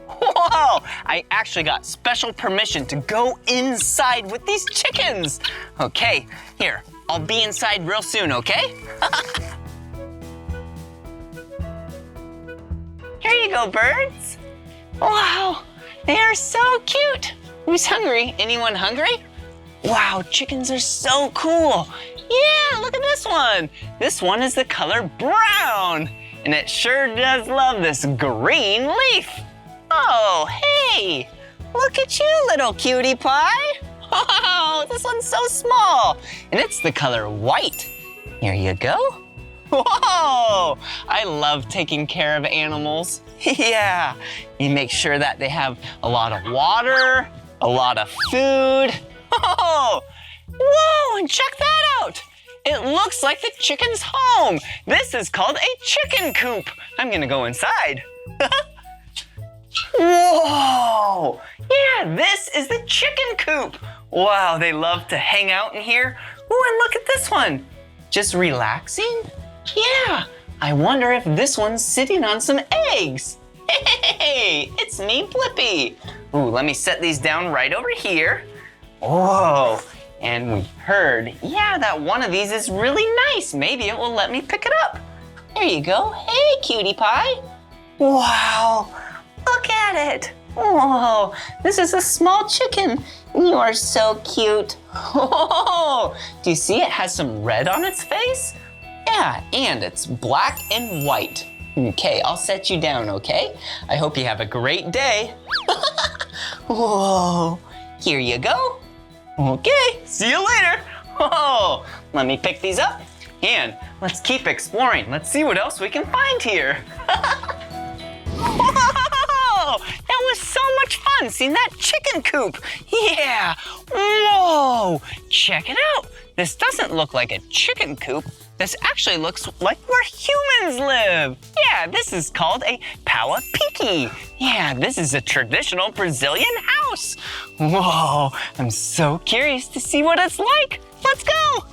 Whoa, I actually got special permission to go inside with these chickens. Okay, here, I'll be inside real soon, okay? Here you go, birds. Wow, they are so cute. Who's hungry? Anyone hungry? Wow, chickens are so cool. Yeah, look at this one. This one is the color brown, and it sure does love this green leaf. Oh, hey, look at you, little cutie pie. Oh, this one's so small, and it's the color white. Here you go. Whoa, I love taking care of animals. Yeah, you make sure that they have a lot of water, a lot of food. Oh, whoa, and check that out. It looks like the chicken's home. This is called a chicken coop. I'm gonna go inside. Whoa, yeah, this is the chicken coop. Wow, they love to hang out in here. Ooh, and look at this one. Just relaxing? Yeah, I wonder if this one's sitting on some eggs. Hey, it's me, Blippi. Ooh, let me set these down right over here. Whoa, and we heard, yeah, that one of these is really nice. Maybe it will let me pick it up. There you go. Hey, cutie pie. Wow, look at it. Whoa, this is a small chicken. You are so cute. Whoa, do you see it has some red on its face? Yeah, and it's black and white. Okay, I'll set you down, okay? I hope you have a great day. Whoa, here you go. Okay, see you later. Whoa, let me pick these up and let's keep exploring. Let's see what else we can find here. Whoa, that was so much fun seeing that chicken coop. Yeah, whoa, check it out. This doesn't look like a chicken coop. This actually looks like where humans live. Yeah, this is called a pau a pique. Yeah, this is a traditional Brazilian house. Whoa, I'm so curious to see what it's like. Let's go.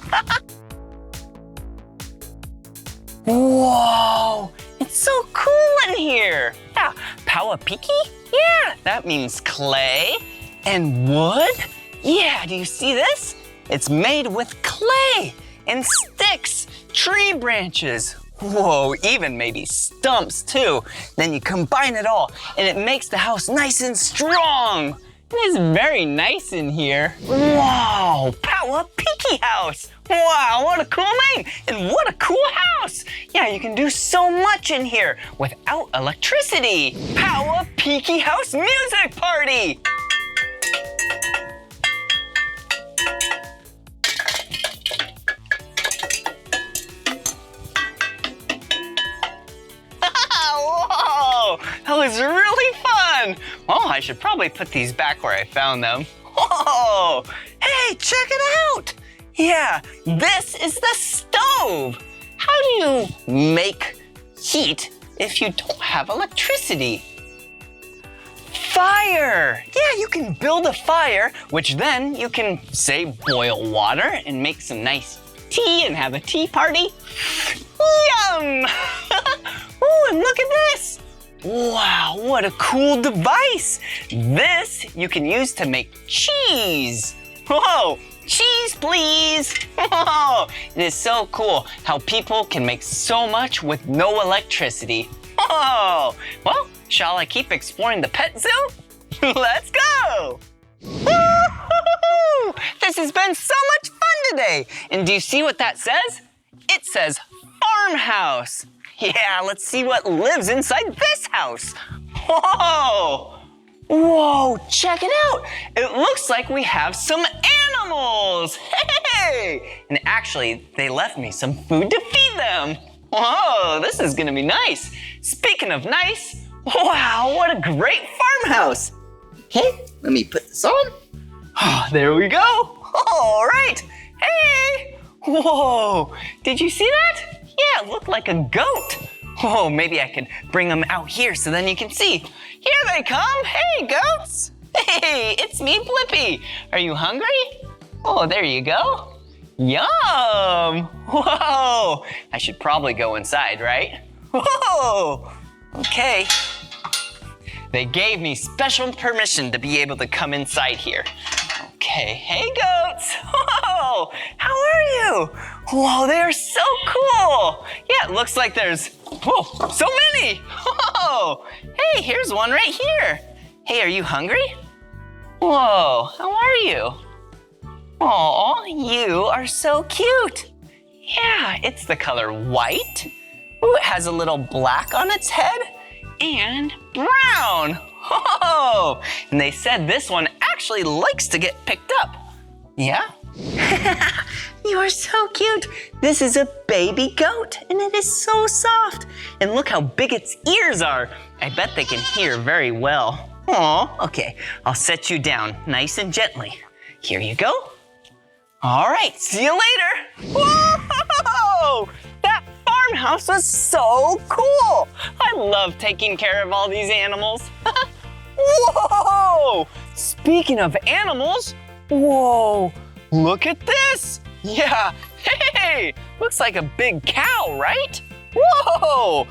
Whoa, it's so cool in here. Yeah, pau a pique? Yeah, that means clay and wood. Yeah, do you see this? It's made with clay and sticks, tree branches. Whoa, even maybe stumps too. Then you combine it all and it makes the house nice and strong. It is very nice in here. Wow, pau a pique house. Wow, what a cool name and what a cool house. Yeah, you can do so much in here without electricity. Pau a pique house music party. Whoa, that was really fun. Well, I should probably put these back where I found them. Whoa, hey, check it out. Yeah, this is the stove. How do you make heat if you don't have electricity? fire! Yeah, you can build a fire, which then you can, say, boil water and make some nice tea and have a tea party. Yum! Ooh, and look at this! Wow, what a cool device! This you can use to make cheese. Whoa, cheese please! Whoa, it is so cool how people can make so much with no electricity. Whoa, well, shall I keep exploring the pet zoo? Let's go! Woo-hoo-hoo! This has been so much fun today. And do you see what that says? It says farmhouse. Yeah, let's see what lives inside this house. Whoa! Whoa, check it out. It looks like we have some animals. Hey! And actually, they left me some food to feed them. Whoa, this is gonna be nice. Speaking of nice, wow, what a great farmhouse. Okay, let me put this on. Oh, there we go. All right. Hey! Whoa, did you see that? Yeah, it looked like a goat. Oh, maybe I could bring them out here so then you can see. Here they come. Hey, goats. Hey, it's me, Blippi. Are you hungry? Oh, there you go. Yum. Whoa, I should probably go inside, right? Whoa, okay. They gave me special permission to be able to come inside here. Okay, hey goats. Whoa, how are you? Whoa, they are so cool. Yeah, it looks like there's, whoa, so many. Whoa, hey, here's one right here. Hey, are you hungry? Whoa, how are you? Aw, you are so cute. Yeah, it's the color white. Ooh, it has a little black on its head and brown. Oh, and they said this one actually likes to get picked up. Yeah? You are so cute. This is a baby goat and it is so soft. And look how big its ears are. I bet they can hear very well. Aw, okay, I'll set you down nice and gently. Here you go. All right, see you later. Whoa! That farmhouse was so cool. I love taking care of all these animals. Whoa! Speaking of animals, whoa, look at this. Yeah, hey, looks like a big cow, right? Whoa!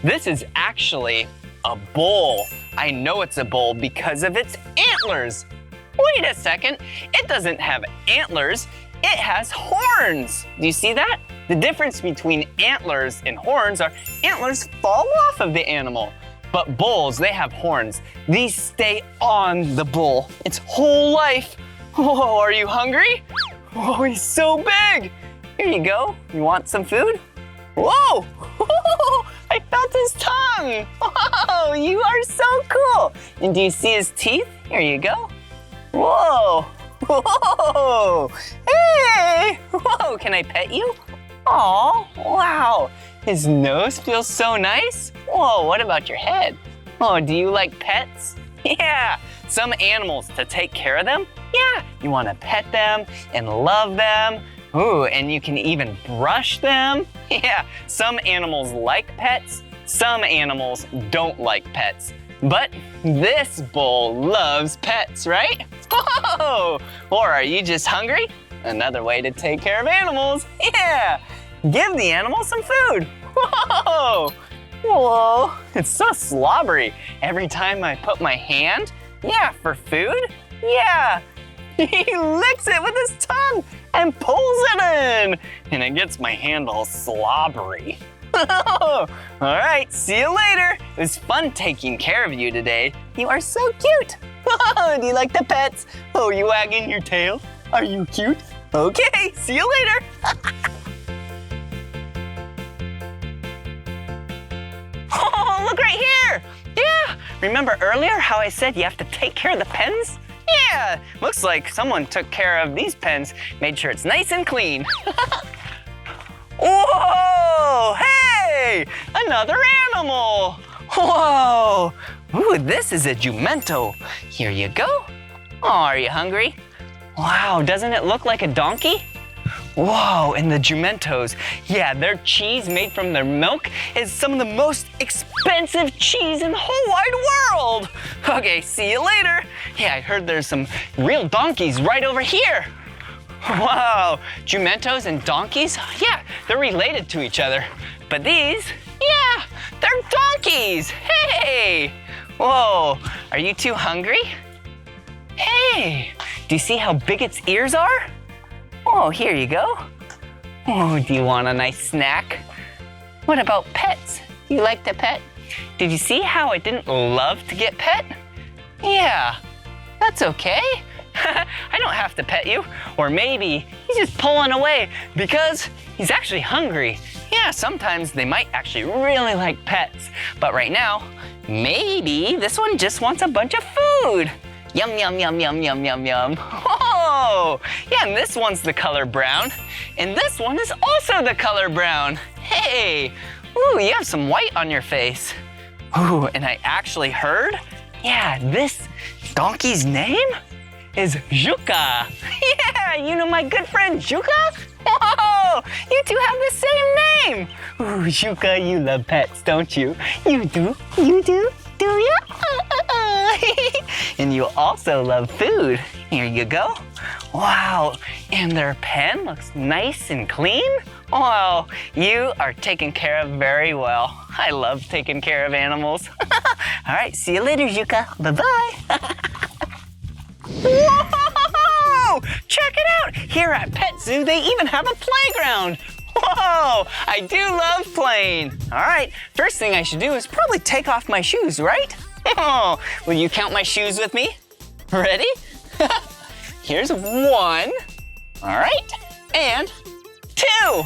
This is actually a bull. I know it's a bull because of its antlers. Wait a second, it doesn't have antlers, it has horns. Do you see that? The difference between antlers and horns are antlers fall off of the animal, but bulls, they have horns. These stay on the bull its whole life. Whoa, are you hungry? Whoa, he's so big. Here you go, you want some food? Whoa, I felt his tongue. Whoa, you are so cool. And do you see his teeth? Here you go. Whoa, whoa, hey, whoa, can I pet you? Aw, wow, his nose feels so nice. Whoa, what about your head? Oh, do you like pets? Yeah, some animals, to take care of them, yeah, you wanna pet them and love them. Ooh, and you can even brush them. Yeah, some animals like pets, some animals don't like pets. But this bull loves pets, right? Whoa! Or are you just hungry? Another way to take care of animals. Yeah! Give the animal some food. Whoa! Whoa! It's so slobbery. Every time I put my hand, yeah, for food, yeah. He licks it with his tongue and pulls it in. And it gets my hand all slobbery. All right, see you later. It was fun taking care of you today. You are so cute. Do you like the pets? Oh, you wagging your tail? Are you cute? Okay, see you later. Oh, look right here. Yeah, remember earlier how I said you have to take care of the pens? Yeah, looks like someone took care of these pens, made sure it's nice and clean. Whoa, hey, another animal. Whoa, ooh, this is a jumento. Here you go. Oh, are you hungry? Wow, doesn't it look like a donkey? Whoa, and the jumentos. Yeah, their cheese made from their milk is some of the most expensive cheese in the whole wide world. Okay, see you later. Yeah, I heard there's some real donkeys right over here. Wow, jumentos and donkeys? Yeah, they're related to each other. But these, yeah, they're donkeys. Hey! Whoa, are you too hungry? Hey, do you see how big its ears are? Oh, here you go. Oh, do you want a nice snack? What about pets? Do you like to pet? Did you see how I didn't love to get pet? Yeah, that's okay. I don't have to pet you. Or maybe he's just pulling away because he's actually hungry. Yeah, sometimes they might actually really like pets. But right now, maybe this one just wants a bunch of food. Yum, yum, yum, yum, yum, yum, yum. Oh, yeah, and this one's the color brown. And this one is also the color brown. Hey, ooh, you have some white on your face. Ooh, and I actually heard, yeah, this donkey's name is Juka. Yeah, you know my good friend Juka? Whoa, you two have the same name. Ooh, Juka, you love pets, don't you? You do, do you? And you also love food. Here you go. Wow, and their pen looks nice and clean. Wow, you are taken care of very well. I love taking care of animals. All right, see you later, Juka. Bye-bye. Whoa! Check it out! Here at Pet Zoo, they even have a playground. Whoa! I do love playing. All right, first thing I should do is probably take off my shoes, right? Oh, will you count my shoes with me? Ready? Here's 1. All right, and 2.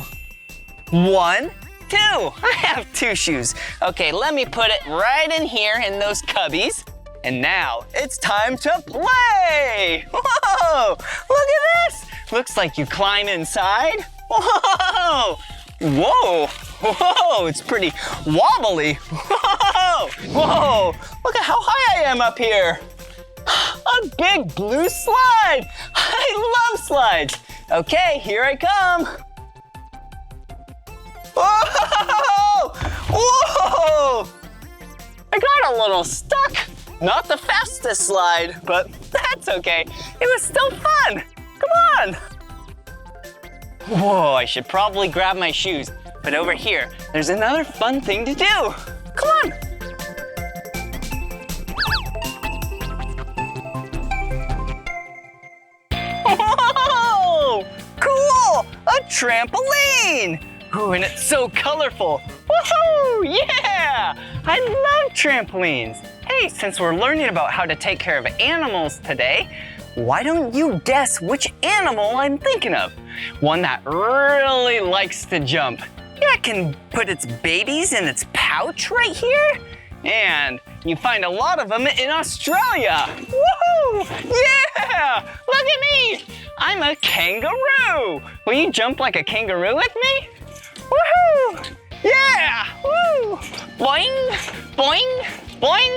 1, 2. I have 2 shoes. Okay, let me put it right in here in those cubbies. And now it's time to play! Whoa! Look at this! Looks like you climb inside. Whoa! Whoa! Whoa! It's pretty wobbly. Whoa! Whoa! Look at how high I am up here. A big blue slide! I love slides. Okay, here I come. Whoa! Whoa! I got a little stuck. Not the fastest slide, but that's okay. It was still fun. Come on. Whoa, I should probably grab my shoes. But over here, there's another fun thing to do. Come on. Whoa! Cool! A trampoline! Ooh, and it's so colorful. Woohoo! Yeah! I love trampolines. Hey, since we're learning about how to take care of animals today, why don't you guess which animal I'm thinking of? One that really likes to jump. Yeah, it can put its babies in its pouch right here. And you find a lot of them in Australia. Woohoo! Yeah! Look at me! I'm a kangaroo. Will you jump like a kangaroo with me? Woohoo! Yeah! Woo! Boing! Boing! Boing!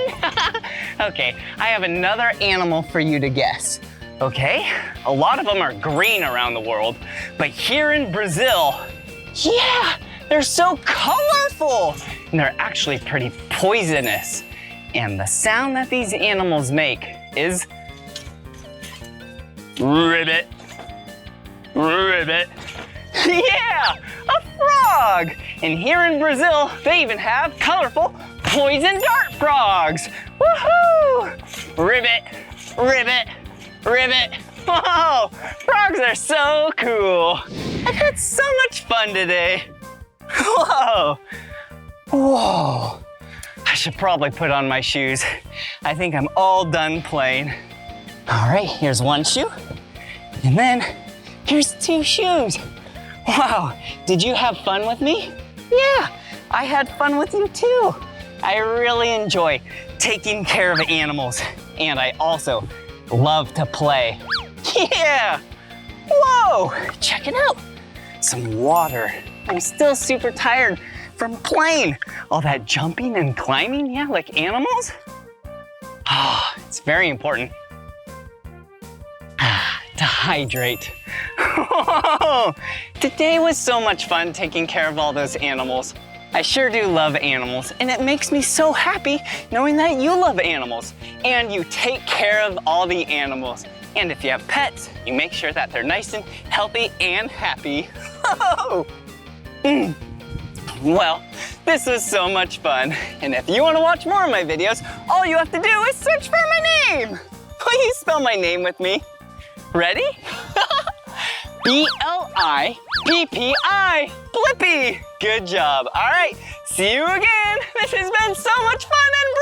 Okay, I have another animal for you to guess. Okay, a lot of them are green around the world, but here in Brazil, yeah, they're so colorful, and they're actually pretty poisonous. And the sound that these animals make is ribbit, ribbit. Yeah, a frog. And here in Brazil, they even have colorful poison dart frogs. Woohoo! Ribbit, ribbit, ribbit. Whoa, frogs are so cool. I've had so much fun today. Whoa, whoa. I should probably put on my shoes. I think I'm all done playing. All right, here's one shoe. And then here's 2 shoes. Wow, did you have fun with me? Yeah, I had fun with you too. I really enjoy taking care of animals, and I also love to play. Yeah! Whoa! Check it out. Some water. I'm still super tired from playing. All that jumping and climbing, yeah, like animals. Oh, it's very important to hydrate. Today was so much fun taking care of all those animals. I sure do love animals, and it makes me so happy knowing that you love animals and you take care of all the animals. And if you have pets, you make sure that they're nice and healthy and happy. Well, this was so much fun. And if you want to watch more of my videos, all you have to do is search for my name. Please spell my name with me. Ready? B-L-I-P-P-I, Blippi. Good job. All right, see you again. This has been so much fun and